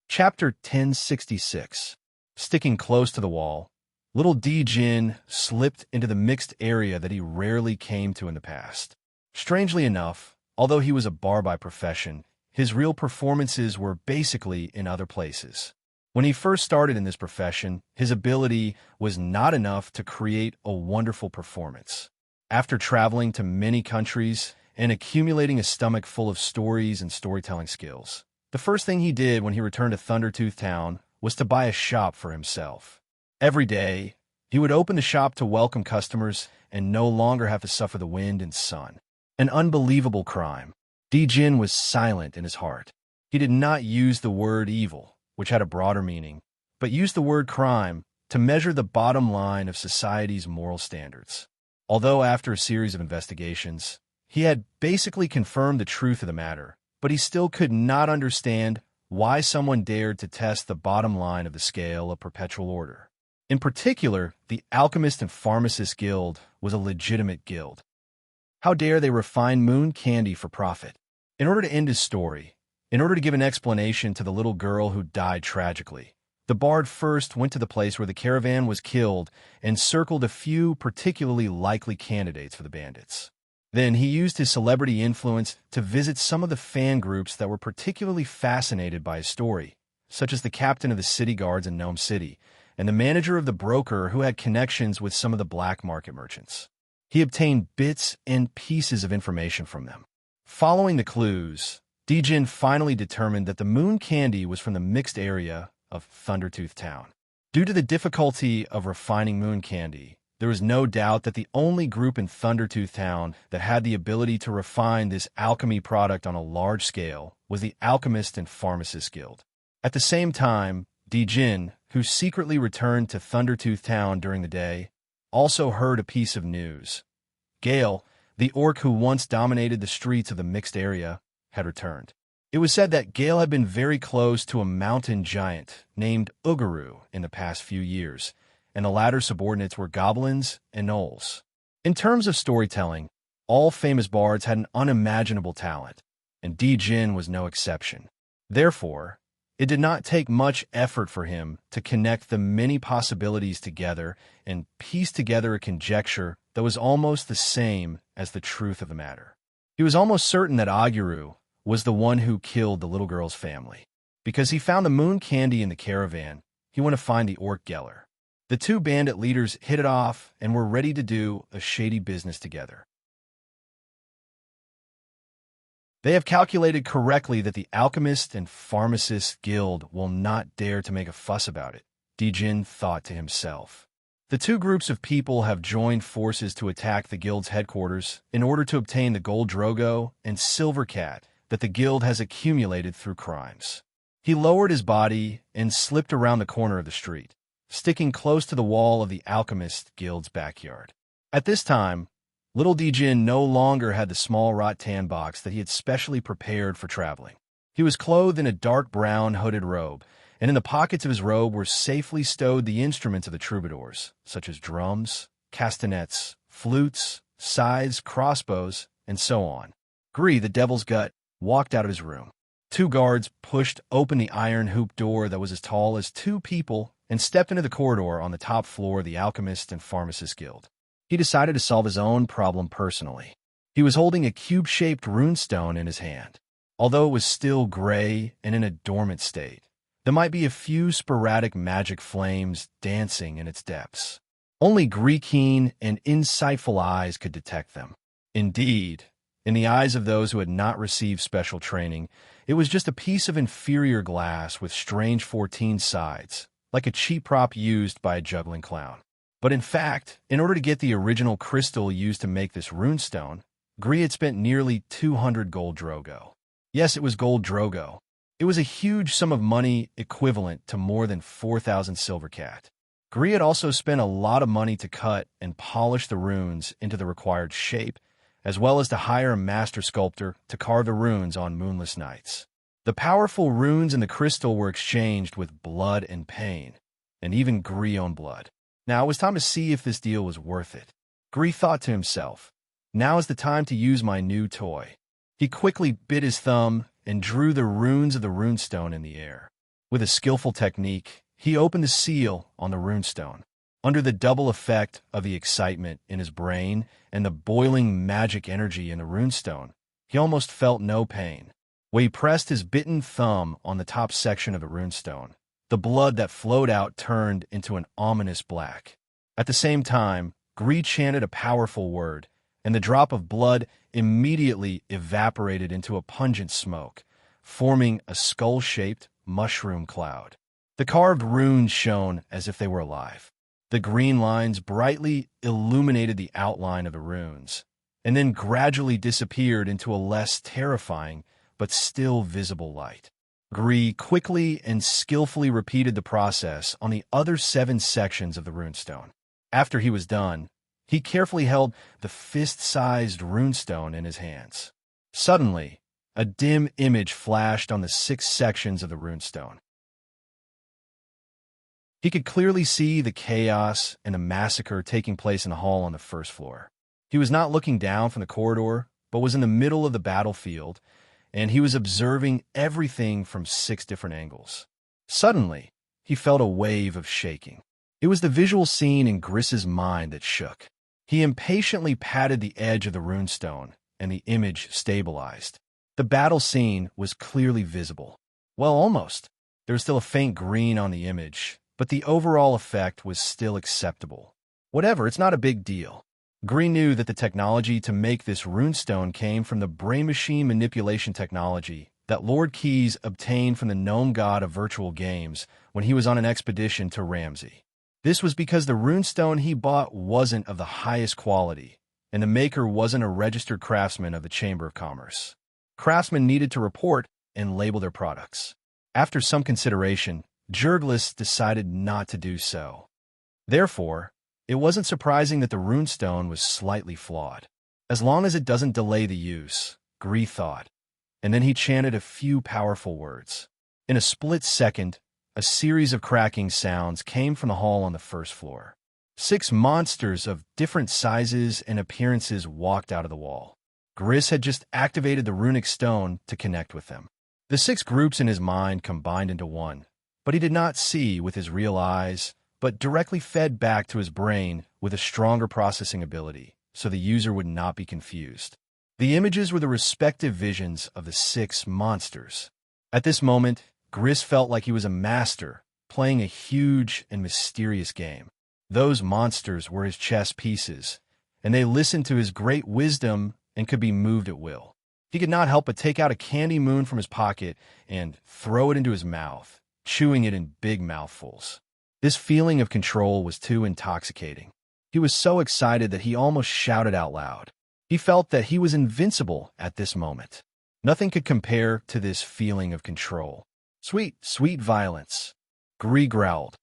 Chapter 1066. Sticking close to the wall, little D-Jin slipped into the mixed area that he rarely came to in the past. Strangely enough, although he was a bar by profession, his real performances were basically in other places. When he first started in this profession, his ability was not enough to create a wonderful performance. After traveling to many countries and accumulating a stomach full of stories and storytelling skills, the first thing he did when he returned to Thundertooth Town was to buy a shop for himself. Every day, he would open the shop to welcome customers and no longer have to suffer the wind and sun. An unbelievable crime. D-Jin was silent in his heart. He did not use the word evil, which had a broader meaning, but used the word crime to measure the bottom line of society's moral standards. Although after a series of investigations, he had basically confirmed the truth of the matter, but he still could not understand why someone dared to test the bottom line of the scale of perpetual order. In particular, the Alchemist and Pharmacist Guild was a legitimate guild. How dare they refine moon candy for profit? In order to end his story, in order to give an explanation to the little girl who died tragically, the bard first went to the place where the caravan was killed and circled a few particularly likely candidates for the bandits. Then he used his celebrity influence to visit some of the fan groups that were particularly fascinated by his story, such as the captain of the city guards in Gnome City and the manager of the broker who had connections with some of the black market merchants. He obtained bits and pieces of information from them. Following the clues, Dijin finally determined that the moon candy was from the mixed area of Thundertooth Town. Due to the difficulty of refining moon candy, there was no doubt that the only group in Thundertooth Town that had the ability to refine this alchemy product on a large scale was the Alchemist and Pharmacist Guild. At the same time, Dijin, who secretly returned to Thundertooth Town during the day, also heard a piece of news. Gale, the orc who once dominated the streets of the mixed area, had returned. It was said that Gale had been very close to a mountain giant named Ugaru in the past few years, and the latter's subordinates were goblins and gnolls. In terms of storytelling, all famous bards had an unimaginable talent, and Dijin was no exception. Therefore, it did not take much effort for him to connect the many possibilities together and piece together a conjecture that was almost the same as the truth of the matter. He was almost certain that Aguru was the one who killed the little girl's family. Because he found the moon candy in the caravan, he went to find the orc Geller. The two bandit leaders hit it off and were ready to do a shady business together. They have calculated correctly that the Alchemist and Pharmacist Guild will not dare to make a fuss about it, Dijin thought to himself. The two groups of people have joined forces to attack the guild's headquarters in order to obtain the gold drogo and silver cat that the guild has accumulated through crimes. He lowered his body and slipped around the corner of the street, sticking close to the wall of the Alchemist Guild's backyard. At this time, little Dijin no longer had the small rattan box that he had specially prepared for traveling. He was clothed in a dark brown hooded robe, and in the pockets of his robe were safely stowed the instruments of the troubadours, such as drums, castanets, flutes, scythes, crossbows, and so on. Gree, the devil's gut, walked out of his room. Two guards pushed open the iron hoop door that was as tall as two people and stepped into the corridor on the top floor of the Alchemist and Pharmacist Guild. He decided to solve his own problem personally. He was holding a cube-shaped runestone in his hand. Although it was still gray and in a dormant state, there might be a few sporadic magic flames dancing in its depths. Only Gree-keen and insightful eyes could detect them. Indeed, in the eyes of those who had not received special training, it was just a piece of inferior glass with strange 14 sides, like a cheap prop used by a juggling clown. But in fact, in order to get the original crystal used to make this runestone, Gree had spent nearly 200 gold drogo. Yes, it was gold drogo. It was a huge sum of money equivalent to more than 4,000 silver cat. Gree had also spent a lot of money to cut and polish the runes into the required shape, as well as to hire a master sculptor to carve the runes on moonless nights. The powerful runes in the crystal were exchanged with blood and pain, and even Gree owned blood. Now it was time to see if this deal was worth it. Gree thought to himself, now is the time to use my new toy. He quickly bit his thumb and drew the runes of the runestone in the air. With a skillful technique, he opened the seal on the runestone. Under the double effect of the excitement in his brain and the boiling magic energy in the runestone, he almost felt no pain. When he pressed his bitten thumb on the top section of the runestone, the blood that flowed out turned into an ominous black. At the same time, Gree chanted a powerful word, and the drop of blood immediately evaporated into a pungent smoke, forming a skull-shaped mushroom cloud. The carved runes shone as if they were alive. The green lines brightly illuminated the outline of the runes, and then gradually disappeared into a less terrifying but still visible light. Gree quickly and skillfully repeated the process on the other 7 sections of the runestone. After he was done, he carefully held the fist-sized runestone in his hands. Suddenly, a dim image flashed on the 6 sections of the runestone. He could clearly see the chaos and the massacre taking place in the hall on the first floor. He was not looking down from the corridor, but was in the middle of the battlefield, and he was observing everything from 6 different angles. Suddenly, he felt a wave of shaking. It was the visual scene in Griss's mind that shook. He impatiently patted the edge of the runestone, and the image stabilized. The battle scene was clearly visible. Well, almost. There was still a faint green on the image, but the overall effect was still acceptable. Whatever, it's not a big deal. Green knew that the technology to make this runestone came from the brain-machine manipulation technology that Lord Keys obtained from the gnome god of virtual games when he was on an expedition to Ramsey. This was because the runestone he bought wasn't of the highest quality, and the maker wasn't a registered craftsman of the Chamber of Commerce. Craftsmen needed to report and label their products. After some consideration, Jurglis decided not to do so. Therefore, it wasn't surprising that the runestone was slightly flawed. As long as it doesn't delay the use, Gree thought, and then he chanted a few powerful words. In a split second, a series of cracking sounds came from the hall on the first floor. 6 monsters of different sizes and appearances walked out of the wall. Griss had just activated the runic stone to connect with them. The 6 groups in his mind combined into one, but he did not see with his real eyes, but directly fed back to his brain with a stronger processing ability, so the user would not be confused. The images were the respective visions of the 6 monsters. At this moment, Griss felt like he was a master, playing a huge and mysterious game. Those monsters were his chess pieces, and they listened to his great wisdom and could be moved at will. He could not help but take out a candy moon from his pocket and throw it into his mouth, chewing it in big mouthfuls. This feeling of control was too intoxicating. He was so excited that he almost shouted out loud. He felt that he was invincible at this moment. Nothing could compare to this feeling of control. Sweet, sweet violence. Gree growled.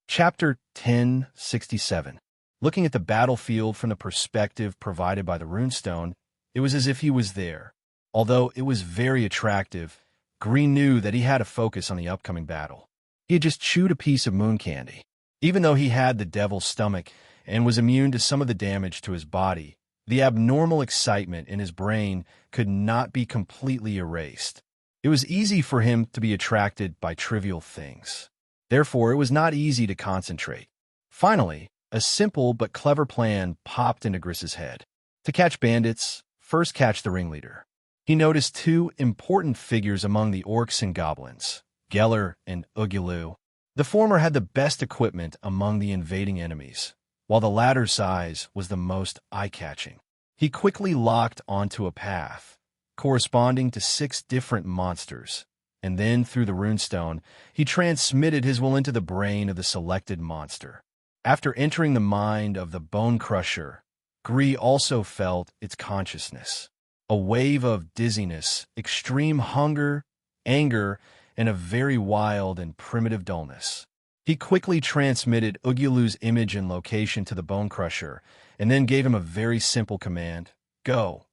Chapter 1067. Looking at the battlefield from the perspective provided by the runestone, it was as if he was there. Although it was very attractive, Gree knew that he had to focus on the upcoming battle. He had just chewed a piece of moon candy. Even though he had the devil's stomach and was immune to some of the damage to his body, the abnormal excitement in his brain could not be completely erased. It was easy for him to be attracted by trivial things. Therefore, it was not easy to concentrate. Finally, a simple but clever plan popped into Griss's head. To catch bandits, first catch the ringleader. He noticed 2 important figures among the orcs and goblins, Geller and Ugulu. The former had the best equipment among the invading enemies, while the latter's size was the most eye-catching. He quickly locked onto a path, corresponding to 6 different monsters, and then, through the runestone, he transmitted his will into the brain of the selected monster. After entering the mind of the Bone Crusher, Gree also felt its consciousness. A wave of dizziness, extreme hunger, anger, and a very wild and primitive dullness. He quickly transmitted Ugulu's image and location to the Bone Crusher, and then gave him a very simple command. Go.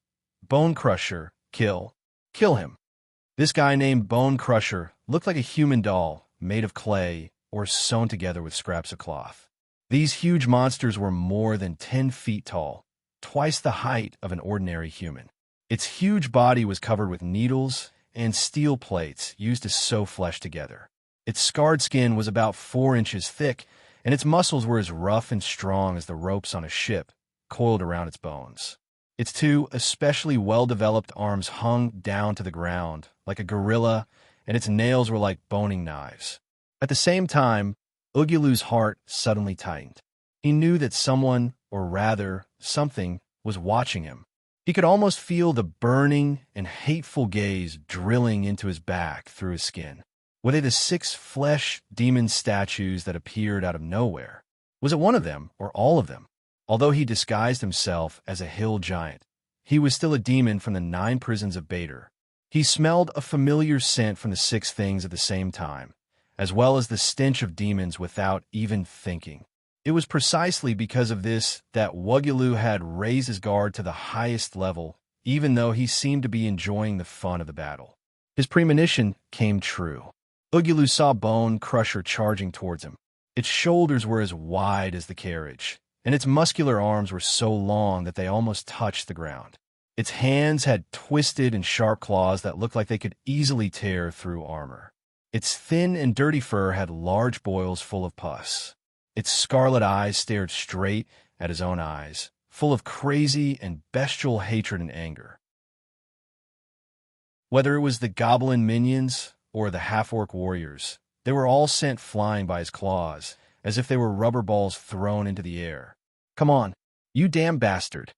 Bone Crusher, kill. Kill him. This guy named Bone Crusher looked like a human doll, made of clay or sewn together with scraps of cloth. These huge monsters were more than 10 feet tall, twice the height of an ordinary human. Its huge body was covered with needles and steel plates used to sew flesh together. Its scarred skin was about 4 inches thick, and its muscles were as rough and strong as the ropes on a ship, coiled around its bones. Its 2 especially well-developed arms hung down to the ground, like a gorilla, and its nails were like boning knives. At the same time, Ugulu's heart suddenly tightened. He knew that someone, or rather, something, was watching him. He could almost feel the burning and hateful gaze drilling into his back through his skin. Were they the 6 flesh demon statues that appeared out of nowhere? Was it one of them, or all of them? Although he disguised himself as a hill giant, he was still a demon from the 9 prisons of Bader. He smelled a familiar scent from the 6 things at the same time, as well as the stench of demons without even thinking. It was precisely because of this that Ugulu had raised his guard to the highest level, even though he seemed to be enjoying the fun of the battle. His premonition came true. Ugulu saw Bone Crusher charging towards him. Its shoulders were as wide as the carriage, and its muscular arms were so long that they almost touched the ground. Its hands had twisted and sharp claws that looked like they could easily tear through armor. Its thin and dirty fur had large boils full of pus. Its scarlet eyes stared straight at his own eyes, full of crazy and bestial hatred and anger. Whether it was the goblin minions or the half-orc warriors, they were all sent flying by his claws, as if they were rubber balls thrown into the air. "Come on, you damn bastard!"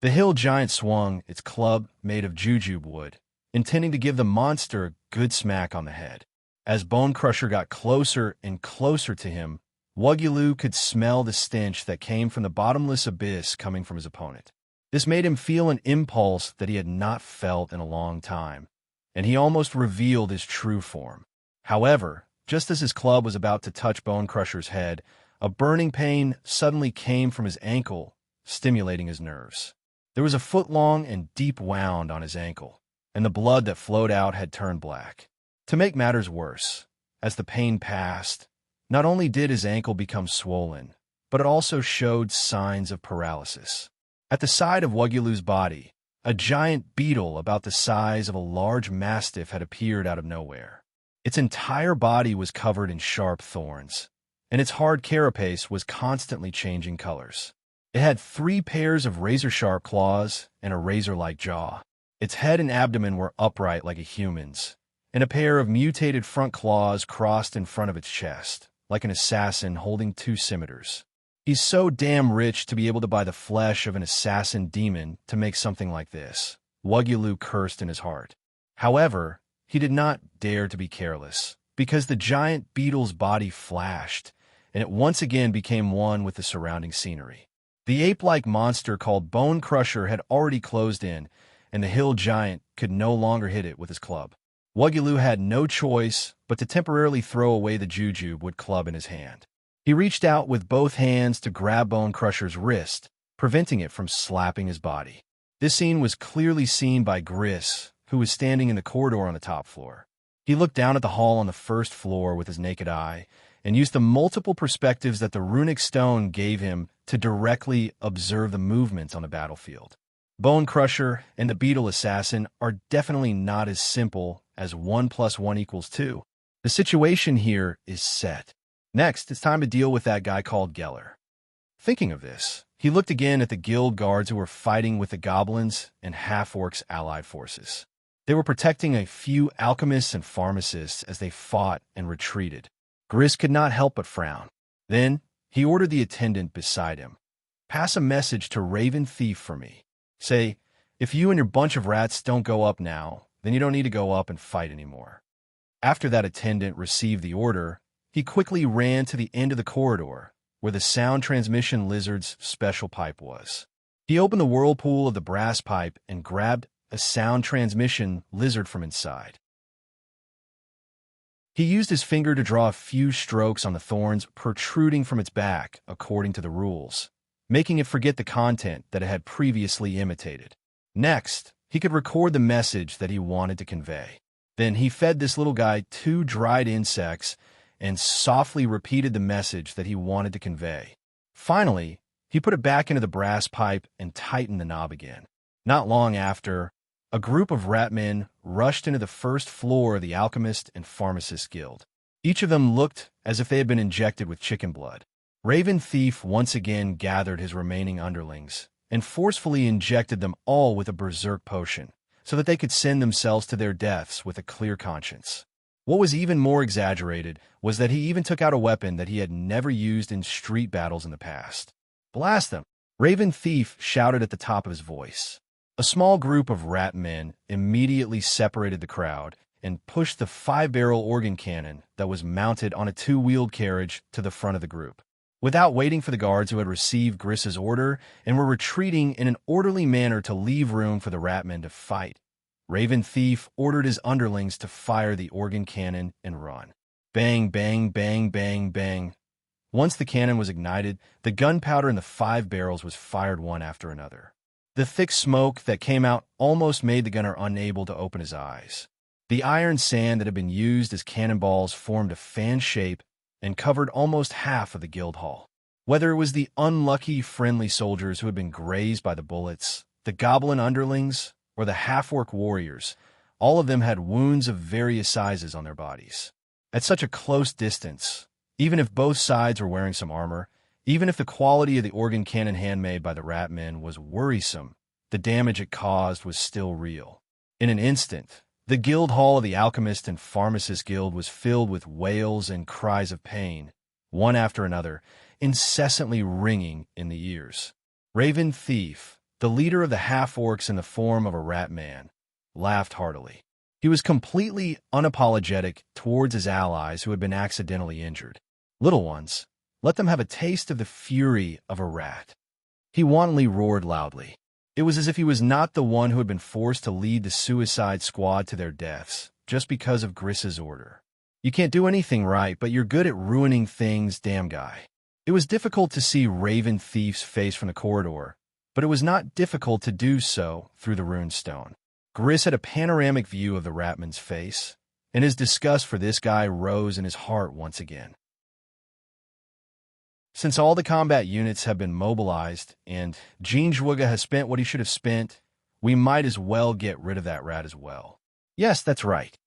The hill giant swung its club made of jujube wood, intending to give the monster a good smack on the head. As Bone Crusher got closer and closer to him, Wugulu could smell the stench that came from the bottomless abyss coming from his opponent. This made him feel an impulse that he had not felt in a long time, and he almost revealed his true form. However, just as his club was about to touch Bone Crusher's head, a burning pain suddenly came from his ankle, stimulating his nerves. There was a foot-long and deep wound on his ankle, and the blood that flowed out had turned black. To make matters worse, as the pain passed, not only did his ankle become swollen, but it also showed signs of paralysis. At the side of Wugulu's body, a giant beetle about the size of a large mastiff had appeared out of nowhere. Its entire body was covered in sharp thorns, and its hard carapace was constantly changing colors. It had 3 pairs of razor-sharp claws and a razor-like jaw. Its head and abdomen were upright like a human's, and a pair of mutated front claws crossed in front of its chest, like an assassin holding 2 scimitars. He's so damn rich to be able to buy the flesh of an assassin demon to make something like this, Wugulu cursed in his heart. However, he did not dare to be careless, because the giant beetle's body flashed, and it once again became one with the surrounding scenery. The ape-like monster called Bone Crusher had already closed in, and the hill giant could no longer hit it with his club. Wugulu had no choice but to temporarily throw away the jujube wood club in his hand. He reached out with both hands to grab Bone Crusher's wrist, preventing it from slapping his body. This scene was clearly seen by Gris, who was standing in the corridor on the top floor. He looked down at the hall on the first floor with his naked eye, and used the multiple perspectives that the runic stone gave him to directly observe the movements on the battlefield. Bone Crusher and the Beetle Assassin are definitely not as simple as 1 + 1 = 2. The situation here is set. Next, it's time to deal with that guy called Geller. Thinking of this, he looked again at the guild guards who were fighting with the goblins and half-orcs' allied forces. They were protecting a few alchemists and pharmacists as they fought and retreated. Gris could not help but frown. Then, he ordered the attendant beside him. "Pass a message to Raven Thief for me. Say, if you and your bunch of rats don't go up now, then you don't need to go up and fight anymore." After that attendant received the order, he quickly ran to the end of the corridor, where the sound transmission lizard's special pipe was. He opened the whirlpool of the brass pipe and grabbed a sound transmission lizard from inside. He used his finger to draw a few strokes on the thorns protruding from its back, according to the rules, making it forget the content that it had previously imitated. Next, he could record the message that he wanted to convey. Then he fed this little guy 2 dried insects and softly repeated the message that he wanted to convey. Finally, he put it back into the brass pipe and tightened the knob again. Not long after, a group of rat men rushed into the first floor of the Alchemist and Pharmacist Guild. Each of them looked as if they had been injected with chicken blood. Raven Thief once again gathered his remaining underlings and forcefully injected them all with a berserk potion, so that they could send themselves to their deaths with a clear conscience. What was even more exaggerated was that he even took out a weapon that he had never used in street battles in the past. "Blast them!" Raven Thief shouted at the top of his voice. A small group of rat men immediately separated the crowd and pushed the 5-barrel organ cannon that was mounted on a 2-wheeled carriage to the front of the group. Without waiting for the guards who had received Gris's order and were retreating in an orderly manner to leave room for the rat men to fight, Raven Thief ordered his underlings to fire the organ cannon and run. Bang, bang, bang, bang, bang. Once the cannon was ignited, the gunpowder in the 5 barrels was fired one after another. The thick smoke that came out almost made the gunner unable to open his eyes. The iron sand that had been used as cannonballs formed a fan shape and covered almost half of the guild hall. Whether it was the unlucky friendly soldiers who had been grazed by the bullets, the goblin underlings, or the half-orc warriors, all of them had wounds of various sizes on their bodies. At such a close distance, even if both sides were wearing some armor, even if the quality of the organ cannon handmade by the rat men was worrisome, the damage it caused was still real. In an instant, the guild hall of the Alchemist and Pharmacist Guild was filled with wails and cries of pain, one after another, incessantly ringing in the ears. Raven Thief, the leader of the half-orcs in the form of a rat man, laughed heartily. He was completely unapologetic towards his allies who had been accidentally injured. Little ones, let them have a taste of the fury of a rat. He wantonly roared loudly. It was as if he was not the one who had been forced to lead the suicide squad to their deaths, just because of Griss's order. You can't do anything right, but you're good at ruining things, damn guy. It was difficult to see Raven Thief's face from the corridor, but it was not difficult to do so through the runestone. Griss had a panoramic view of the ratman's face, and his disgust for this guy rose in his heart once again. Since all the combat units have been mobilized and Jean Zhuge has spent what he should have spent, we might as well get rid of that rat as well. Yes, that's right.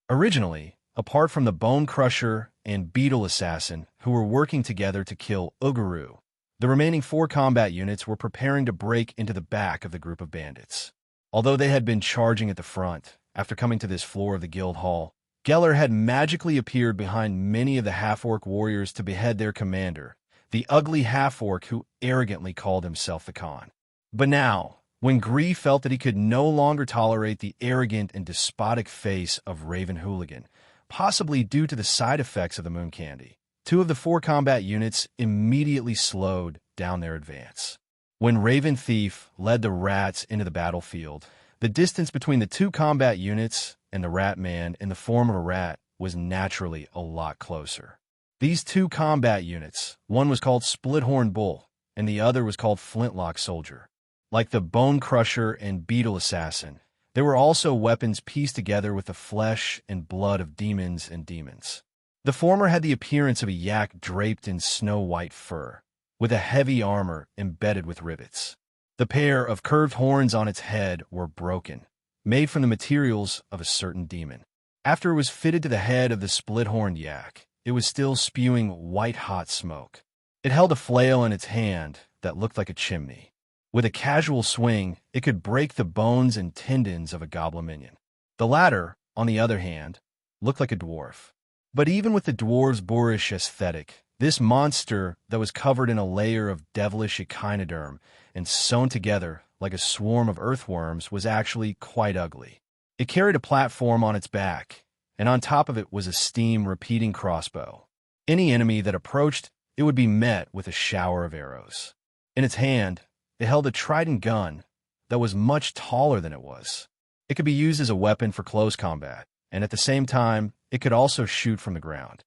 Originally, apart from the Bone Crusher and Beetle Assassin who were working together to kill Uguru, the remaining 4 combat units were preparing to break into the back of the group of bandits. Although they had been charging at the front, after coming to this floor of the guild hall, Geller had magically appeared behind many of the half-orc warriors to behead their commander, the ugly half-orc who arrogantly called himself the Khan. But now, when Gree felt that he could no longer tolerate the arrogant and despotic face of Raven Hooligan, possibly due to the side effects of the moon candy, 2 of the 4 combat units immediately slowed down their advance. When Raven Thief led the rats into the battlefield, the distance between the 2 combat units and the rat man in the form of a rat was naturally a lot closer. These 2 combat units, one was called Splithorn Bull, and the other was called Flintlock Soldier. Like the Bone Crusher and Beetle Assassin, there were also weapons pieced together with the flesh and blood of demons and demons. The former had the appearance of a yak draped in snow-white fur, with a heavy armor embedded with rivets. The pair of curved horns on its head were broken, made from the materials of a certain demon. After it was fitted to the head of the split-horned yak, it was still spewing white-hot smoke. It held a flail in its hand that looked like a chimney. With a casual swing, it could break the bones and tendons of a goblin minion. The latter, on the other hand, looked like a dwarf. But even with the dwarf's boorish aesthetic, this monster that was covered in a layer of devilish echinoderm and sewn together like a swarm of earthworms was actually quite ugly. It carried a platform on its back, and on top of it was a steam-repeating crossbow. Any enemy that approached, it would be met with a shower of arrows. In its hand, it held a trident gun that was much taller than it was. It could be used as a weapon for close combat, and at the same time, it could also shoot from the ground.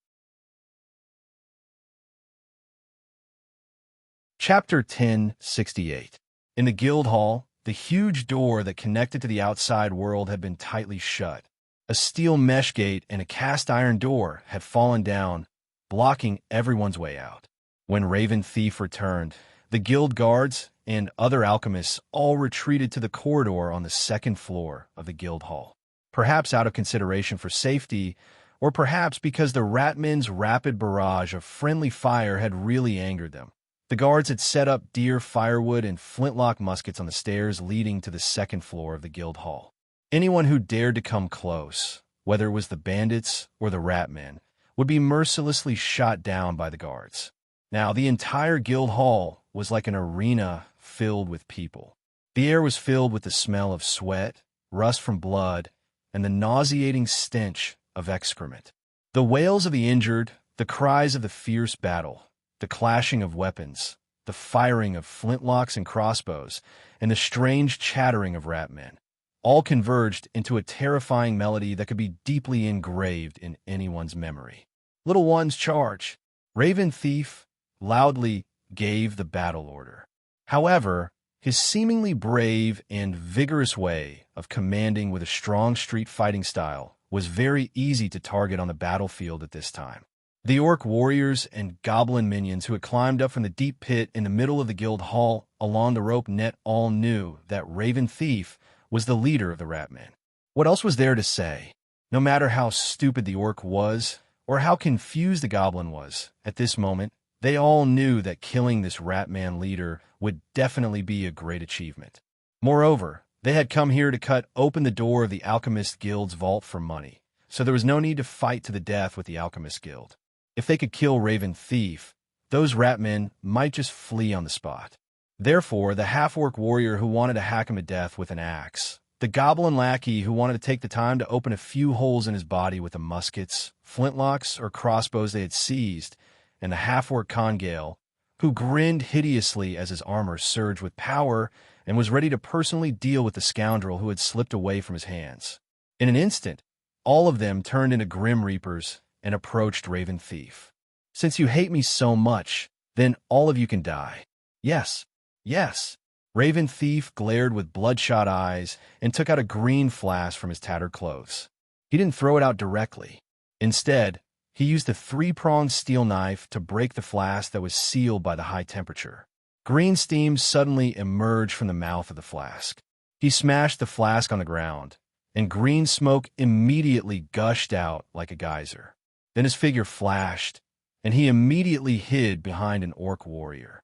Chapter 1068. In the guild hall, the huge door that connected to the outside world had been tightly shut. A steel mesh gate and a cast-iron door had fallen down, blocking everyone's way out. When Raven Thief returned, the guild guards and other alchemists all retreated to the corridor on the 2nd floor of the guild hall. Perhaps out of consideration for safety, or perhaps because the ratmen's rapid barrage of friendly fire had really angered them. The guards had set up deer firewood and flintlock muskets on the stairs leading to the 2nd floor of the guild hall. Anyone who dared to come close, whether it was the bandits or the ratmen, would be mercilessly shot down by the guards. Now, the entire guild hall was like an arena filled with people. The air was filled with the smell of sweat, rust from blood, and the nauseating stench of excrement. The wails of the injured, the cries of the fierce battle, the clashing of weapons, the firing of flintlocks and crossbows, and the strange chattering of ratmen, all converged into a terrifying melody that could be deeply engraved in anyone's memory. Little ones, charge! Raven Thief loudly gave the battle order. However, his seemingly brave and vigorous way of commanding with a strong street fighting style was very easy to target on the battlefield at this time. The orc warriors and goblin minions who had climbed up from the deep pit in the middle of the guild hall along the rope net all knew that Raven Thief was the leader of the Ratmen. What else was there to say? No matter how stupid the orc was, or how confused the goblin was, at this moment, they all knew that killing this Ratman leader would definitely be a great achievement. Moreover, they had come here to cut open the door of the Alchemist Guild's vault for money, so there was no need to fight to the death with the Alchemist Guild. If they could kill Raven Thief, those Ratmen might just flee on the spot. Therefore, the half-orc warrior who wanted to hack him to death with an axe, the goblin lackey who wanted to take the time to open a few holes in his body with the muskets, flintlocks, or crossbows they had seized, and the half-orc Congail, who grinned hideously as his armor surged with power and was ready to personally deal with the scoundrel who had slipped away from his hands. In an instant, all of them turned into Grim Reapers and approached Raven Thief. "Since you hate me so much, then all of you can die." "Yes, yes." Raven Thief glared with bloodshot eyes and took out a green flask from his tattered clothes. He didn't throw it out directly. Instead, he used a three-pronged steel knife to break the flask that was sealed by the high temperature. Green steam suddenly emerged from the mouth of the flask. He smashed the flask on the ground, and green smoke immediately gushed out like a geyser. Then his figure flashed, and he immediately hid behind an orc warrior.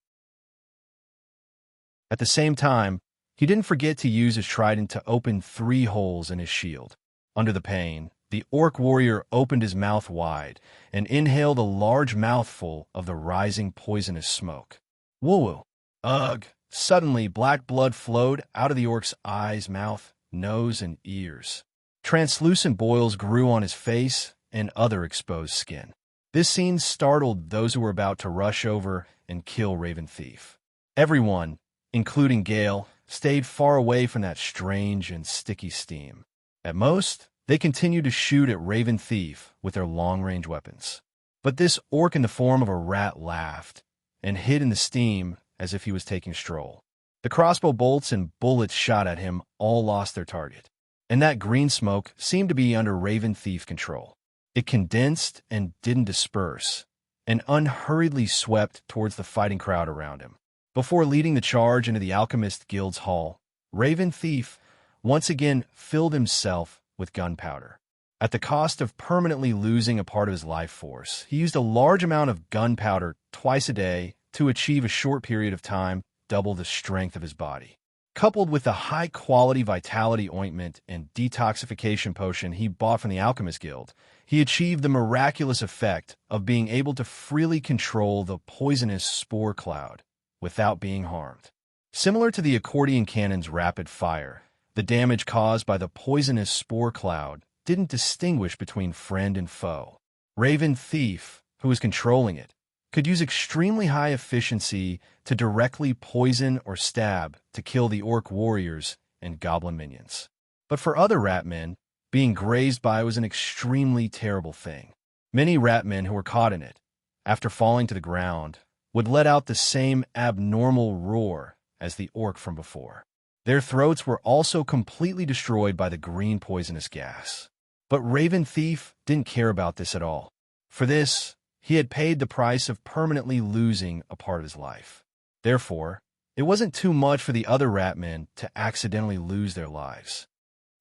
At the same time, he didn't forget to use his trident to open 3 holes in his shield. Under the pain, the orc warrior opened his mouth wide and inhaled a large mouthful of the rising poisonous smoke. Woo-woo! Ugh! Suddenly, black blood flowed out of the orc's eyes, mouth, nose, and ears. Translucent boils grew on his face and other exposed skin. This scene startled those who were about to rush over and kill Raven Thief. Everyone, including Gale, stayed far away from that strange and sticky steam. At most, they continued to shoot at Raven Thief with their long-range weapons. But this orc in the form of a rat laughed and hid in the steam as if he was taking a stroll. The crossbow bolts and bullets shot at him all lost their target, and that green smoke seemed to be under Raven Thief control. It condensed and didn't disperse, and unhurriedly swept towards the fighting crowd around him. Before leading the charge into the Alchemist Guild's hall, Raven Thief once again filled himself with gunpowder. At the cost of permanently losing a part of his life force, he used a large amount of gunpowder twice a day to achieve a short period of time double the strength of his body. Coupled with the high-quality vitality ointment and detoxification potion he bought from the Alchemist Guild, he achieved the miraculous effect of being able to freely control the poisonous spore cloud without being harmed. Similar to the accordion cannon's rapid fire, the damage caused by the poisonous spore cloud didn't distinguish between friend and foe. Raven Thief, who was controlling it, could use extremely high efficiency to directly poison or stab to kill the orc warriors and goblin minions. But for other ratmen, being grazed by was an extremely terrible thing. Many ratmen who were caught in it, after falling to the ground, would let out the same abnormal roar as the orc from before. Their throats were also completely destroyed by the green poisonous gas. But Raven Thief didn't care about this at all. For this, he had paid the price of permanently losing a part of his life. Therefore, it wasn't too much for the other ratmen to accidentally lose their lives.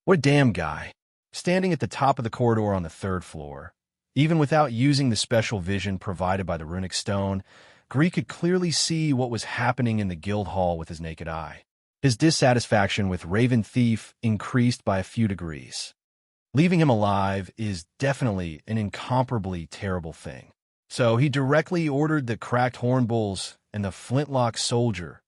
What a damn guy. Standing at the top of the corridor on the 3rd floor, even without using the special vision provided by the runic stone, Greek could clearly see what was happening in the guild hall with his naked eye. His dissatisfaction with Raven Thief increased by a few degrees. Leaving him alive is definitely an incomparably terrible thing. So he directly ordered the cracked horn bulls and the flintlock soldier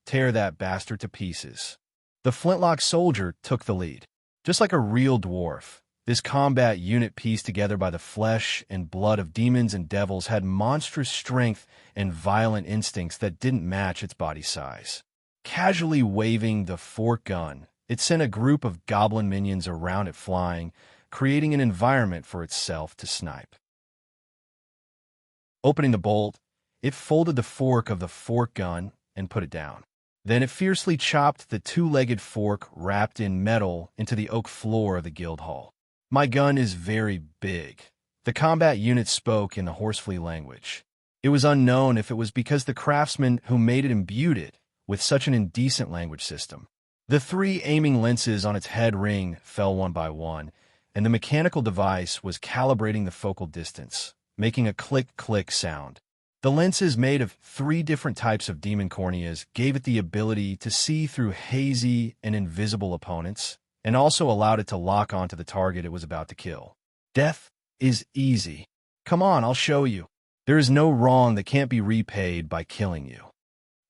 tear that bastard to pieces. The flintlock soldier took the lead. Just like a real dwarf, this combat unit pieced together by the flesh and blood of demons and devils had monstrous strength and violent instincts that didn't match its body size. Casually waving the fork gun, it sent a group of goblin minions around it flying, creating an environment for itself to snipe. Opening the bolt, it folded the fork of the fork gun and put it down. Then it fiercely chopped the 2-legged fork wrapped in metal into the oak floor of the guild hall. "My gun is very big," The combat unit spoke in the horsefly language. It was unknown if it was because the craftsman who made it imbued it with such an indecent language system. The 3 aiming lenses on its head ring fell one by one, and the mechanical device was calibrating the focal distance, making a click-click sound. The lenses, made of 3 different types of demon corneas, gave it the ability to see through hazy and invisible opponents, and also allowed it to lock onto the target it was about to kill. Death is easy. Come on, I'll show you. There is no wrong that can't be repaid by killing you.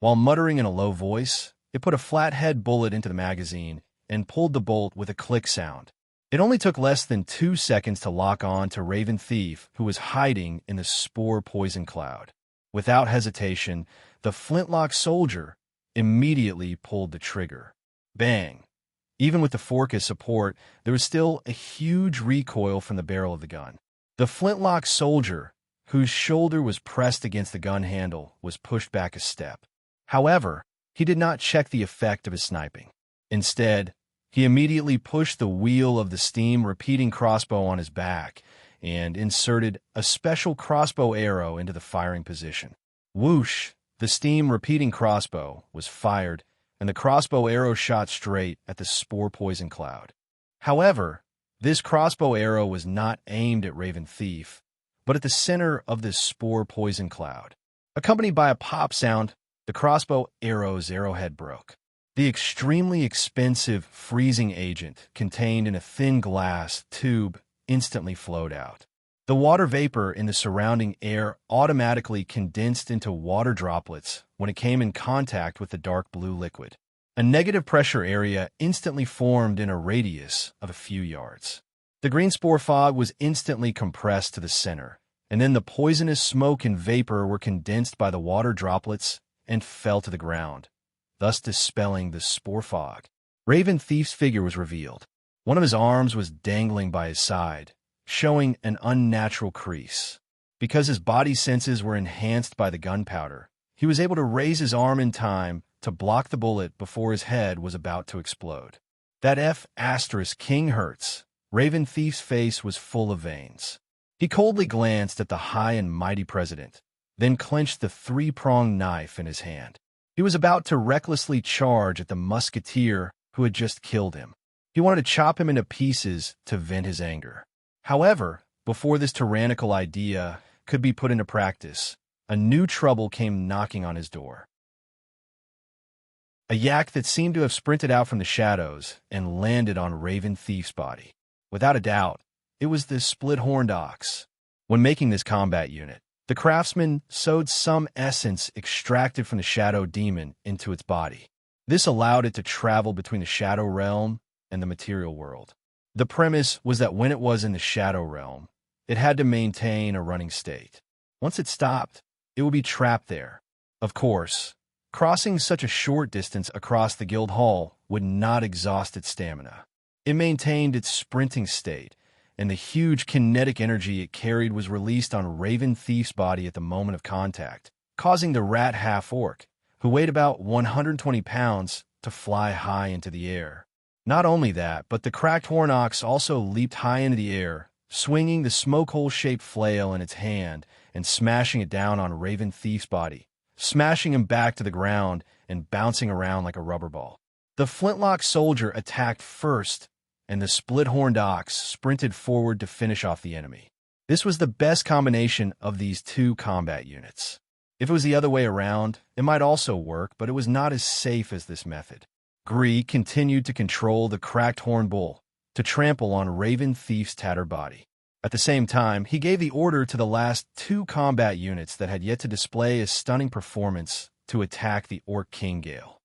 While muttering in a low voice, it put a flathead bullet into the magazine and pulled the bolt with a click sound. It only took less than 2 seconds to lock on to Raven Thief, who was hiding in the spore poison cloud. Without hesitation, the flintlock soldier immediately pulled the trigger. Bang! Even with the fork as support, there was still a huge recoil from the barrel of the gun. The flintlock soldier, whose shoulder was pressed against the gun handle, was pushed back a step. However, he did not check the effect of his sniping. Instead, he immediately pushed the wheel of the steam repeating crossbow on his back and inserted a special crossbow arrow into the firing position. Whoosh! The steam repeating crossbow was fired, and the crossbow arrow shot straight at the spore poison cloud. However, this crossbow arrow was not aimed at Raven Thief, but at the center of the spore poison cloud. Accompanied by a pop sound, the crossbow arrow's arrowhead broke. The extremely expensive freezing agent contained in a thin glass tube instantly flowed out. The water vapor in the surrounding air automatically condensed into water droplets when it came in contact with the dark blue liquid. A negative pressure area instantly formed in a radius of a few yards. The green spore fog was instantly compressed to the center, and then the poisonous smoke and vapor were condensed by the water droplets and fell to the ground, thus dispelling the spore fog. Raven Thief's figure was revealed. One of his arms was dangling by his side, showing an unnatural crease. Because his body senses were enhanced by the gunpowder, he was able to raise his arm in time to block the bullet before his head was about to explode. That King hurts. Raven Thief's face was full of veins. He coldly glanced at the high and mighty president, then clenched the 3-pronged knife in his hand. He was about to recklessly charge at the musketeer who had just killed him. He wanted to chop him into pieces to vent his anger. However, before this tyrannical idea could be put into practice, a new trouble came knocking on his door. A yak that seemed to have sprinted out from the shadows and landed on Raven Thief's body. Without a doubt, it was the split-horned ox. When making this combat unit, the craftsman sewed some essence extracted from the shadow demon into its body. This allowed it to travel between the shadow realm and the material world. The premise was that when it was in the shadow realm, it had to maintain a running state. Once it stopped, it would be trapped there. Of course, crossing such a short distance across the guild hall would not exhaust its stamina. It maintained its sprinting state, and the huge kinetic energy it carried was released on Raven Thief's body at the moment of contact, causing the rat half-orc, who weighed about 120 pounds, to fly high into the air. Not only that, but the cracked horn ox also leaped high into the air, swinging the smoke-hole-shaped flail in its hand and smashing it down on Raven Thief's body, smashing him back to the ground and bouncing around like a rubber ball. The flintlock soldier attacked first, and the split-horned ox sprinted forward to finish off the enemy. This was the best combination of these 2 combat units. If it was the other way around, it might also work, but it was not as safe as this method. Gree continued to control the cracked horn bull to trample on Raven Thief's tattered body. At the same time, he gave the order to the last 2 combat units that had yet to display a stunning performance to attack the Orc King Gale.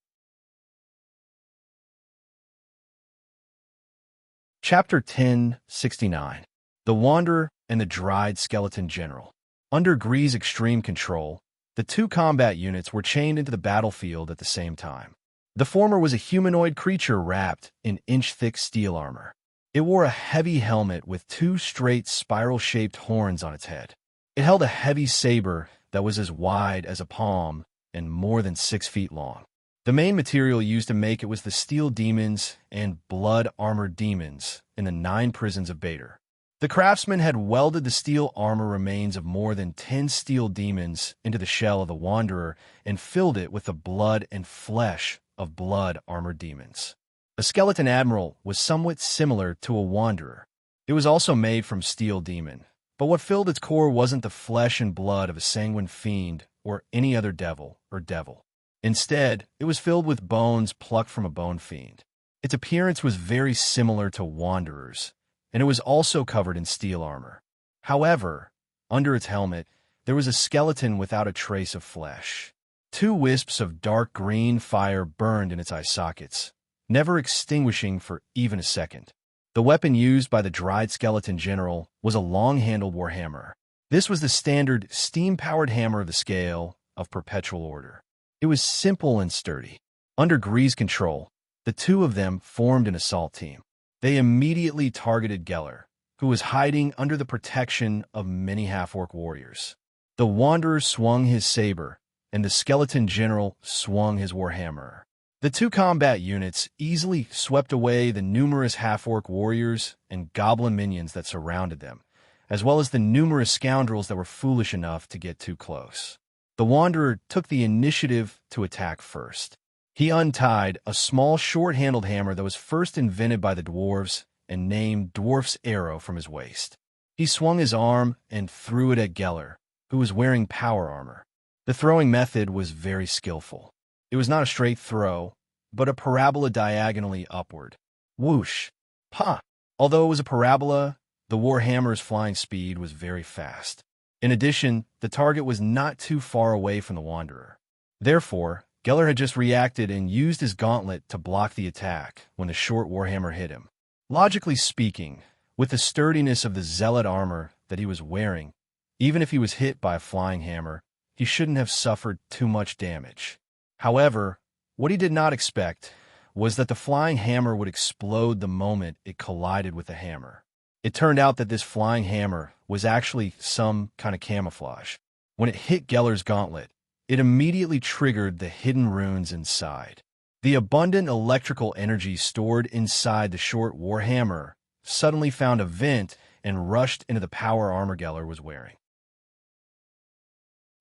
Chapter 1069. The Wanderer and the Dried Skeleton General. Under Gree's extreme control, the 2 combat units were chained into the battlefield at the same time. The former was a humanoid creature wrapped in inch-thick steel armor. It wore a heavy helmet with 2 straight spiral-shaped horns on its head. It held a heavy saber that was as wide as a palm and more than 6 feet long. The main material used to make it was the steel demons and blood-armored demons in the 9 prisons of Bader. The craftsman had welded the steel armor remains of more than 10 steel demons into the shell of the Wanderer and filled it with the blood and flesh of blood-armored demons. A skeleton admiral was somewhat similar to a Wanderer. It was also made from steel demon, but what filled its core wasn't the flesh and blood of a sanguine fiend or any other devil or devil. Instead, it was filled with bones plucked from a bone fiend. Its appearance was very similar to Wanderer's, and it was also covered in steel armor. However, under its helmet, there was a skeleton without a trace of flesh. 2 wisps of dark green fire burned in its eye sockets, never extinguishing for even a second. The weapon used by the dried skeleton general was a long-handled warhammer. This was the standard steam-powered hammer of the scale of perpetual order. It was simple and sturdy. Under Gree's control, the 2 of them formed an assault team. They immediately targeted Geller, who was hiding under the protection of many half-orc warriors. The Wanderer swung his saber, and the skeleton general swung his warhammer. The 2 combat units easily swept away the numerous half-orc warriors and goblin minions that surrounded them, as well as the numerous scoundrels that were foolish enough to get too close. The Wanderer took the initiative to attack first. He untied a small short-handled hammer that was first invented by the dwarves and named Dwarf's Arrow from his waist. He swung his arm and threw it at Geller, who was wearing power armor. The throwing method was very skillful. It was not a straight throw, but a parabola diagonally upward. Whoosh! Pa! Although it was a parabola, the warhammer's flying speed was very fast. In addition, the target was not too far away from the Wanderer. Therefore, Geller had just reacted and used his gauntlet to block the attack when the short warhammer hit him. Logically speaking, with the sturdiness of the zealot armor that he was wearing, even if he was hit by a flying hammer, he shouldn't have suffered too much damage. However, what he did not expect was that the flying hammer would explode the moment it collided with the hammer. It turned out that this flying hammer was actually some kind of camouflage. When it hit Geller's gauntlet, it immediately triggered the hidden runes inside. The abundant electrical energy stored inside the short warhammer suddenly found a vent and rushed into the power armor Geller was wearing.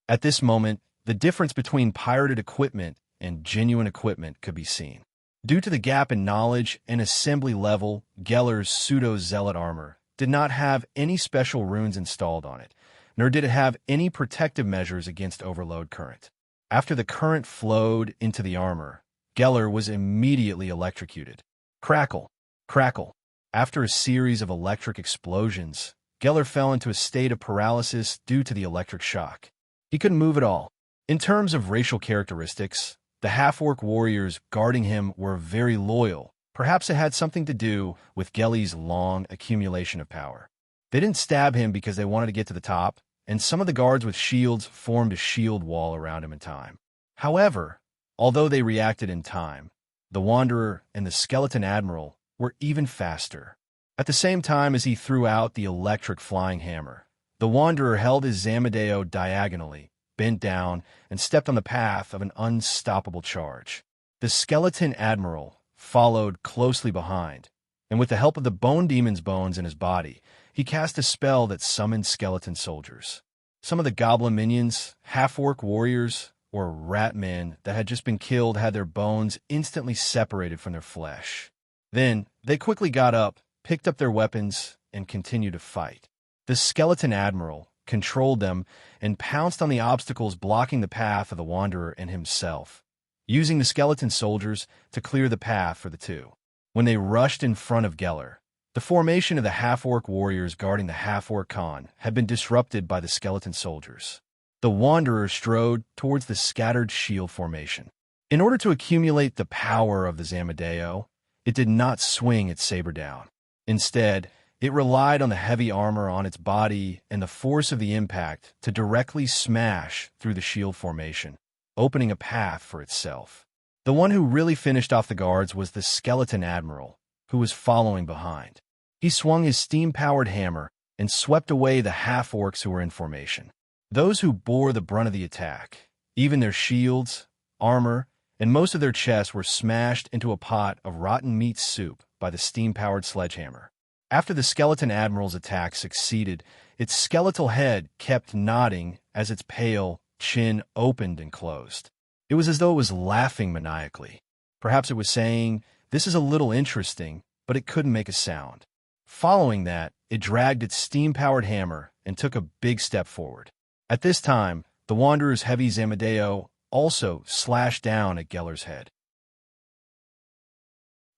At this moment, the difference between pirated equipment and genuine equipment could be seen. Due to the gap in knowledge and assembly level, Geller's pseudo-zealot armor did not have any special runes installed on it, nor did it have any protective measures against overload current. After the current flowed into the armor, Geller was immediately electrocuted. Crackle! Crackle! After a series of electric explosions, Geller fell into a state of paralysis due to the electric shock. He couldn't move at all. In terms of racial characteristics, the half-orc warriors guarding him were very loyal. Perhaps it had something to do with Geller's long accumulation of power. They didn't stab him because they wanted to get to the top, and some of the guards with shields formed a shield wall around him in time. However, although they reacted in time, the Wanderer and the Skeleton Admiral were even faster. At the same time as he threw out the electric flying hammer, the Wanderer held his Zamadeo diagonally, bent down, and stepped on the path of an unstoppable charge. The Skeleton Admiral followed closely behind, and with the help of the Bone Demon's bones in his body, he cast a spell that summoned skeleton soldiers. Some of the goblin minions, half-orc warriors, or rat men that had just been killed had their bones instantly separated from their flesh. Then, they quickly got up, picked up their weapons, and continued to fight. The Skeleton Admiral controlled them and pounced on the obstacles blocking the path of the Wanderer and himself, using the skeleton soldiers to clear the path for the 2. When they rushed in front of Geller, the formation of the half-orc warriors guarding the half-orc Khan had been disrupted by the skeleton soldiers. The Wanderer strode towards the scattered shield formation. In order to accumulate the power of the Zamadeo, it did not swing its saber down. Instead, it relied on the heavy armor on its body and the force of the impact to directly smash through the shield formation, opening a path for itself. The one who really finished off the guards was the Skeleton Admiral, who was following behind. He swung his steam-powered hammer and swept away the half-orcs who were in formation. Those who bore the brunt of the attack, even their shields, armor, and most of their chests were smashed into a pot of rotten meat soup by the steam-powered sledgehammer. After the skeleton admiral's attack succeeded, its skeletal head kept nodding as its pale chin opened and closed. It was as though it was laughing maniacally. Perhaps it was saying, "This is a little interesting," but it couldn't make a sound. Following that, it dragged its steam-powered hammer and took a big step forward. At this time, the Wanderer's heavy Zamadeo also slashed down at Geller's head.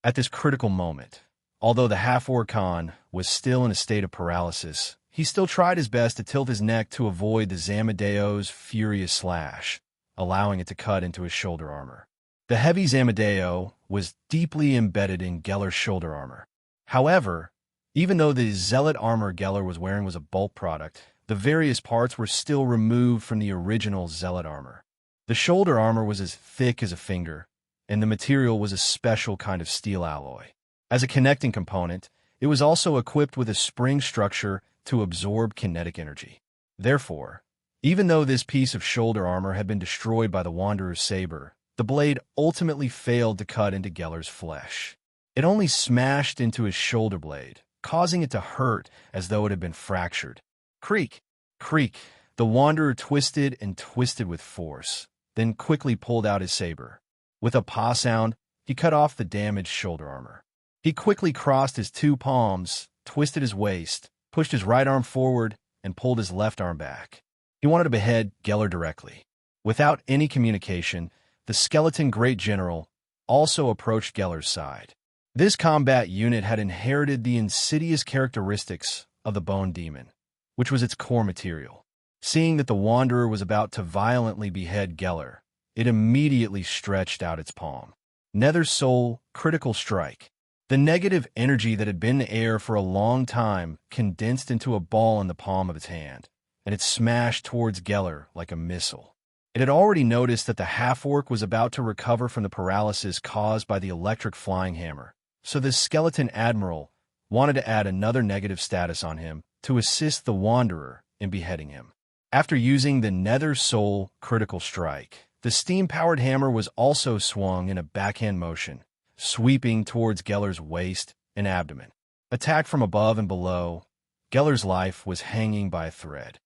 At this critical moment, although the half-orc Khan was still in a state of paralysis, he still tried his best to tilt his neck to avoid the Zamadeo's furious slash, allowing it to cut into his shoulder armor. The heavy Zamadeo was deeply embedded in Geller's shoulder armor. However, even though the zealot armor Geller was wearing was a bulk product, the various parts were still removed from the original zealot armor. The shoulder armor was as thick as a finger, and the material was a special kind of steel alloy. As a connecting component, it was also equipped with a spring structure to absorb kinetic energy. Therefore, even though this piece of shoulder armor had been destroyed by the Wanderer's saber, the blade ultimately failed to cut into Geller's flesh. It only smashed into his shoulder blade, causing it to hurt as though it had been fractured. Creak! Creak! The Wanderer twisted and twisted with force, then quickly pulled out his saber. With a paw sound, he cut off the damaged shoulder armor. He quickly crossed his two palms, twisted his waist, pushed his right arm forward, and pulled his left arm back. He wanted to behead Geller directly. Without any communication, the skeleton Great General also approached Geller's side. This combat unit had inherited the insidious characteristics of the Bone Demon, which was its core material. Seeing that the Wanderer was about to violently behead Geller, it immediately stretched out its palm. Nether Soul Critical Strike. The negative energy that had been in the air for a long time condensed into a ball in the palm of its hand, and it smashed towards Geller like a missile. It had already noticed that the half-orc was about to recover from the paralysis caused by the electric flying hammer, so the skeleton admiral wanted to add another negative status on him to assist the Wanderer in beheading him. After using the Nether Soul Critical Strike, the steam-powered hammer was also swung in a backhand motion, sweeping towards Geller's waist and abdomen. Attacked from above and below, Geller's life was hanging by a thread.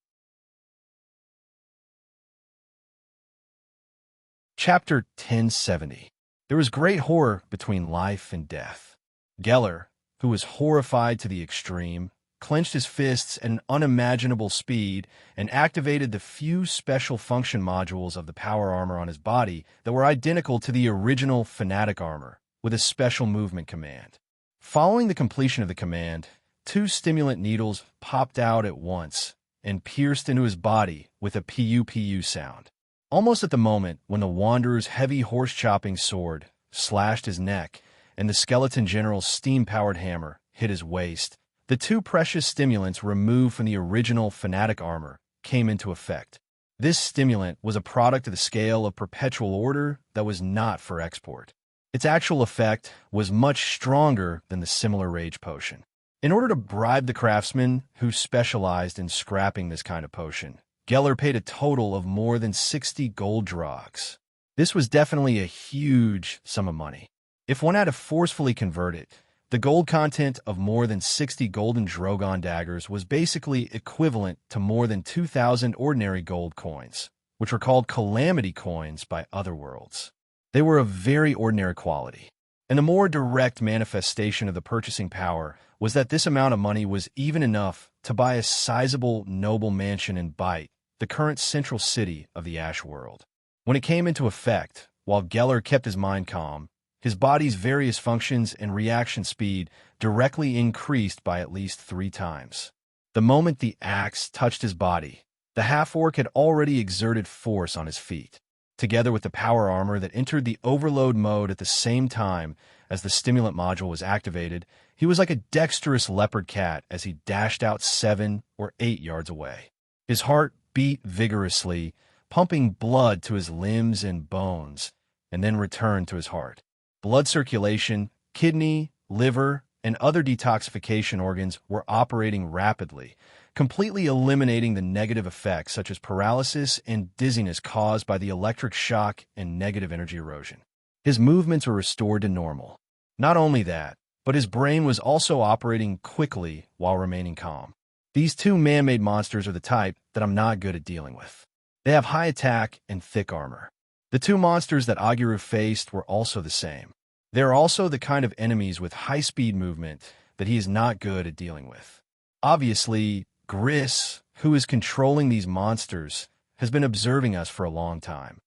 Chapter 1070. There was great horror between life and death. Geller, who was horrified to the extreme, clenched his fists at an unimaginable speed and activated the few special function modules of the power armor on his body that were identical to the original Fanatic armor, with a special movement command. Following the completion of the command, two stimulant needles popped out at once and pierced into his body with a PU-PU sound. Almost at the moment when the Wanderer's heavy horse-chopping sword slashed his neck and the skeleton general's steam-powered hammer hit his waist, the two precious stimulants removed from the original Fanatic armor came into effect. This stimulant was a product of the scale of perpetual order that was not for export. Its actual effect was much stronger than the similar rage potion. In order to bribe the craftsman who specialized in scrapping this kind of potion, Geller paid a total of more than 60 gold drogs. This was definitely a huge sum of money. If one had to forcefully convert it, the gold content of more than 60 golden Drogon daggers was basically equivalent to more than 2,000 ordinary gold coins, which were called calamity coins by Otherworlds. They were of very ordinary quality, and the more direct manifestation of the purchasing power was that this amount of money was even enough to buy a sizable noble mansion in Bite, the current central city of the Ash World. When it came into effect, while Geller kept his mind calm, his body's various functions and reaction speed directly increased by at least 3 times. The moment the axe touched his body, the half-orc had already exerted force on his feet. Together with the power armor that entered the overload mode at the same time as the stimulant module was activated, he was like a dexterous leopard cat as he dashed out 7 or 8 yards away. His heart beat vigorously, pumping blood to his limbs and bones, and then returned to his heart. Blood circulation, kidney, liver, and other detoxification organs were operating rapidly, completely eliminating the negative effects such as paralysis and dizziness caused by the electric shock and negative energy erosion. His movements were restored to normal. Not only that, but his brain was also operating quickly while remaining calm. These two man-made monsters are the type that I'm not good at dealing with. They have high attack and thick armor. The two monsters that Agiru faced were also the same. They are also the kind of enemies with high-speed movement that he is not good at dealing with. Obviously, Gris, who is controlling these monsters, has been observing us for a long time.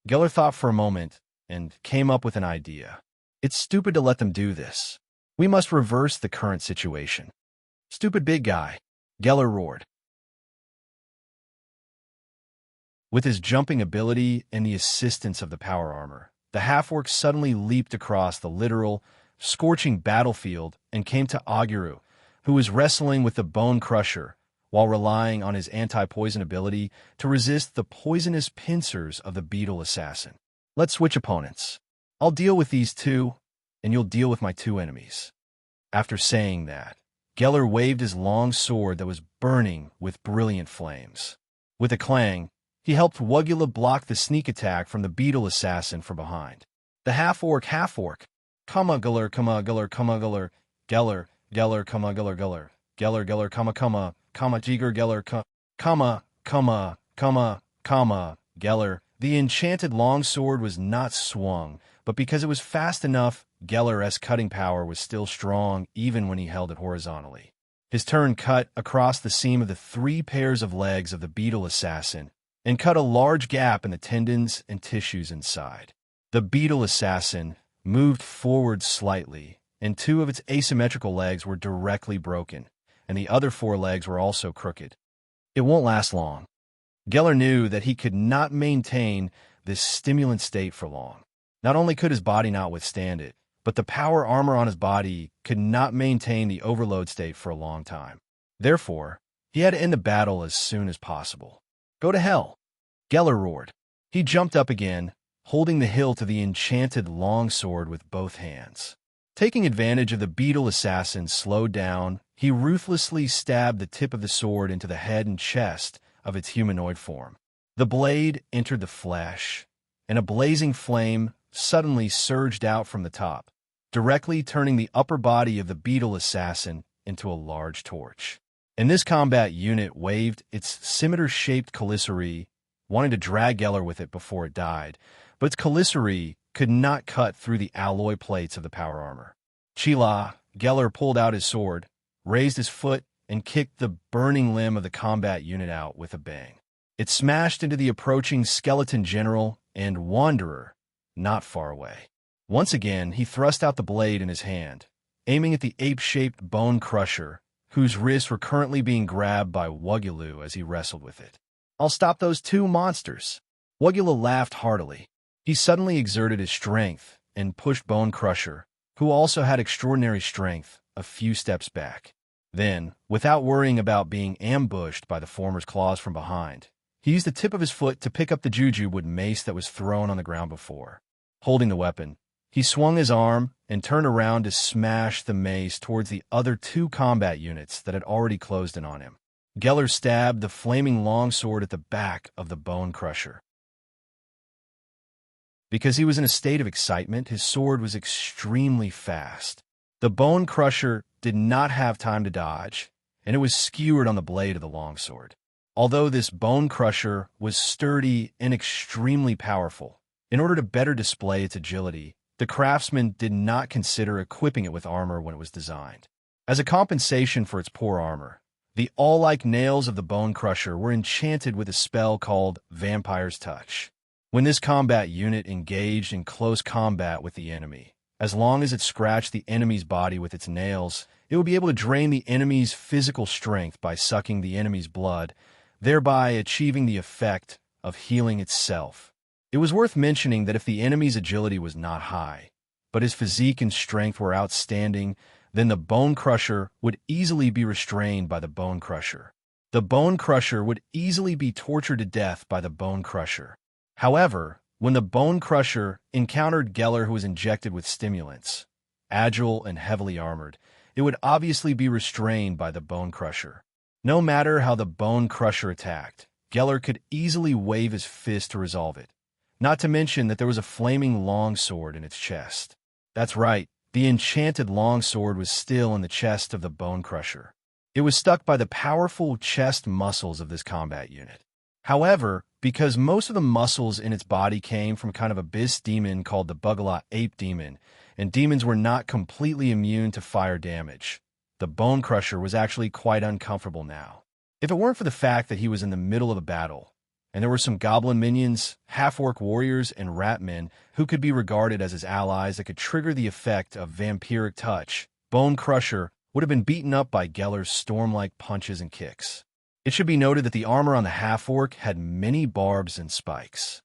Geller thought for a moment and came up with an idea. It's stupid to let them do this. We must reverse the current situation. Stupid big guy, Geller roared. With his jumping ability and the assistance of the power armor, the half-orc suddenly leaped across the literal, scorching battlefield and came to Agiru, who was wrestling with the Bone Crusher while relying on his anti-poison ability to resist the poisonous pincers of the beetle assassin. Let's switch opponents. I'll deal with these two, and you'll deal with my two enemies. After saying that, Geller waved his long sword that was burning with brilliant flames. With a clang, he helped Wugula block the sneak attack from the beetle assassin from behind. The half-orc, Kama Geller, Geller, Geller, Kama Geller, Geller, Kama Jiger Geller, Kama, Geller. The enchanted longsword was not swung, but because it was fast enough, Geller's cutting power was still strong even when he held it horizontally. His turn cut across the seam of the 3 pairs of legs of the beetle assassin and cut a large gap in the tendons and tissues inside. The beetle assassin moved forward slightly, and 2 of its asymmetrical legs were directly broken, and the other 4 legs were also crooked. It won't last long. Geller knew that he could not maintain this stimulant state for long. Not only could his body not withstand it, but the power armor on his body could not maintain the overload state for a long time. Therefore, he had to end the battle as soon as possible. Go to hell, Geller roared. He jumped up again, holding the hilt of the enchanted longsword with both hands. Taking advantage of the beetle assassin's slowed down, he ruthlessly stabbed the tip of the sword into the head and chest of its humanoid form. The blade entered the flesh, and a blazing flame suddenly surged out from the top, directly turning the upper body of the beetle assassin into a large torch. And this combat unit waved its scimitar-shaped caliceri, wanting to drag Geller with it before it died, but its caliceri could not cut through the alloy plates of the power armor. Chila, Geller pulled out his sword, raised his foot, and kicked the burning limb of the combat unit out with a bang. It smashed into the approaching skeleton general and wanderer not far away. Once again, he thrust out the blade in his hand, aiming at the ape-shaped bone crusher, whose wrists were currently being grabbed by Wugulu as he wrestled with it. I'll stop those 2 monsters. Wugula laughed heartily. He suddenly exerted his strength and pushed Bone Crusher, who also had extraordinary strength, a few steps back. Then, without worrying about being ambushed by the former's claws from behind, he used the tip of his foot to pick up the jujube mace that was thrown on the ground before. Holding the weapon, he swung his arm and turned around to smash the mace towards the other 2 combat units that had already closed in on him. Geller stabbed the flaming longsword at the back of the Bone Crusher. Because he was in a state of excitement, his sword was extremely fast. The Bone Crusher did not have time to dodge, and it was skewered on the blade of the longsword. Although this Bone Crusher was sturdy and extremely powerful, in order to better display its agility, the craftsman did not consider equipping it with armor when it was designed. As a compensation for its poor armor, the awl-like nails of the Bone Crusher were enchanted with a spell called Vampire's Touch. When this combat unit engaged in close combat with the enemy, as long as it scratched the enemy's body with its nails, it would be able to drain the enemy's physical strength by sucking the enemy's blood, thereby achieving the effect of healing itself. It was worth mentioning that if the enemy's agility was not high, but his physique and strength were outstanding, then the Bone Crusher would easily be restrained by the Bone Crusher. The Bone Crusher would easily be tortured to death by the Bone Crusher. However, when the Bone Crusher encountered Geller, who was injected with stimulants, agile and heavily armored, it would obviously be restrained by the Bone Crusher. No matter how the Bone Crusher attacked, Geller could easily wave his fist to resolve it, not to mention that there was a flaming longsword in its chest. That's right, The enchanted longsword was still in the chest of the bone crusher. It was stuck by the powerful chest muscles of this combat unit. However, because most of the muscles in its body came from kind of a abyss demon called the Bugalot Ape Demon, and demons were not completely immune to fire damage, the bone crusher was actually quite uncomfortable now. If it weren't for the fact that he was in the middle of a battle, and there were some goblin minions, half-orc warriors, and rat men who could be regarded as his allies that could trigger the effect of vampiric touch, Bone Crusher would have been beaten up by Geller's storm-like punches and kicks. It should be noted that the armor on the half-orc had many barbs and spikes.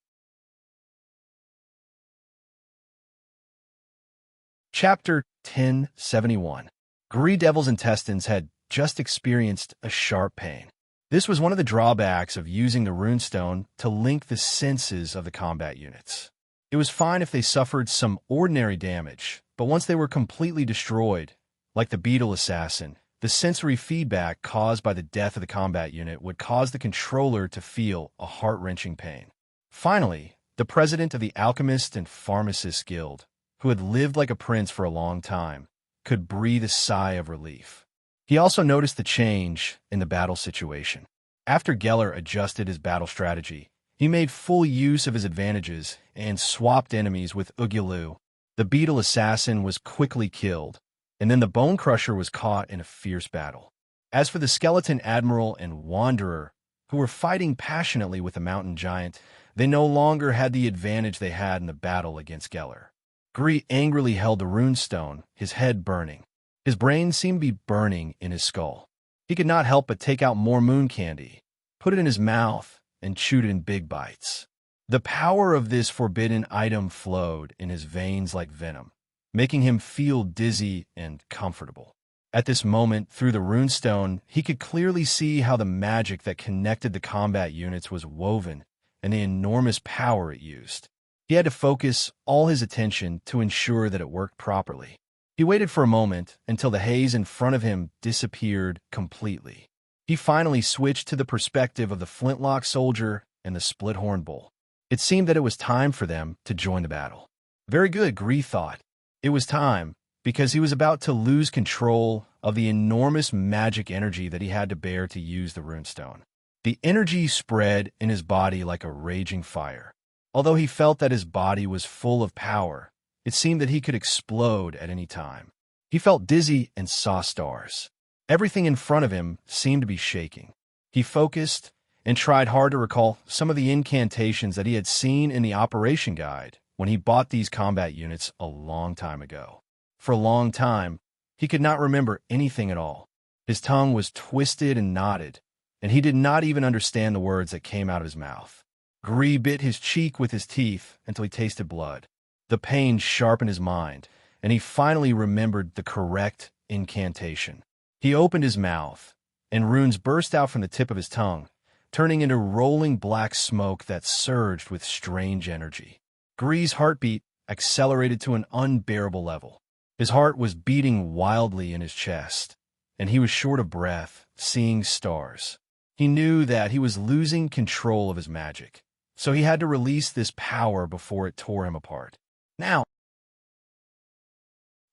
Chapter 1071. Gree Devil's intestines had just experienced a sharp pain. This was one of the drawbacks of using the runestone to link the senses of the combat units. It was fine if they suffered some ordinary damage, but once they were completely destroyed, like the beetle assassin, the sensory feedback caused by the death of the combat unit would cause the controller to feel a heart-wrenching pain. Finally, the president of the Alchemist and Pharmacist Guild, who had lived like a prince for a long time, could breathe a sigh of relief. He also noticed the change in the battle situation. After Geller adjusted his battle strategy, he made full use of his advantages and swapped enemies with Ugulu. The beetle assassin was quickly killed, and then the Bone Crusher was caught in a fierce battle. As for the Skeleton Admiral and Wanderer, who were fighting passionately with the mountain giant, they no longer had the advantage they had in the battle against Geller. Gree angrily held the runestone, his head burning. His brain seemed to be burning in his skull. He could not help but take out more moon candy, put it in his mouth, and chewed it in big bites. The power of this forbidden item flowed in his veins like venom, making him feel dizzy and comfortable. At this moment, through the runestone, he could clearly see how the magic that connected the combat units was woven and the enormous power it used. He had to focus all his attention to ensure that it worked properly. He waited for a moment until the haze in front of him disappeared completely. He finally switched to the perspective of the flintlock soldier and the split-horn bull. It seemed that it was time for them to join the battle. Very good, Gree thought. It was time, because he was about to lose control of the enormous magic energy that he had to bear to use the runestone. The energy spread in his body like a raging fire. Although he felt that his body was full of power, it seemed that he could explode at any time. He felt dizzy and saw stars. Everything in front of him seemed to be shaking. He focused and tried hard to recall some of the incantations that he had seen in the operation guide when he bought these combat units a long time ago. For a long time, he could not remember anything at all. His tongue was twisted and knotted, and he did not even understand the words that came out of his mouth. Gree bit his cheek with his teeth until he tasted blood. The pain sharpened his mind, and he finally remembered the correct incantation. He opened his mouth, and runes burst out from the tip of his tongue, turning into rolling black smoke that surged with strange energy. Gree's heartbeat accelerated to an unbearable level. His heart was beating wildly in his chest, and he was short of breath, seeing stars. He knew that he was losing control of his magic, so he had to release this power before it tore him apart. Now,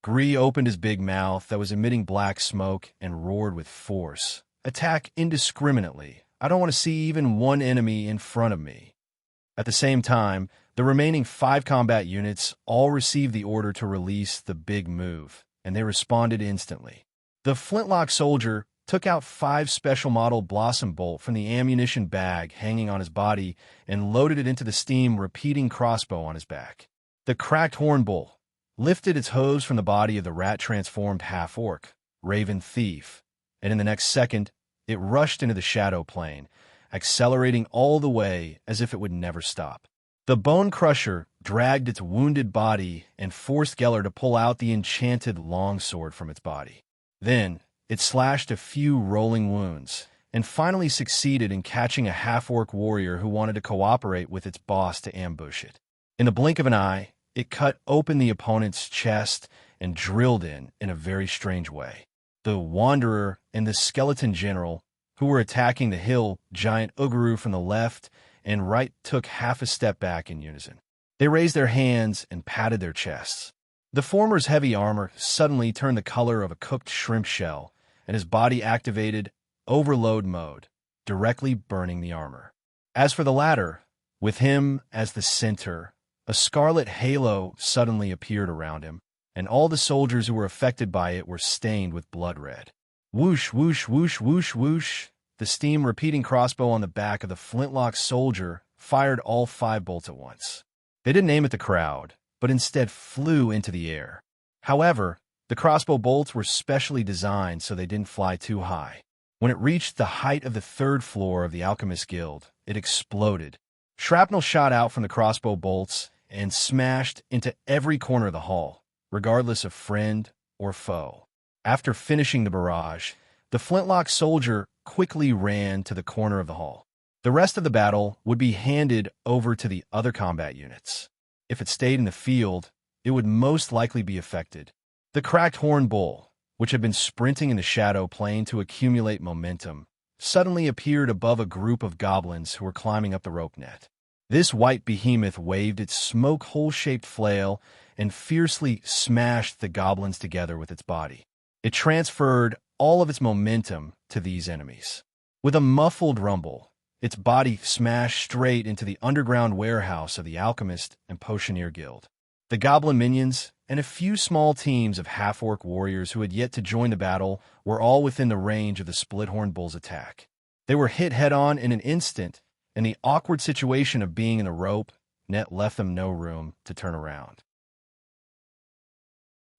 Gree opened his big mouth that was emitting black smoke and roared with force. Attack indiscriminately. I don't want to see even one enemy in front of me. At the same time, the remaining 5 combat units all received the order to release the big move, and they responded instantly. The flintlock soldier took out 5 special model Blossom Bolt from the ammunition bag hanging on his body and loaded it into the steam repeating crossbow on his back. The cracked horn bull lifted its hose from the body of the rat-transformed half-orc, Raven Thief, and in the next second, it rushed into the shadow plane, accelerating all the way as if it would never stop. The Bone Crusher dragged its wounded body and forced Geller to pull out the enchanted longsword from its body. Then, it slashed a few rolling wounds, and finally succeeded in catching a half-orc warrior who wanted to cooperate with its boss to ambush it. In the blink of an eye, it cut open the opponent's chest and drilled in a very strange way. The Wanderer and the Skeleton General, who were attacking the hill giant Uguru from the left and right, took half a step back in unison. They raised their hands and patted their chests. The former's heavy armor suddenly turned the color of a cooked shrimp shell, and his body activated overload mode, directly burning the armor. As for the latter, with him as the center, a scarlet halo suddenly appeared around him, and all the soldiers who were affected by it were stained with blood red. Whoosh, whoosh, whoosh, whoosh, whoosh. The steam-repeating crossbow on the back of the flintlock soldier fired all 5 bolts at once. They didn't aim at the crowd, but instead flew into the air. However, the crossbow bolts were specially designed so they didn't fly too high. When it reached the height of the 3rd floor of the Alchemist Guild, it exploded. Shrapnel shot out from the crossbow bolts and smashed into every corner of the hall, regardless of friend or foe. After finishing the barrage, the flintlock soldier quickly ran to the corner of the hall. The rest of the battle would be handed over to the other combat units. If it stayed in the field, it would most likely be affected. The cracked horn bull, which had been sprinting in the shadow plane to accumulate momentum, suddenly appeared above a group of goblins who were climbing up the rope net. This white behemoth waved its smoke hole-shaped flail and fiercely smashed the goblins together with its body. It transferred all of its momentum to these enemies. With a muffled rumble, its body smashed straight into the underground warehouse of the Alchemist and Potioneer Guild. The goblin minions and a few small teams of half-orc warriors who had yet to join the battle were all within the range of the Splithorn Bull's attack. They were hit head-on in an instant, and the awkward situation of being in the rope net left them no room to turn around.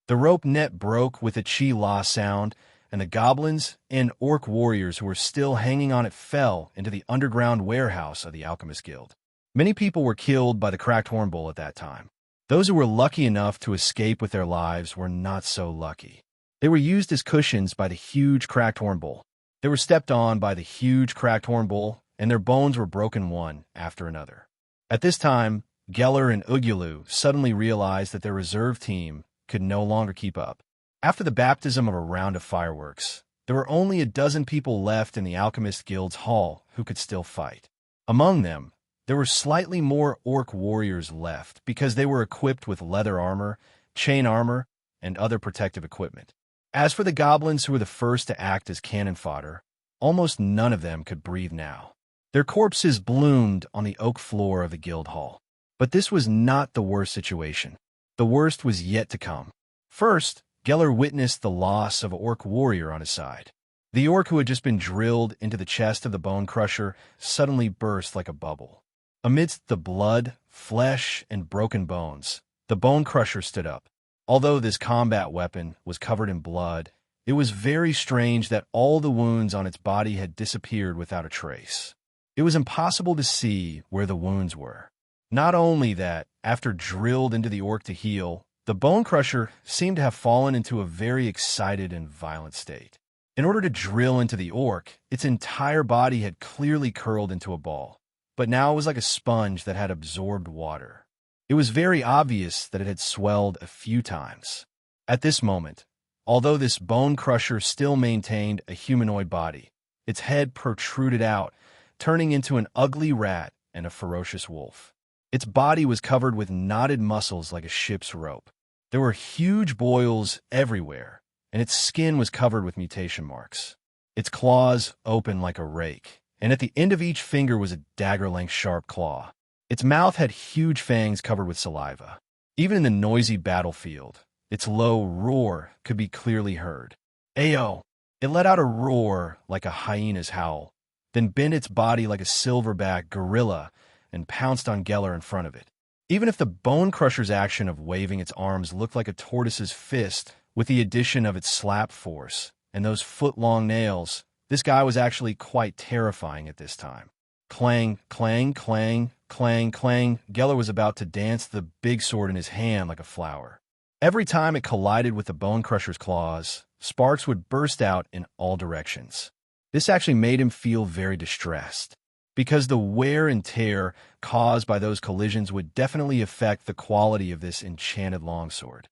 The rope net broke with a chi-la sound, and the goblins and orc warriors who were still hanging on it fell into the underground warehouse of the Alchemist Guild. Many people were killed by the cracked horn bull at that time. Those who were lucky enough to escape with their lives were not so lucky. They were used as cushions by the huge cracked horn bull. They were stepped on by the huge cracked horn bull, and their bones were broken one after another. At this time, Geller and Ugulu suddenly realized that their reserve team could no longer keep up. After the baptism of a round of fireworks, there were only a dozen people left in the Alchemist Guild's hall who could still fight. Among them, there were slightly more orc warriors left because they were equipped with leather armor, chain armor, and other protective equipment. As for the goblins who were the first to act as cannon fodder, almost none of them could breathe now. Their corpses bloomed on the oak floor of the guild hall. But this was not the worst situation. The worst was yet to come. First, Geller witnessed the loss of an orc warrior on his side. The orc who had just been drilled into the chest of the bone crusher suddenly burst like a bubble. Amidst the blood, flesh, and broken bones, the bone crusher stood up. Although this combat weapon was covered in blood, it was very strange that all the wounds on its body had disappeared without a trace. It was impossible to see where the wounds were. Not only that, after drilled into the orc to heal, the bone crusher seemed to have fallen into a very excited and violent state. In order to drill into the orc, its entire body had clearly curled into a ball, but now it was like a sponge that had absorbed water. It was very obvious that it had swelled a few times. At this moment, although this bone crusher still maintained a humanoid body, its head protruded out, turning into an ugly rat and a ferocious wolf. Its body was covered with knotted muscles like a ship's rope. There were huge boils everywhere, and its skin was covered with mutation marks. Its claws open like a rake, and at the end of each finger was a dagger-length sharp claw. Its mouth had huge fangs covered with saliva. Even in the noisy battlefield, its low roar could be clearly heard. Ayo! It let out a roar like a hyena's howl, then bent its body like a silverback gorilla and pounced on Geller in front of it. Even if the bone crusher's action of waving its arms looked like a tortoise's fist with the addition of its slap force and those foot-long nails, this guy was actually quite terrifying at this time. Clang, clang, clang, clang, clang. Geller was about to dance the big sword in his hand like a flower. Every time it collided with the bone crusher's claws, sparks would burst out in all directions. This actually made him feel very distressed, because the wear and tear caused by those collisions would definitely affect the quality of this enchanted longsword.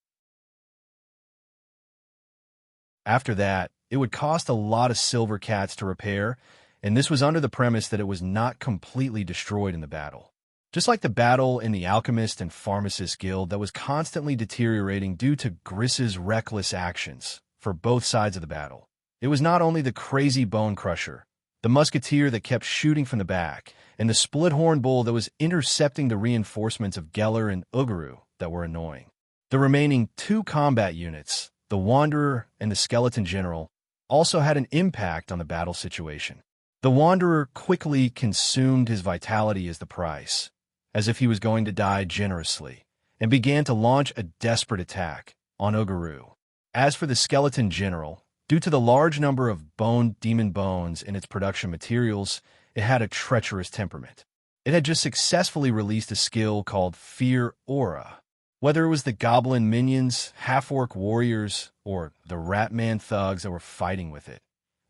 After that, it would cost a lot of silver cats to repair, and this was under the premise that it was not completely destroyed in the battle. Just like the battle in the Alchemist and Pharmacist Guild that was constantly deteriorating due to Griss's reckless actions for both sides of the battle. It was not only the crazy Bone Crusher, the musketeer that kept shooting from the back, and the split-horn bull that was intercepting the reinforcements of Geller and Uguru that were annoying. The remaining two combat units, the Wanderer and the Skeleton General, also had an impact on the battle situation. The Wanderer quickly consumed his vitality as the price, as if he was going to die generously, and began to launch a desperate attack on Uguru. As for the Skeleton General, due to the large number of demon bones in its production materials, it had a treacherous temperament. It had just successfully released a skill called Fear Aura. Whether it was the goblin minions, half-orc warriors, or the Ratman thugs that were fighting with it,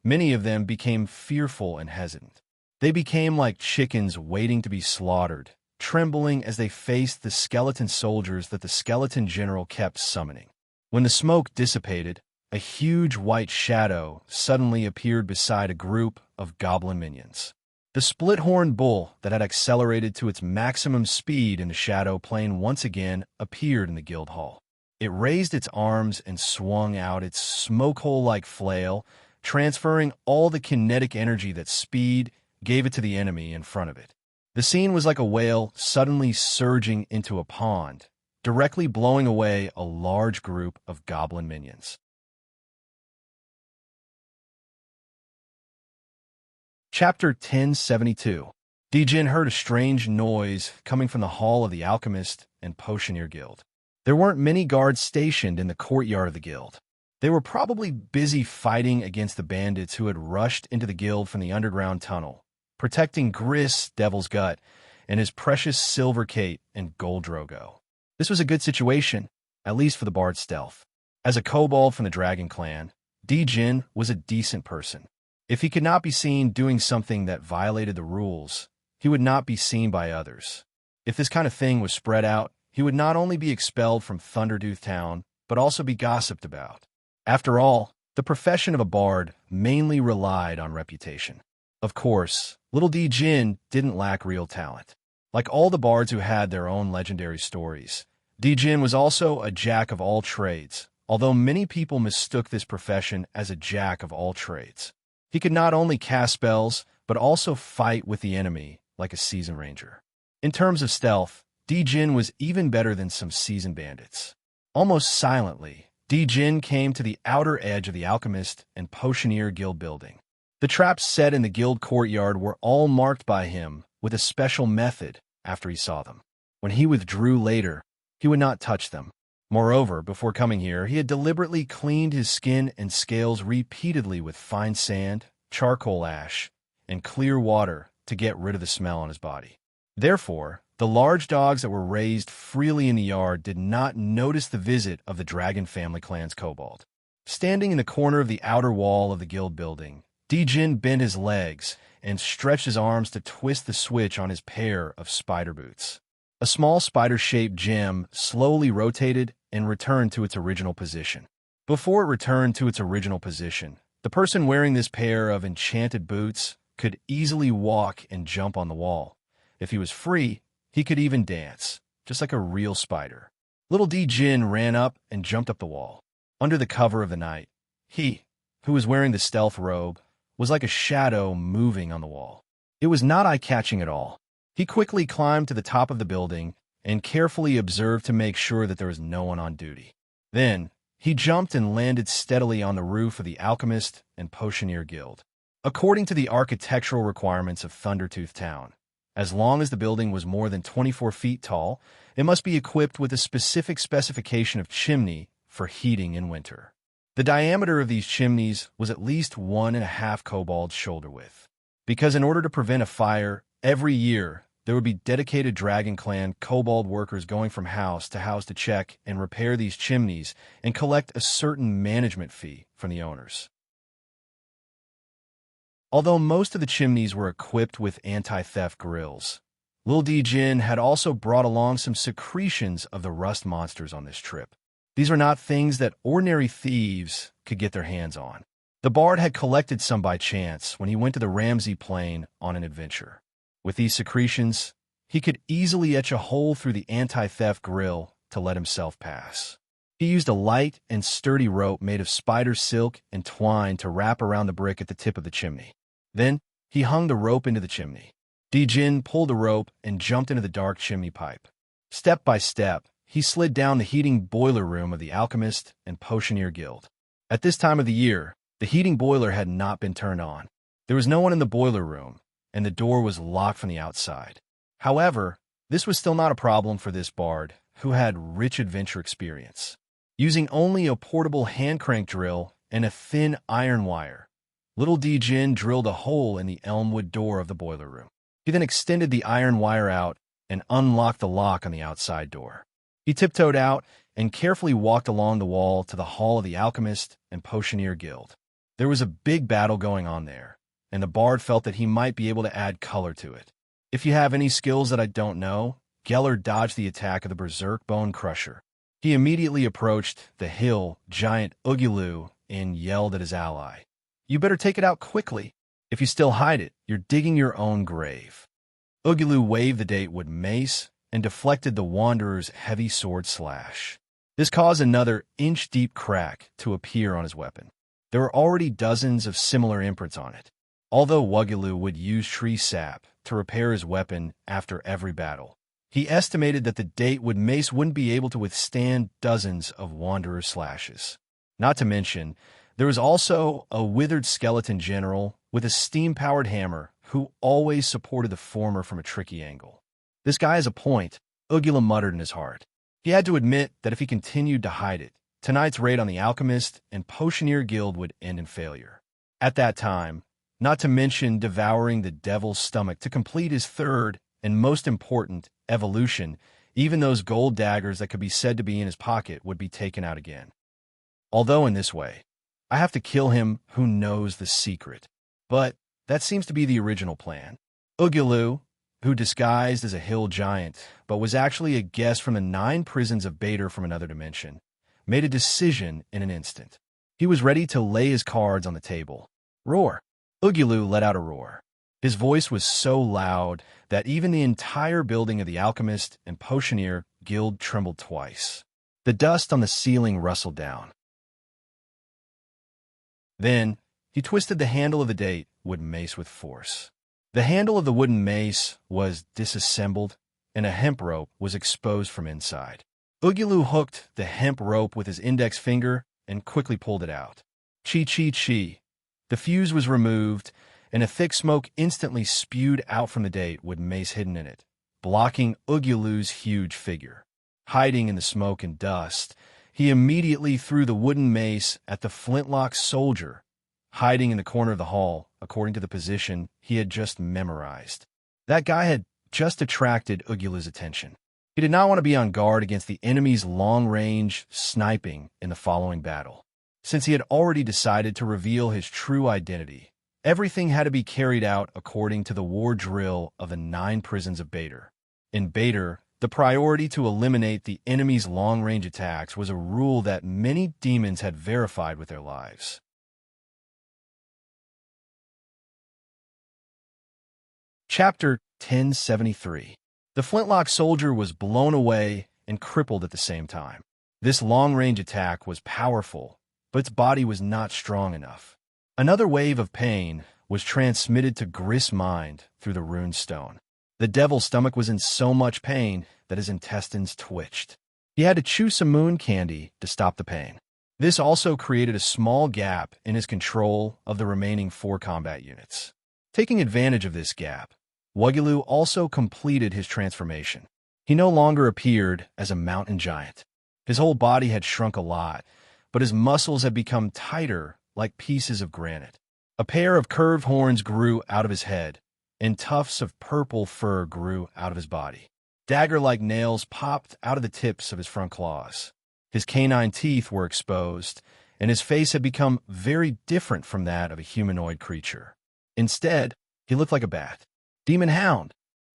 many of them became fearful and hesitant. They became like chickens waiting to be slaughtered, trembling as they faced the skeleton soldiers that the Skeleton General kept summoning. When the smoke dissipated, a huge white shadow suddenly appeared beside a group of goblin minions. The split-horn bull that had accelerated to its maximum speed in the shadow plane once again appeared in the guild hall. It raised its arms and swung out its smoke-hole-like flail, transferring all the kinetic energy that speed gave it to the enemy in front of it. The scene was like a whale suddenly surging into a pond, directly blowing away a large group of goblin minions. Chapter 1072. Dijin heard a strange noise coming from the hall of the Alchemist and Potioneer Guild. There weren't many guards stationed in the courtyard of the guild. They were probably busy fighting against the bandits who had rushed into the guild from the underground tunnel, protecting Griss, Devil's Gut, and his precious Silver Kate and Gold Drogo. This was a good situation, at least for the bard's stealth. As a kobold from the Dragon Clan, Dijin was a decent person. If he could not be seen doing something that violated the rules, he would not be seen by others. If this kind of thing was spread out, he would not only be expelled from Thundertooth Town, but also be gossiped about. After all, the profession of a bard mainly relied on reputation. Of course, little Dijin didn't lack real talent. Like all the bards who had their own legendary stories, Dijin was also a jack of all trades, although many people mistook this profession as a jack of all trades. He could not only cast spells, but also fight with the enemy like a seasoned ranger. In terms of stealth, Dijin was even better than some seasoned bandits. Almost silently, Dijin came to the outer edge of the Alchemist and Potioneer Guild building. The traps set in the guild courtyard were all marked by him with a special method after he saw them. When he withdrew later, he would not touch them. Moreover, before coming here, he had deliberately cleaned his skin and scales repeatedly with fine sand, charcoal ash, and clear water to get rid of the smell on his body. Therefore, the large dogs that were raised freely in the yard did not notice the visit of the Dragon family clan's kobold. Standing in the corner of the outer wall of the guild building, Dijin bent his legs and stretched his arms to twist the switch on his pair of spider boots. A small spider-shaped gem slowly rotated and returned to its original position. Before it returned to its original position, the person wearing this pair of enchanted boots could easily walk and jump on the wall. If he was free, he could even dance, just like a real spider. Little Dijin ran up and jumped up the wall. Under the cover of the night, he, who was wearing the stealth robe, was like a shadow moving on the wall. It was not eye-catching at all. He quickly climbed to the top of the building and carefully observed to make sure that there was no one on duty. Then, he jumped and landed steadily on the roof of the Alchemist and Potioneer Guild. According to the architectural requirements of Thundertooth Town, as long as the building was more than 24 feet tall, it must be equipped with a specific specification of chimney for heating in winter. The diameter of these chimneys was at least 1.5 kobolds shoulder width. Because in order to prevent a fire, every year, there would be dedicated Dragon Clan kobold workers going from house to check and repair these chimneys and collect a certain management fee from the owners. Although most of the chimneys were equipped with anti-theft grills, Lil Dijin had also brought along some secretions of the rust monsters on this trip. These were not things that ordinary thieves could get their hands on. The bard had collected some by chance when he went to the Ramsey Plain on an adventure. With these secretions, he could easily etch a hole through the anti-theft grill to let himself pass. He used a light and sturdy rope made of spider silk and twine to wrap around the brick at the tip of the chimney. Then, he hung the rope into the chimney. Dijin pulled the rope and jumped into the dark chimney pipe. Step by step, he slid down the heating boiler room of the Alchemist and Potioneer Guild. At this time of the year, the heating boiler had not been turned on. There was no one in the boiler room, and the door was locked from the outside. However, this was still not a problem for this bard, who had rich adventure experience. Using only a portable hand-crank drill and a thin iron wire, little Dijin drilled a hole in the elmwood door of the boiler room. He then extended the iron wire out and unlocked the lock on the outside door. He tiptoed out and carefully walked along the wall to the hall of the Alchemist and Potioneer Guild. There was a big battle going on there, and the bard felt that he might be able to add color to it. If you have any skills that I don't know, Geller dodged the attack of the Berserk Bone Crusher. He immediately approached the hill giant Ugulu and yelled at his ally, "You better take it out quickly. If you still hide it, you're digging your own grave." Ugulu waved the datewood mace and deflected the wanderer's heavy sword slash. This caused another inch-deep crack to appear on his weapon. There were already dozens of similar imprints on it. Although Ugulu would use tree sap to repair his weapon after every battle, he estimated that the datewood mace wouldn't be able to withstand dozens of wanderer slashes. Not to mention, there was also a withered skeleton general with a steam-powered hammer who always supported the former from a tricky angle. "This guy has a point," Ugula muttered in his heart. He had to admit that if he continued to hide it, tonight's raid on the Alchemist and Potioneer Guild would end in failure. At that time, not to mention devouring the devil's stomach to complete his third and most important evolution, even those gold daggers that could be said to be in his pocket would be taken out again. Although in this way, I have to kill him who knows the secret. But that seems to be the original plan. Ugulu, who disguised as a hill giant, but was actually a guest from the 9 prisons of Bader from another dimension, made a decision in an instant. He was ready to lay his cards on the table. Roar! Ugulu let out a roar. His voice was so loud that even the entire building of the Alchemist and Potioneer Guild trembled twice. The dust on the ceiling rustled down. Then, he twisted the handle of the datewood mace with force. The handle of the wooden mace was disassembled, and a hemp rope was exposed from inside. Ugulu hooked the hemp rope with his index finger and quickly pulled it out. Chi. The fuse was removed, and a thick smoke instantly spewed out from the datewood mace hidden in it, blocking Ugulu's huge figure. Hiding in the smoke and dust, he immediately threw the wooden mace at the flintlock soldier, hiding in the corner of the hall, according to the position he had just memorized. That guy had just attracted Ugulu's attention. He did not want to be on guard against the enemy's long-range sniping in the following battle. Since he had already decided to reveal his true identity, everything had to be carried out according to the war drill of the 9 prisons of Bader. In Bader, the priority to eliminate the enemy's long-range attacks was a rule that many demons had verified with their lives. Chapter 1073. The flintlock soldier was blown away and crippled at the same time. This long-range attack was powerful, but its body was not strong enough. Another wave of pain was transmitted to Grist's mind through the rune stone. The devil's stomach was in so much pain that his intestines twitched. He had to chew some moon candy to stop the pain. This also created a small gap in his control of the remaining 4 combat units. Taking advantage of this gap, Ugulu also completed his transformation. He no longer appeared as a mountain giant. His whole body had shrunk a lot, but his muscles had become tighter like pieces of granite. A pair of curved horns grew out of his head, and tufts of purple fur grew out of his body. Dagger-like nails popped out of the tips of his front claws. His canine teeth were exposed, and his face had become very different from that of a humanoid creature. Instead, he looked like a bat. Demon Hound.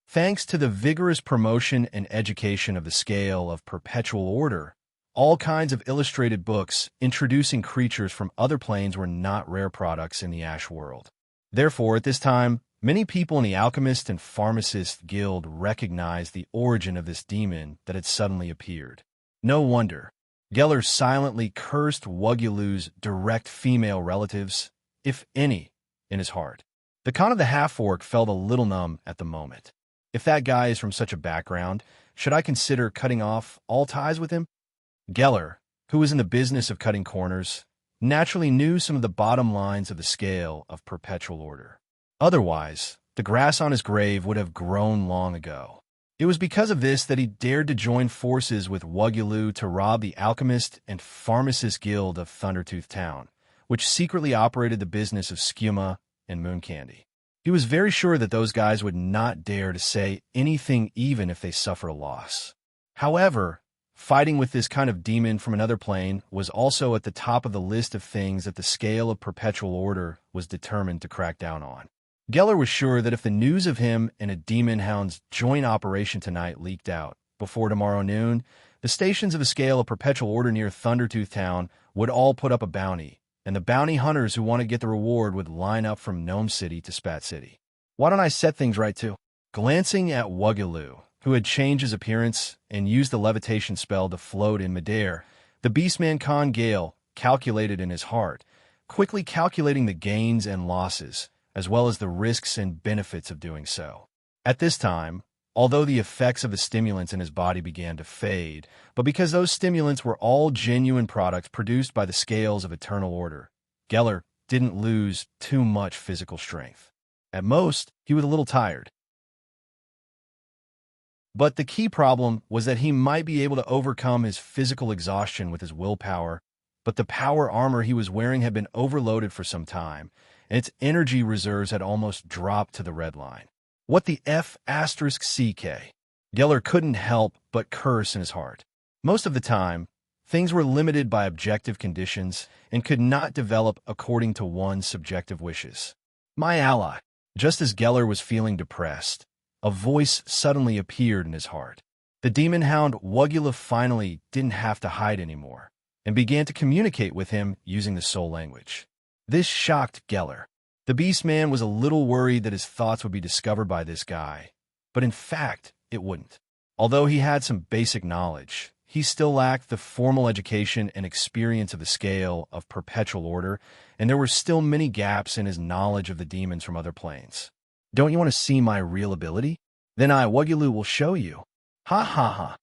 Thanks to the vigorous promotion and education of the scale of perpetual order, all kinds of illustrated books introducing creatures from other planes were not rare products in the Ash world. Therefore, at this time, Many people in the Alchemist and Pharmacist Guild recognized the origin of this demon that had suddenly appeared. No wonder. Geller silently cursed Wugulu's direct female relatives, if any, in his heart. The Khan of the Half-Orc felt a little numb at the moment. If that guy is from such a background, should I consider cutting off all ties with him? Geller, who was in the business of cutting corners, naturally knew some of the bottom lines of the scale of perpetual order. Otherwise, the grass on his grave would have grown long ago. It was because of this that he dared to join forces with Wugulu to rob the Alchemist and Pharmacist Guild of Thundertooth Town, which secretly operated the business of skuma and moon candy. He was very sure that those guys would not dare to say anything even if they suffered a loss. However, fighting with this kind of demon from another plane was also at the top of the list of things that the scale of perpetual order was determined to crack down on. Geller was sure that if the news of him and a demon hound's joint operation tonight leaked out before tomorrow noon, the stations of the scale of perpetual order near Thundertooth Town would all put up a bounty, and the bounty hunters who want to get the reward would line up from Gnome City to Spat City. Why don't I set things right too? Glancing at Wugulu, who had changed his appearance and used the levitation spell to float in midair, the Beastman Khan Gale calculated in his heart, quickly calculating the gains and losses, as well as the risks and benefits of doing so. At this time, although the effects of the stimulants in his body began to fade, but because those stimulants were all genuine products produced by the scales of eternal order, Geller didn't lose too much physical strength. At most, he was a little tired. But the key problem was that he might be able to overcome his physical exhaustion with his willpower, but the power armor he was wearing had been overloaded for some time, and its energy reserves had almost dropped to the red line. What the F***CK? Geller couldn't help but curse in his heart. Most of the time, things were limited by objective conditions and could not develop according to one's subjective wishes. My ally. Just as Geller was feeling depressed, a voice suddenly appeared in his heart. The demon hound Wugula finally didn't have to hide anymore, and began to communicate with him using the soul language. This shocked Geller. The Beastman was a little worried that his thoughts would be discovered by this guy, but in fact, it wouldn't. Although he had some basic knowledge, he still lacked the formal education and experience of the scale of perpetual order, and there were still many gaps in his knowledge of the demons from other planes. Don't you want to see my real ability? Then I, Wugulu, will show you. Ha ha ha.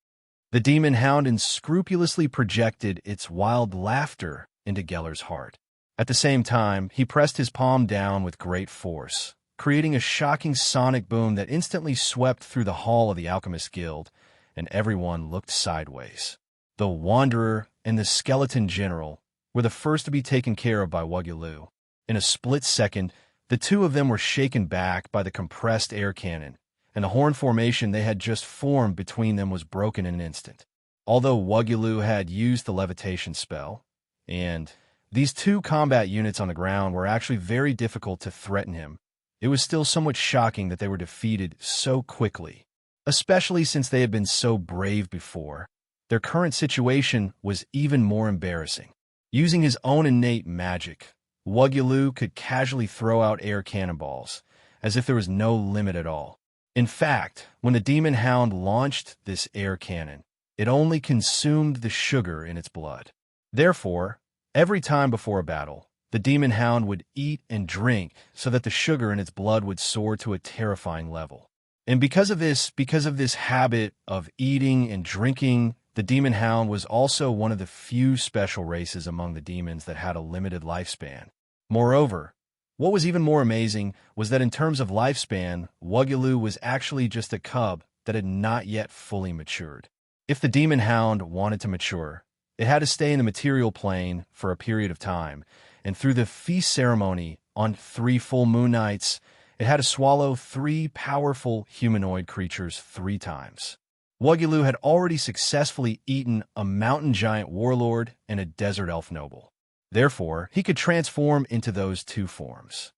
The demon hound unscrupulously projected its wild laughter into Geller's heart. At the same time, he pressed his palm down with great force, creating a shocking sonic boom that instantly swept through the hall of the Alchemist Guild, and everyone looked sideways. The Wanderer and the Skeleton General were the first to be taken care of by Wugulu. In a split second, the two of them were shaken back by the compressed air cannon, and the horn formation they had just formed between them was broken in an instant. Although Wugulu had used the levitation spell, and these two combat units on the ground were actually very difficult to threaten him, it was still somewhat shocking that they were defeated so quickly, especially since they had been so brave before. Their current situation was even more embarrassing. Using his own innate magic, Wugulu could casually throw out air cannonballs, as if there was no limit at all. In fact, when the demon hound launched this air cannon, it only consumed the sugar in its blood. Therefore, every time before a battle, the demon hound would eat and drink so that the sugar in its blood would soar to a terrifying level. And because of this habit of eating and drinking, the demon hound was also one of the few special races among the demons that had a limited lifespan. Moreover, what was even more amazing was that in terms of lifespan, Wugulu was actually just a cub that had not yet fully matured. If the demon hound wanted to mature, it had to stay in the material plane for a period of time, and through the feast ceremony on 3 full moon nights, it had to swallow 3 powerful humanoid creatures 3 times. Wugulu had already successfully eaten a mountain giant warlord and a desert elf noble. Therefore, he could transform into those 2 forms.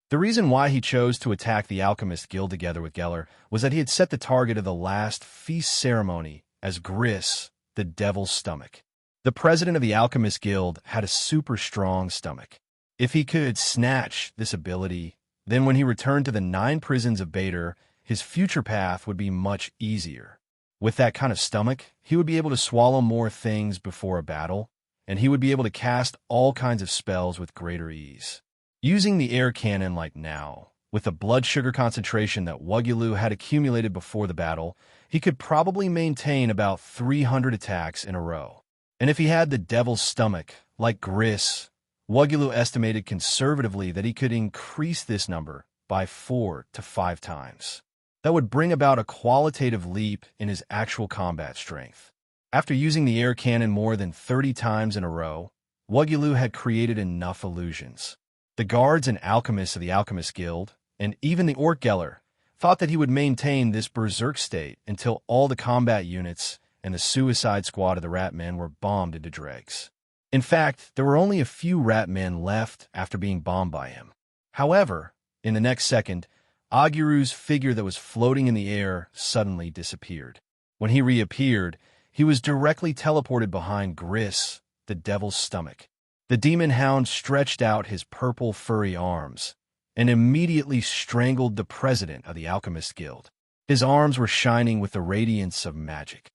The reason why he chose to attack the Alchemist Guild together with Geller was that he had set the target of the last feast ceremony as Gris, the Devil's Stomach. The president of the Alchemist Guild had a super strong stomach. If he could snatch this ability, then when he returned to the 9 prisons of Bader, his future path would be much easier. With that kind of stomach, he would be able to swallow more things before a battle, and he would be able to cast all kinds of spells with greater ease. Using the air cannon like now, with the blood sugar concentration that Wugulu had accumulated before the battle, he could probably maintain about 300 attacks in a row. And if he had the devil's stomach, like Gris, Wugulu estimated conservatively that he could increase this number by 4 to 5 times. That would bring about a qualitative leap in his actual combat strength. After using the air cannon more than 30 times in a row, Wugulu had created enough illusions. The guards and alchemists of the Alchemist Guild, and even the Orc Geller, thought that he would maintain this berserk state until all the combat units and the suicide squad of the Rat Men were bombed into dregs. In fact, there were only a few Rat Men left after being bombed by him. However, in the next second, Agiru's figure that was floating in the air suddenly disappeared. When he reappeared, he was directly teleported behind Gris, the devil's stomach. The demon hound stretched out his purple furry arms and immediately strangled the president of the Alchemist Guild. His arms were shining with the radiance of magic.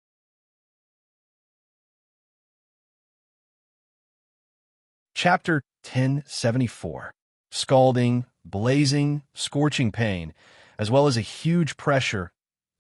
Chapter 1074. Scalding, blazing, scorching pain, as well as a huge pressure,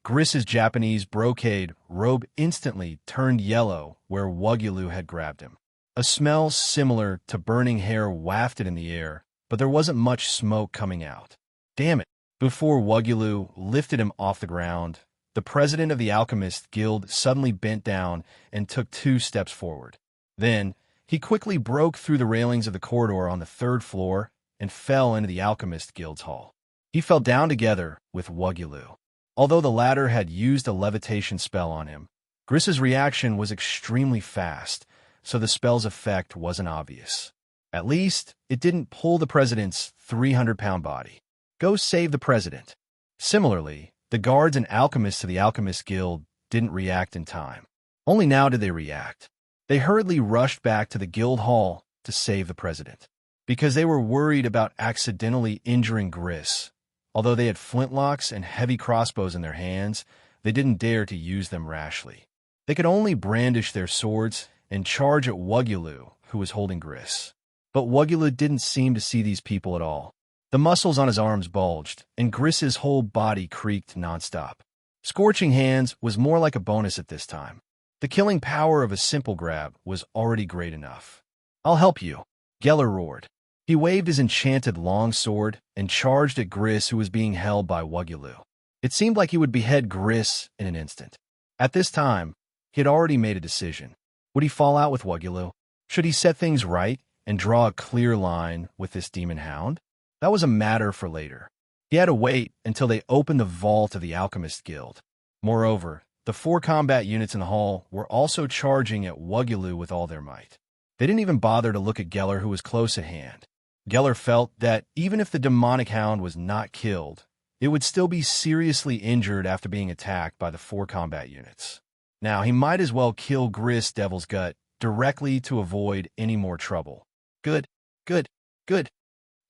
Gris's Japanese brocade robe instantly turned yellow where Wugulu had grabbed him. A smell similar to burning hair wafted in the air, but there wasn't much smoke coming out. Damn it! Before Wugulu lifted him off the ground, the president of the Alchemist Guild suddenly bent down and took 2 steps forward. Then, he quickly broke through the railings of the corridor on the 3rd floor and fell into the Alchemist Guild's hall. He fell down together with Wugulu. Although the latter had used a levitation spell on him, Gris's reaction was extremely fast, so the spell's effect wasn't obvious. At least, it didn't pull the president's 300-pound body. Go save the president. Similarly, the guards and alchemists of the Alchemist Guild didn't react in time. Only now did they react. They hurriedly rushed back to the guild hall to save the president, because they were worried about accidentally injuring Gris. Although they had flintlocks and heavy crossbows in their hands, they didn't dare to use them rashly. They could only brandish their swords and charge at Wugulu, who was holding Gris. But Wugulu didn't seem to see these people at all. The muscles on his arms bulged, and Gris's whole body creaked nonstop. Scorching Hands was more like a bonus at this time. The killing power of a simple grab was already great enough. I'll help you, Geller roared. He waved his enchanted long sword and charged at Gris, who was being held by Wugulu. It seemed like he would behead Gris in an instant. At this time, he had already made a decision. Would he fall out with Wugulu? Should he set things right and draw a clear line with this demon hound? That was a matter for later. He had to wait until they opened the vault of the Alchemist Guild. Moreover, the 4 combat units in the hall were also charging at Wugulu with all their might. They didn't even bother to look at Geller, who was close at hand. Geller felt that even if the demonic hound was not killed, it would still be seriously injured after being attacked by the 4 combat units. Now, he might as well kill Gris Devil's Gut directly to avoid any more trouble. Good, good, good.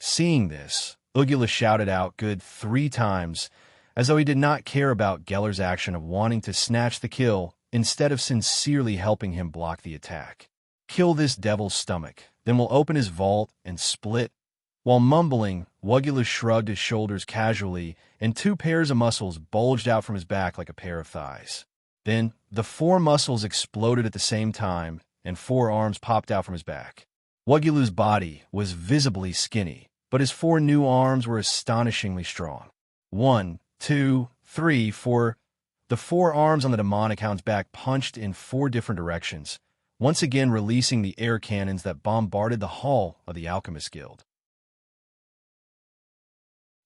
Seeing this, Ugula shouted out good 3 times, as though he did not care about Geller's action of wanting to snatch the kill instead of sincerely helping him block the attack. Kill this devil's stomach, then we'll open his vault and split. While mumbling, Wugula shrugged his shoulders casually, and 2 pairs of muscles bulged out from his back like a pair of thighs. Then, the 4 muscles exploded at the same time, and 4 arms popped out from his back. Wugulu's body was visibly skinny, but his 4 new arms were astonishingly strong. 1, 2, 3, 4. The 4 arms on the demonic hound's back punched in 4 different directions, once again releasing the air cannons that bombarded the hall of the Alchemist Guild.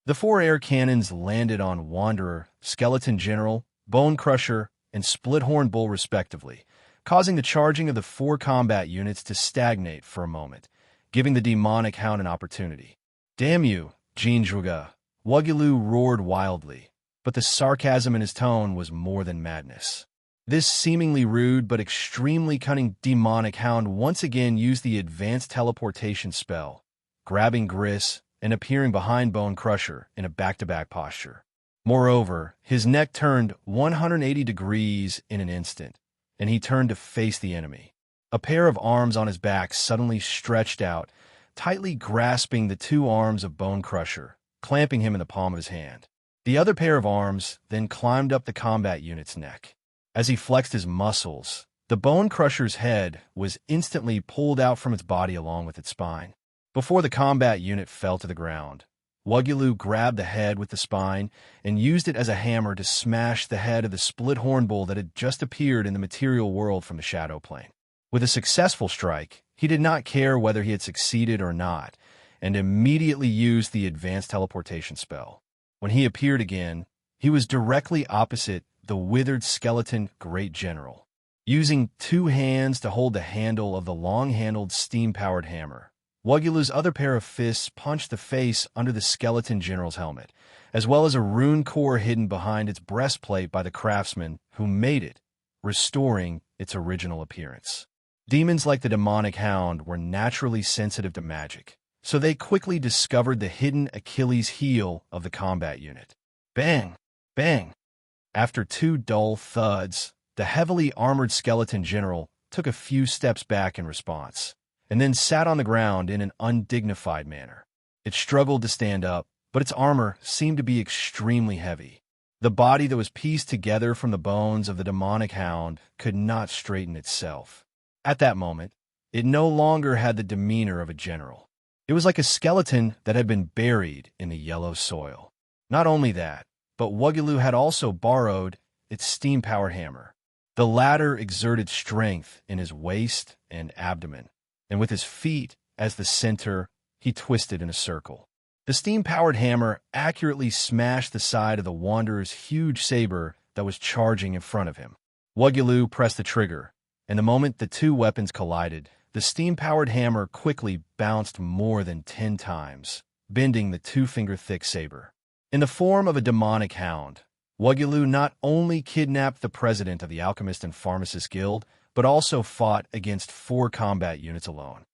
The 4 air cannons landed on Wanderer, Skeleton General, Bone Crusher, and Splithorn Bull respectively, causing the charging of the 4 combat units to stagnate for a moment, giving the demonic hound an opportunity. Damn you, Jinjuga! Wugulu roared wildly, but the sarcasm in his tone was more than madness. This seemingly rude but extremely cunning demonic hound once again used the advanced teleportation spell, grabbing Gris and appearing behind Bone Crusher in a back-to-back posture. Moreover, his neck turned 180 degrees in an instant, and he turned to face the enemy. A pair of arms on his back suddenly stretched out, tightly grasping the two arms of Bone Crusher, clamping him in the palm of his hand. The other pair of arms then climbed up the combat unit's neck. As he flexed his muscles, the Bone Crusher's head was instantly pulled out from its body along with its spine. Before the combat unit fell to the ground, Wugulu grabbed the head with the spine and used it as a hammer to smash the head of the split horn bull that had just appeared in the material world from the shadow plane. With a successful strike, he did not care whether he had succeeded or not, and immediately used the advanced teleportation spell. When he appeared again, he was directly opposite the withered skeleton Great General. Using two hands to hold the handle of the long-handled steam-powered hammer, Wugulu's other pair of fists punched the face under the skeleton general's helmet, as well as a rune core hidden behind its breastplate by the craftsman who made it, restoring its original appearance. Demons like the demonic hound were naturally sensitive to magic, so they quickly discovered the hidden Achilles heel of the combat unit. Bang! Bang! After two dull thuds, the heavily armored skeleton general took a few steps back in response, and then sat on the ground in an undignified manner. It struggled to stand up, but its armor seemed to be extremely heavy. The body that was pieced together from the bones of the demonic hound could not straighten itself. At that moment, it no longer had the demeanor of a general. It was like a skeleton that had been buried in the yellow soil. Not only that, but Wugulu had also borrowed its steam-powered hammer. The latter exerted strength in his waist and abdomen, and with his feet as the center, he twisted in a circle. The steam-powered hammer accurately smashed the side of the Wanderer's huge saber that was charging in front of him. Wugulu pressed the trigger, and the moment the two weapons collided, the steam-powered hammer quickly bounced more than 10 times, bending the two-finger-thick saber. In the form of a demonic hound, Wugulu not only kidnapped the president of the Alchemist and Pharmacist Guild, but also fought against 4 combat units alone.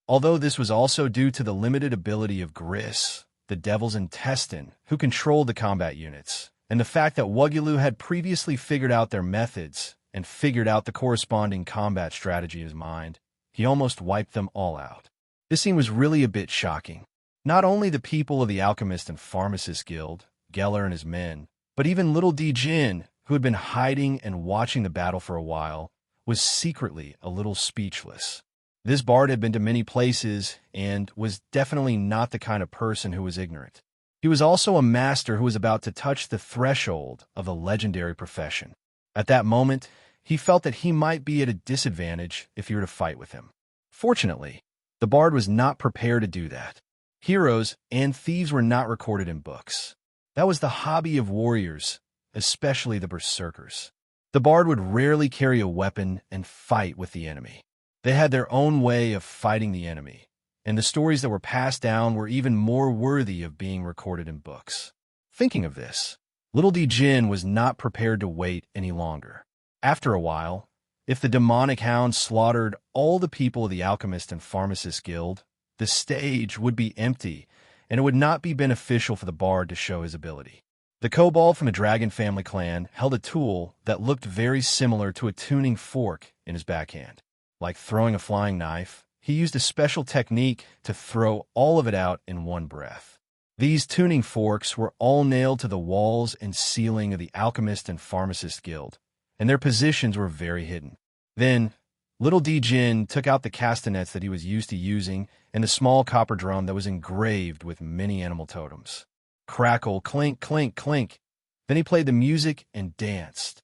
Although this was also due to the limited ability of Gris, the Devil's Intestine, who controlled the combat units, and the fact that Wugulu had previously figured out their methods and figured out the corresponding combat strategy in his mind, he almost wiped them all out. This scene was really a bit shocking. Not only the people of the Alchemist and Pharmacist Guild, Geller and his men, but even little D. Jin, who had been hiding and watching the battle for a while, was secretly a little speechless. This bard had been to many places and was definitely not the kind of person who was ignorant. He was also a master who was about to touch the threshold of the legendary profession. At that moment, he felt that he might be at a disadvantage if he were to fight with him. Fortunately, the bard was not prepared to do that. Heroes and thieves were not recorded in books. That was the hobby of warriors, especially the berserkers. The bard would rarely carry a weapon and fight with the enemy. They had their own way of fighting the enemy, and the stories that were passed down were even more worthy of being recorded in books. Thinking of this, little D. Jin was not prepared to wait any longer. After a while, if the demonic hound slaughtered all the people of the Alchemist and Pharmacist Guild, the stage would be empty, and it would not be beneficial for the bard to show his ability. The kobold from the Dragon family clan held a tool that looked very similar to a tuning fork in his backhand. Like throwing a flying knife, he used a special technique to throw all of it out in one breath. These tuning forks were all nailed to the walls and ceiling of the Alchemist and Pharmacist Guild, and their positions were very hidden. Then, little D. Jin took out the castanets that he was used to using and the small copper drum that was engraved with many animal totems. Crackle, clink, clink, clink. Then he played the music and danced.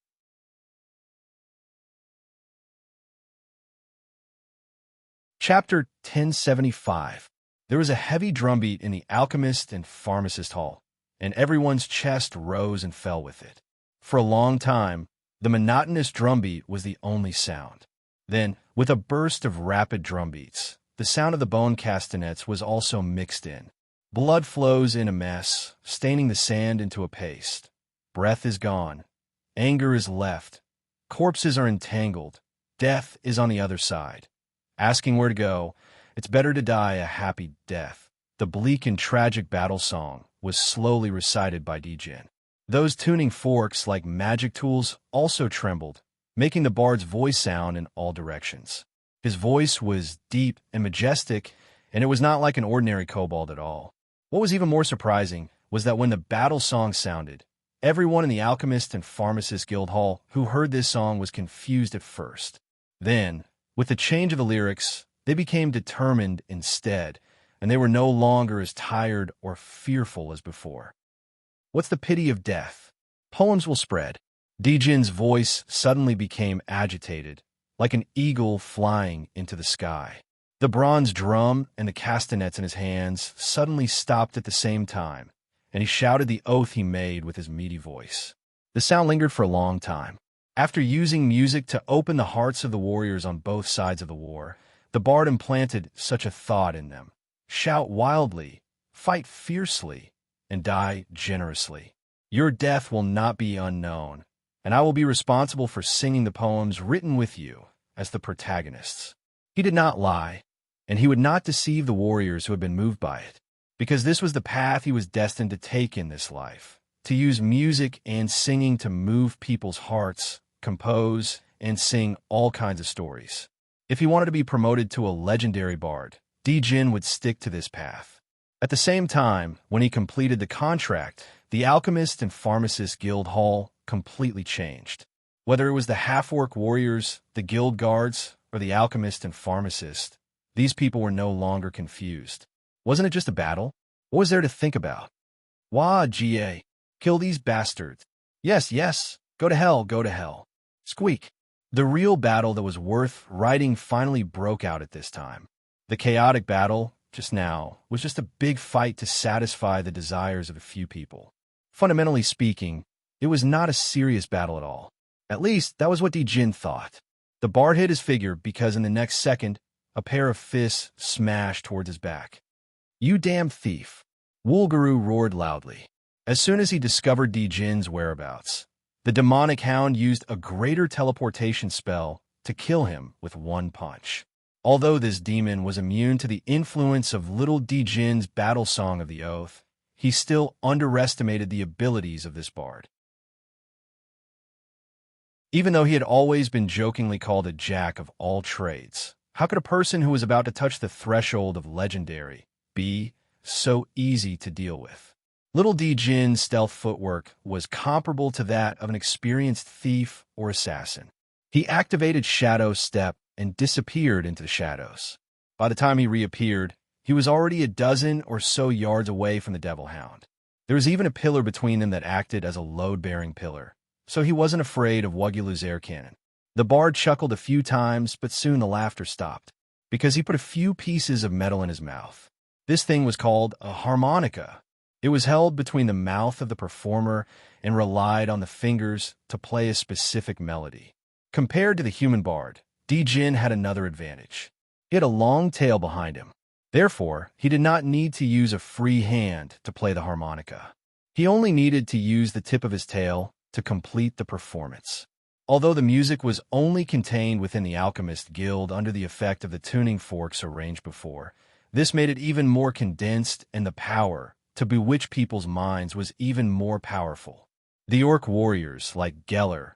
Chapter 1075. There was a heavy drumbeat in the Alchemist and Pharmacist Hall, and everyone's chest rose and fell with it. For a long time, the monotonous drumbeat was the only sound. Then, with a burst of rapid drumbeats, the sound of the bone castanets was also mixed in. Blood flows in a mess, staining the sand into a paste. Breath is gone. Anger is left. Corpses are entangled. Death is on the other side, asking where to go, It's better to die a happy death. The bleak and tragic battle song was slowly recited by Dijin. Those tuning forks, like magic tools, also trembled, making the bard's voice sound in all directions. His voice was deep and majestic, and it was not like an ordinary kobold at all. What was even more surprising was that when the battle song sounded, everyone in the Alchemist and Pharmacist Guild Hall who heard this song was confused at first. Then, with the change of the lyrics, they became determined instead, and they were no longer as tired or fearful as before. What's the pity of death? Poems will spread. Dijin's voice suddenly became agitated, like an eagle flying into the sky. The bronze drum and the castanets in his hands suddenly stopped at the same time, and he shouted the oath he made with his meaty voice. The sound lingered for a long time. After using music to open the hearts of the warriors on both sides of the war, the bard implanted such a thought in them: shout wildly, fight fiercely, and die generously. Your death will not be unknown, and I will be responsible for singing the poems written with you as the protagonists. He did not lie, and he would not deceive the warriors who had been moved by it, because this was the path he was destined to take in this life, to use music and singing to move people's hearts, compose, and sing all kinds of stories. If he wanted to be promoted to a legendary bard, Dijin would stick to this path. At the same time, when he completed the contract, the Alchemist and Pharmacist Guild Hall completely changed. Whether it was the half-orc warriors, the guild guards, or the alchemist and pharmacist, these people were no longer confused. Wasn't it just a battle? What was there to think about? Wah, GA. Kill these bastards. Yes, yes. Go to hell, go to hell. Squeak. The real battle that was worth writing finally broke out at this time. The chaotic battle, just now, was just a big fight to satisfy the desires of a few people. Fundamentally speaking, it was not a serious battle at all. At least, that was what Dijin thought. The bard hit his figure because in the next second, a pair of fists smashed towards his back. You damn thief! Woolgaroo roared loudly. As soon as he discovered Dijin's whereabouts, the demonic hound used a greater teleportation spell to kill him with one punch. Although this demon was immune to the influence of little Dijin's battle song of the oath, he still underestimated the abilities of this bard. Even though he had always been jokingly called a jack of all trades, how could a person who was about to touch the threshold of legendary be so easy to deal with? Little Dijin's stealth footwork was comparable to that of an experienced thief or assassin. He activated Shadow Step and disappeared into the shadows. By the time he reappeared, he was already a dozen or so yards away from the Devil Hound. There was even a pillar between them that acted as a load-bearing pillar, so he wasn't afraid of Wugulu's air cannon. The bard chuckled a few times, but soon the laughter stopped, because he put a few pieces of metal in his mouth. This thing was called a harmonica. It was held between the mouth of the performer and relied on the fingers to play a specific melody. Compared to the human bard, Dijin had another advantage. He had a long tail behind him. Therefore, he did not need to use a free hand to play the harmonica. He only needed to use the tip of his tail to complete the performance. Although the music was only contained within the Alchemist Guild under the effect of the tuning forks arranged before, this made it even more condensed, and the power to bewitch people's minds was even more powerful. The orc warriors, like Geller,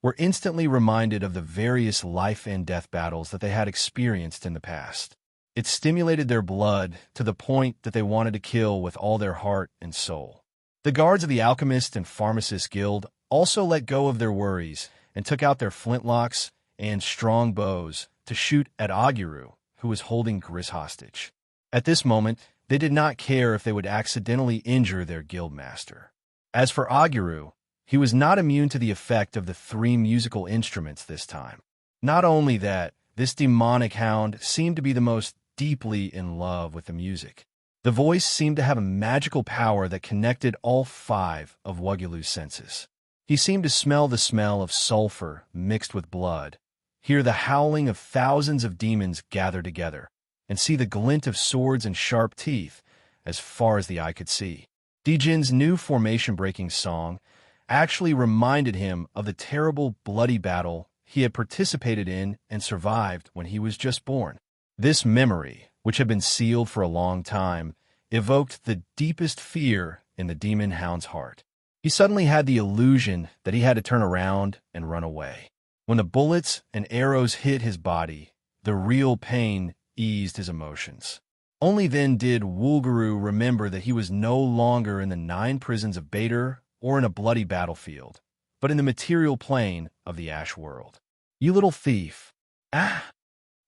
were instantly reminded of the various life and death battles that they had experienced in the past. It stimulated their blood to the point that they wanted to kill with all their heart and soul. The guards of the Alchemist and Pharmacist Guild also let go of their worries and took out their flintlocks and strong bows to shoot at Aguru, who was holding Gris hostage. At this moment, they did not care if they would accidentally injure their guildmaster. As for Aguru, he was not immune to the effect of the 3 musical instruments this time. Not only that, this demonic hound seemed to be the most deeply in love with the music. The voice seemed to have a magical power that connected all 5 of Wugulu's senses. He seemed to smell the smell of sulfur mixed with blood, hear the howling of thousands of demons gather together, and see the glint of swords and sharp teeth as far as the eye could see. Dijin's new formation-breaking song actually reminded him of the terrible, bloody battle he had participated in and survived when he was just born. This memory which had been sealed for a long time, evoked the deepest fear in the demon hound's heart. He suddenly had the illusion that he had to turn around and run away. When the bullets and arrows hit his body, the real pain eased his emotions. Only then did Wulguru remember that he was no longer in the 9 prisons of Bader or in a bloody battlefield, but in the material plane of the Ash world. "You little thief!" "Ah!"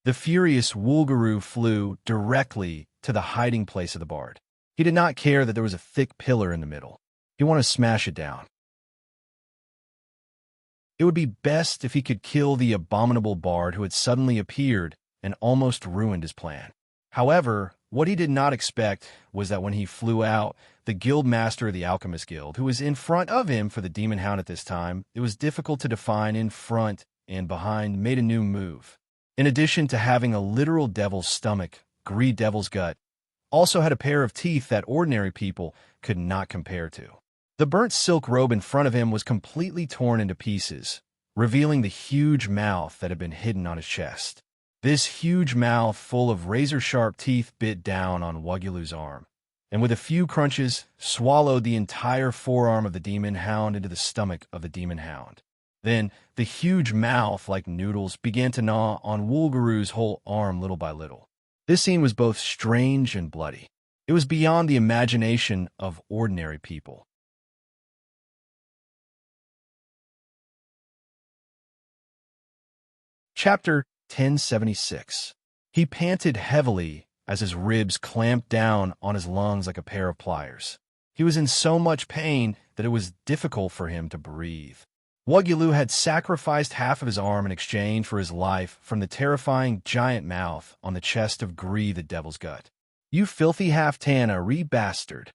The furious Wulguru flew directly to the hiding place of the bard. He did not care that there was a thick pillar in the middle. He wanted to smash it down. It would be best if he could kill the abominable bard who had suddenly appeared and almost ruined his plan. However, what he did not expect was that when he flew out, the guild master of the Alchemist Guild, who was in front of him for the Demon Hound at this time, it was difficult to define in front and behind, made a new move. In addition to having a literal devil's stomach, greed devil's gut, also had a pair of teeth that ordinary people could not compare to. The burnt silk robe in front of him was completely torn into pieces, revealing the huge mouth that had been hidden on his chest. This huge mouth full of razor-sharp teeth bit down on Wugulu's arm, and with a few crunches, swallowed the entire forearm of the demon hound into the stomach of the demon hound. Then, the huge mouth, like noodles, began to gnaw on Wulguru's whole arm little by little. This scene was both strange and bloody. It was beyond the imagination of ordinary people. Chapter 1076. He panted heavily as his ribs clamped down on his lungs like a pair of pliers. He was in so much pain that it was difficult for him to breathe. Wugulu had sacrificed half of his arm in exchange for his life from the terrifying giant mouth on the chest of Gree the Devil's Gut. "You filthy half-Tana re-bastard!"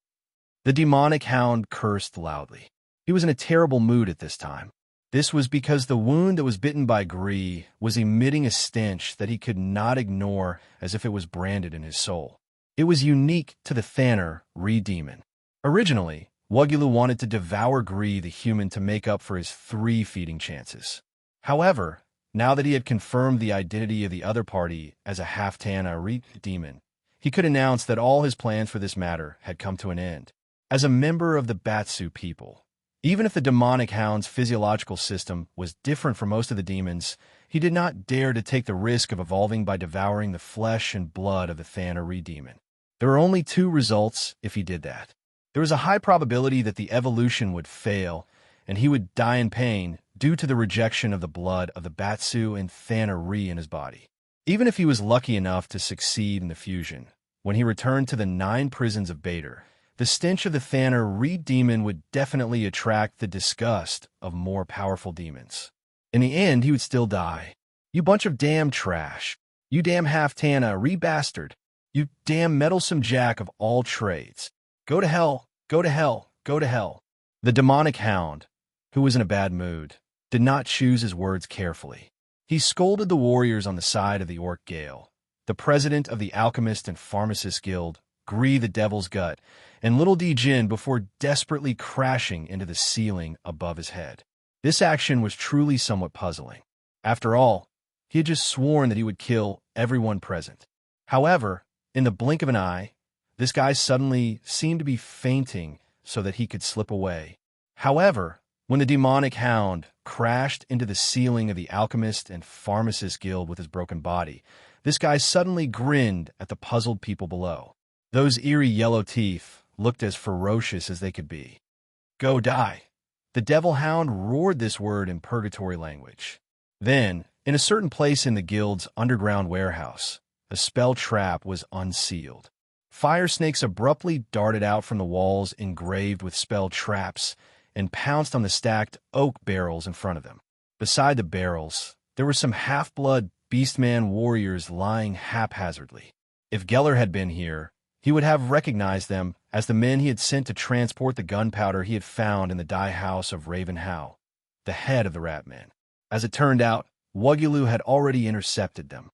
The demonic hound cursed loudly. He was in a terrible mood at this time. This was because the wound that was bitten by Gree was emitting a stench that he could not ignore as if it was branded in his soul. It was unique to the Thanner re-demon. Originally, Wugulu wanted to devour Gree the human to make up for his 3 feeding chances. However, now that he had confirmed the identity of the other party as a half-Tana re-demon, he could announce that all his plans for this matter had come to an end. As a member of the Batsu people, even if the demonic hound's physiological system was different from most of the demons, he did not dare to take the risk of evolving by devouring the flesh and blood of the Thanner re-demon. There were only 2 results if he did that. There was a high probability that the evolution would fail, and he would die in pain due to the rejection of the blood of the Batsu and Thanner re in his body. Even if he was lucky enough to succeed in the fusion, when he returned to the 9 prisons of Bader, the stench of the Thanner re-demon would definitely attract the disgust of more powerful demons. In the end, he would still die. "You bunch of damn trash. You damn half-Tana re-bastard. You damn meddlesome jack of all trades. Go to hell, go to hell, go to hell." The demonic hound, who was in a bad mood, did not choose his words carefully. He scolded the warriors on the side of the Orc Gale, the president of the Alchemist and Pharmacist Guild, Gree the Devil's Gut, and Little D Jin before desperately crashing into the ceiling above his head. This action was truly somewhat puzzling. After all, he had just sworn that he would kill everyone present. However, in the blink of an eye, this guy suddenly seemed to be fainting so that he could slip away. However, when the demonic hound crashed into the ceiling of the Alchemist and Pharmacist Guild with his broken body, this guy suddenly grinned at the puzzled people below. Those eerie yellow teeth looked as ferocious as they could be. "Go die." The devil hound roared this word in purgatory language. Then, in a certain place in the guild's underground warehouse, a spell trap was unsealed. Fire snakes abruptly darted out from the walls engraved with spell traps and pounced on the stacked oak barrels in front of them. Beside the barrels, there were some half-blood beastman warriors lying haphazardly. If Geller had been here, he would have recognized them as the men he had sent to transport the gunpowder he had found in the dye house of Raven Howe, the head of the rat men. As it turned out, Wugulu had already intercepted them.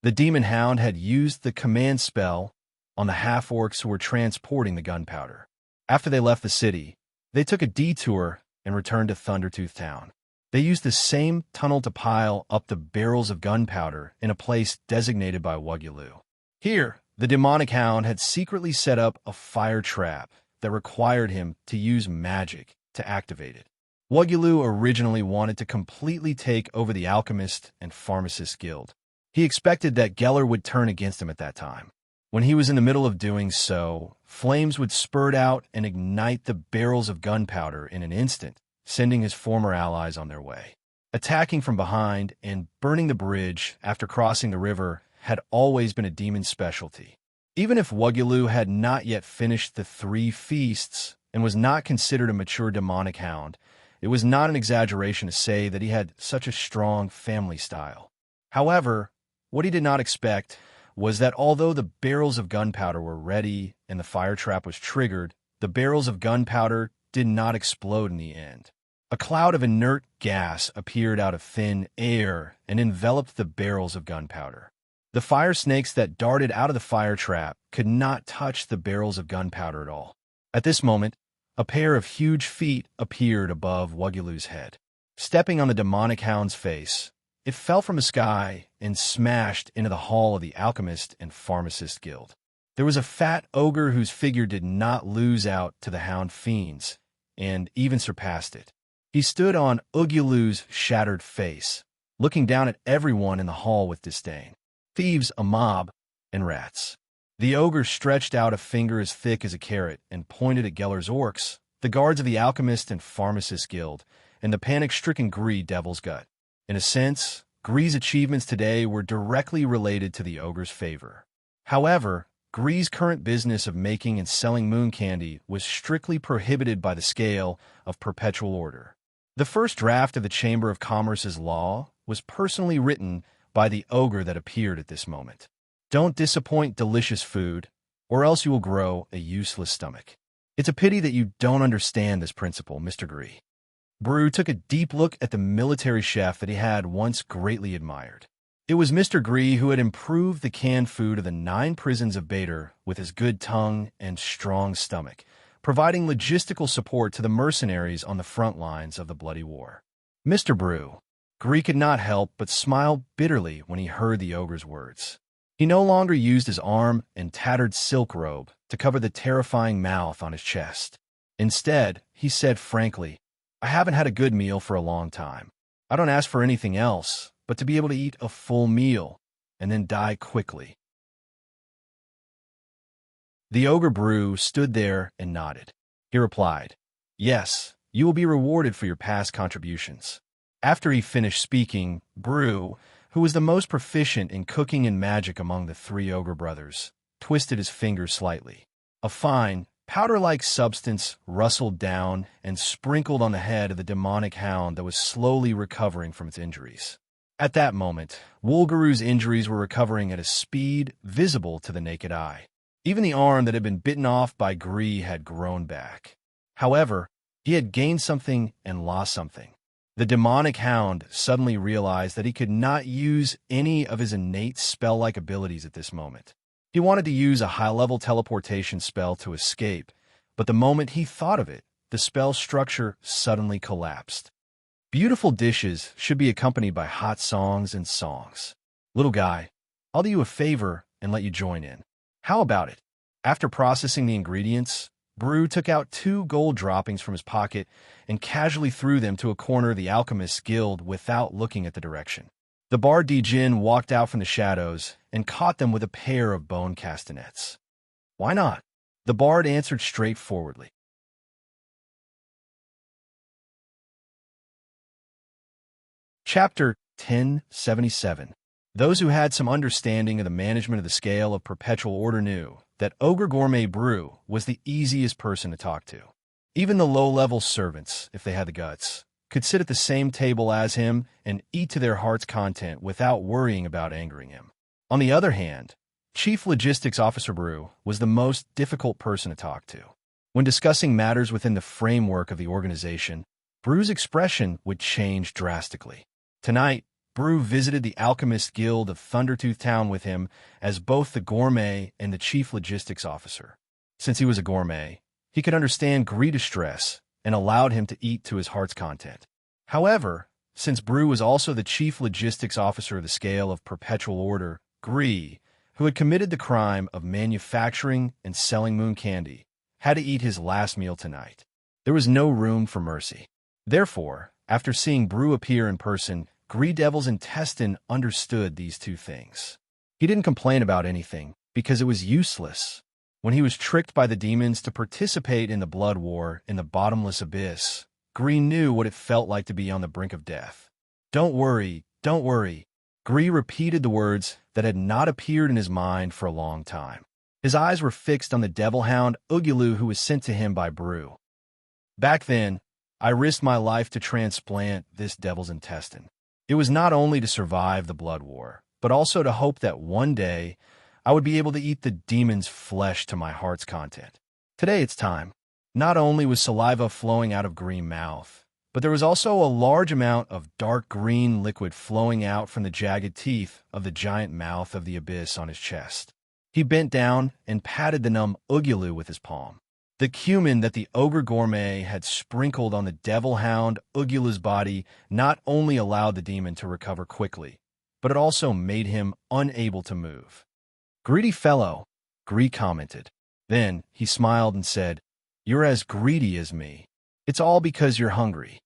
The demon hound had used the command spell on the half-orcs who were transporting the gunpowder. After they left the city, they took a detour and returned to Thundertooth Town. They used the same tunnel to pile up the barrels of gunpowder in a place designated by Wugulu. Here, the demonic hound had secretly set up a fire trap that required him to use magic to activate it. Wugulu originally wanted to completely take over the Alchemist and Pharmacist Guild. He expected that Geller would turn against him at that time. When he was in the middle of doing so, flames would spurt out and ignite the barrels of gunpowder in an instant, sending his former allies on their way. Attacking from behind and burning the bridge after crossing the river had always been a demon's specialty. Even if Wugulu had not yet finished the 3 feasts and was not considered a mature demonic hound, it was not an exaggeration to say that he had such a strong family style. However, what he did not expect was that although the barrels of gunpowder were ready and the fire trap was triggered, the barrels of gunpowder did not explode in the end. A cloud of inert gas appeared out of thin air and enveloped the barrels of gunpowder. The fire snakes that darted out of the fire trap could not touch the barrels of gunpowder at all. At this moment, a pair of huge feet appeared above Wugulu's head. Stepping on the demonic hound's face, it fell from the sky and smashed into the hall of the Alchemist and Pharmacist Guild. There was a fat ogre whose figure did not lose out to the hound fiend's, and even surpassed it. He stood on Wugulu's shattered face, looking down at everyone in the hall with disdain. Thieves, a mob, and rats. The ogre stretched out a finger as thick as a carrot and pointed at Geller's orcs, the guards of the Alchemist and Pharmacist Guild, and the panic-stricken Gree Devil's Gut. In a sense, Gree's achievements today were directly related to the ogre's favor. However, Gree's current business of making and selling moon candy was strictly prohibited by the scale of perpetual order. The first draft of the Chamber of Commerce's law was personally written by the ogre that appeared at this moment. Don't disappoint delicious food, or else you will grow a useless stomach. It's a pity that you don't understand this principle, Mr. Gree. Brew took a deep look at the military chef that he had once greatly admired. It was Mr. Gree who had improved the canned food of the 9 prisons of Bader with his good tongue and strong stomach, providing logistical support to the mercenaries on the front lines of the bloody war. Mr. Brew, Gree could not help but smile bitterly when he heard the ogre's words. He no longer used his arm and tattered silk robe to cover the terrifying mouth on his chest. Instead, he said frankly, "I haven't had a good meal for a long time. I don't ask for anything else but to be able to eat a full meal and then die quickly." The ogre Brew stood there and nodded. He replied, "Yes, you will be rewarded for your past contributions." After he finished speaking, Brew, who was the most proficient in cooking and magic among the 3 ogre brothers, twisted his fingers slightly. A fine, powder-like substance rustled down and sprinkled on the head of the demonic hound that was slowly recovering from its injuries. At that moment, Wulguru's injuries were recovering at a speed visible to the naked eye. Even the arm that had been bitten off by Gree had grown back. However, he had gained something and lost something. The demonic hound suddenly realized that he could not use any of his innate spell-like abilities at this moment. He wanted to use a high-level teleportation spell to escape, but the moment he thought of it, the spell structure suddenly collapsed. Beautiful dishes should be accompanied by hot songs and songs. Little guy, I'll do you a favor and let you join in. How about it? After processing the ingredients, Brew took out 2 gold droppings from his pocket and casually threw them to a corner of the Alchemist's Guild without looking at the direction. The bard Dijin walked out from the shadows and caught them with a pair of bone castanets. Why not? The bard answered straightforwardly. Chapter 1077. Those who had some understanding of the management of the scale of perpetual order knew that Ogre Gourmet Brew was the easiest person to talk to. Even the low-level servants, if they had the guts, could sit at the same table as him and eat to their heart's content without worrying about angering him. On the other hand, Chief Logistics Officer Brew was the most difficult person to talk to. When discussing matters within the framework of the organization, Brew's expression would change drastically. Tonight, Brew visited the Alchemist Guild of Thundertooth Town with him as both the gourmet and the chief logistics officer. Since he was a gourmet, he could understand Gree distress and allowed him to eat to his heart's content. However, since Brew was also the chief logistics officer of the scale of Perpetual Order, Gree, who had committed the crime of manufacturing and selling moon candy, had to eat his last meal tonight. There was no room for mercy. Therefore, after seeing Brew appear in person, Gree Devil's intestine understood these two things. He didn't complain about anything, because it was useless. When he was tricked by the demons to participate in the blood war in the bottomless abyss, Gree knew what it felt like to be on the brink of death. Don't worry, don't worry. Gree repeated the words that had not appeared in his mind for a long time. His eyes were fixed on the devil hound Ugulu who was sent to him by Brew. Back then, I risked my life to transplant this devil's intestine. It was not only to survive the blood war, but also to hope that one day I would be able to eat the demon's flesh to my heart's content. Today it's time. Not only was saliva flowing out of Green's mouth, but there was also a large amount of dark green liquid flowing out from the jagged teeth of the giant mouth of the abyss on his chest. He bent down and patted the numb Ugulu with his palm. The cumin that the ogre gourmet had sprinkled on the devil hound Ugulu's body not only allowed the demon to recover quickly, but it also made him unable to move. "Greedy fellow," Gree commented. Then he smiled and said, "You're as greedy as me. It's all because you're hungry."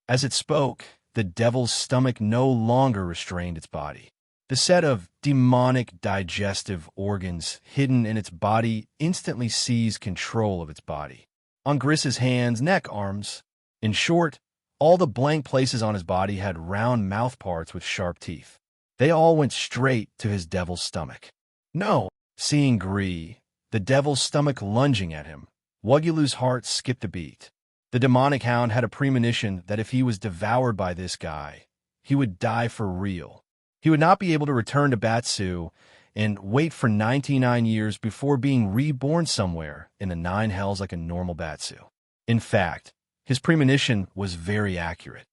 As it spoke, the devil's stomach no longer restrained its body. The set of demonic digestive organs hidden in its body instantly seized control of its body. On Griss's hands, neck, arms. In short, all the blank places on his body had round mouth parts with sharp teeth. They all went straight to his devil's stomach. No! Seeing Gree, the devil's stomach lunging at him, Wugulu's heart skipped a beat. The demonic hound had a premonition that if he was devoured by this guy, he would die for real. He would not be able to return to Batsu and wait for 99 years before being reborn somewhere in the 9 hells like a normal Batsu. In fact, his premonition was very accurate.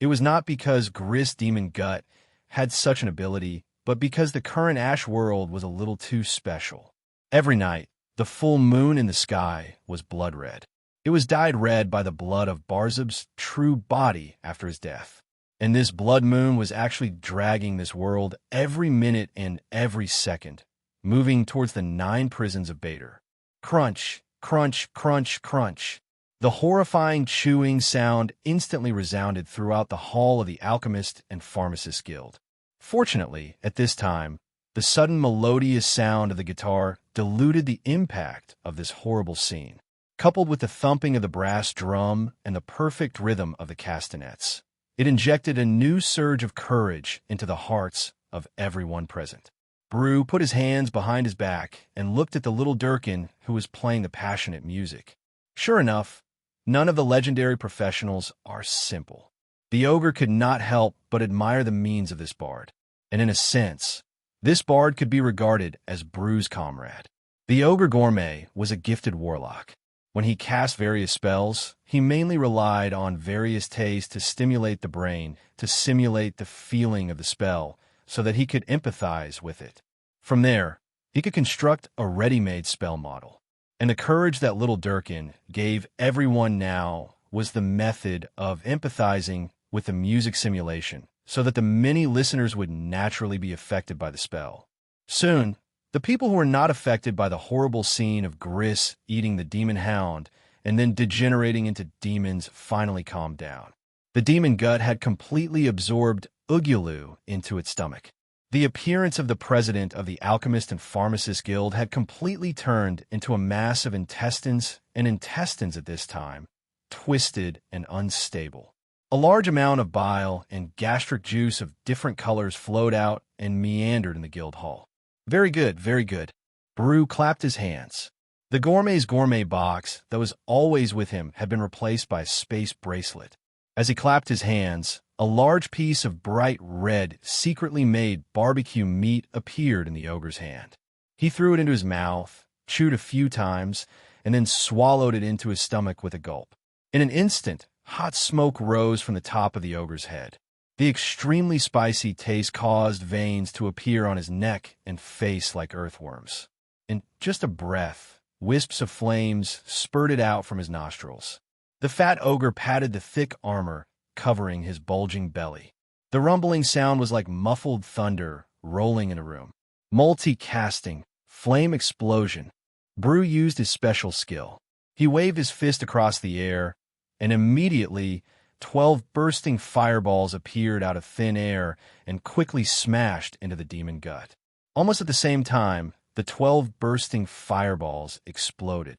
It was not because Griss Demon Gut had such an ability, but because the current Ash world was a little too special. Every night, the full moon in the sky was blood red. It was dyed red by the blood of Barzub's true body after his death. And this blood moon was actually dragging this world every minute and every second, moving towards the 9 prisons of Bader. Crunch, crunch, crunch, crunch. The horrifying chewing sound instantly resounded throughout the hall of the Alchemist and Pharmacist Guild. Fortunately, at this time, the sudden melodious sound of the guitar diluted the impact of this horrible scene, coupled with the thumping of the brass drum and the perfect rhythm of the castanets. It injected a new surge of courage into the hearts of everyone present. Brew put his hands behind his back and looked at the little Durkin who was playing the passionate music. Sure enough, none of the legendary professionals are simple. The ogre could not help but admire the means of this bard, and in a sense, this bard could be regarded as Brew's comrade. The ogre gourmet was a gifted warlock. When he cast various spells, he mainly relied on various tastes to stimulate the brain, to simulate the feeling of the spell, so that he could empathize with it. From there, he could construct a ready-made spell model. And the courage that little Durkin gave everyone now was the method of empathizing with the music simulation, so that the many listeners would naturally be affected by the spell. Soon, the people who were not affected by the horrible scene of Griss eating the demon hound and then degenerating into demons finally calmed down. The demon gut had completely absorbed Ugulu into its stomach. The appearance of the president of the Alchemist and Pharmacist Guild had completely turned into a mass of intestines, and intestines at this time, twisted and unstable. A large amount of bile and gastric juice of different colors flowed out and meandered in the guild hall. Very good, very good. Brew clapped his hands. The gourmet's gourmet box that was always with him had been replaced by a space bracelet. As he clapped his hands, a large piece of bright red, secretly made barbecue meat appeared in the ogre's hand. He threw it into his mouth, chewed a few times, and then swallowed it into his stomach with a gulp. In an instant, hot smoke rose from the top of the ogre's head. The extremely spicy taste caused veins to appear on his neck and face like earthworms. In just a breath, wisps of flames spurted out from his nostrils. The fat ogre patted the thick armor, covering his bulging belly. The rumbling sound was like muffled thunder rolling in a room. Multicasting, flame explosion. Brew used his special skill. He waved his fist across the air, and immediately 12 bursting fireballs appeared out of thin air and quickly smashed into the demon gut. Almost at the same time, the 12 bursting fireballs exploded.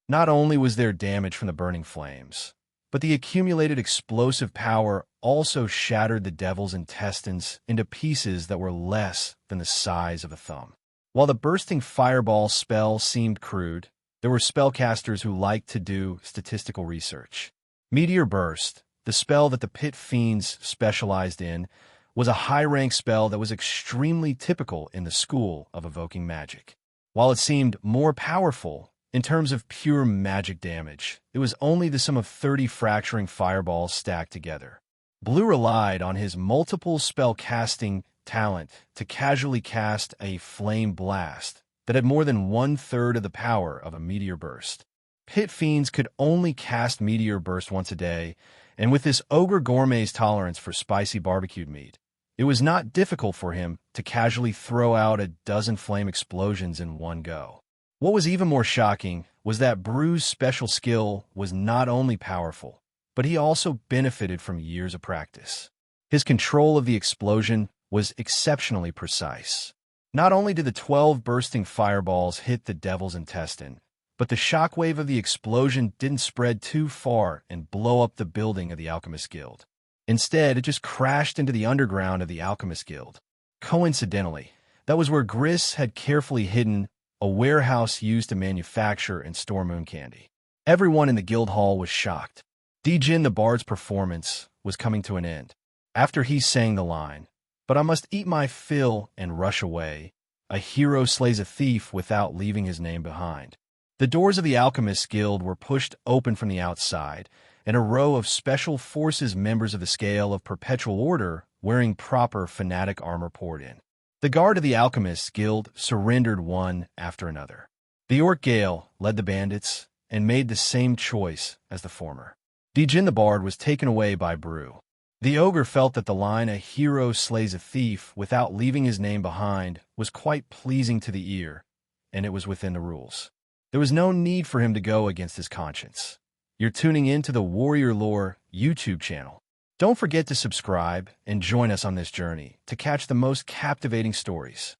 Not only was there damage from the burning flames, but the accumulated explosive power also shattered the devil's intestines into pieces that were less than the size of a thumb. While the bursting fireball spell seemed crude, there were spellcasters who liked to do statistical research. Meteor Burst, the spell that the pit fiends specialized in, was a high-rank spell that was extremely typical in the school of evoking magic. While it seemed more powerful in terms of pure magic damage, it was only the sum of 30 fracturing fireballs stacked together. Blue relied on his multiple spell-casting talent to casually cast a flame blast that had more than 1/3 of the power of a meteor burst. Pit fiends could only cast meteor burst once a day, and with this ogre gourmet's tolerance for spicy barbecued meat, it was not difficult for him to casually throw out a dozen flame explosions in one go. What was even more shocking was that Brew's special skill was not only powerful, but he also benefited from years of practice. His control of the explosion was exceptionally precise. Not only did the 12 bursting fireballs hit the devil's intestine, but the shockwave of the explosion didn't spread too far and blow up the building of the Alchemist Guild. Instead, it just crashed into the underground of the Alchemist Guild. Coincidentally, that was where Gris had carefully hidden a warehouse used to manufacture and store moon candy. Everyone in the guild hall was shocked. Dijin the Bard's performance was coming to an end. After he sang the line, "But I must eat my fill and rush away, a hero slays a thief without leaving his name behind." The doors of the Alchemist Guild were pushed open from the outside, and a row of Special Forces members of the Scale of Perpetual Order wearing proper fanatic armor poured in. The guard of the Alchemist Guild surrendered one after another. The Orc Gale led the bandits and made the same choice as the former. Dijin the Bard was taken away by Brew. The ogre felt that the line "a hero slays a thief without leaving his name behind" was quite pleasing to the ear, and it was within the rules. There was no need for him to go against his conscience. You're tuning in to the Warrior Lore YouTube channel. Don't forget to subscribe and join us on this journey to catch the most captivating stories.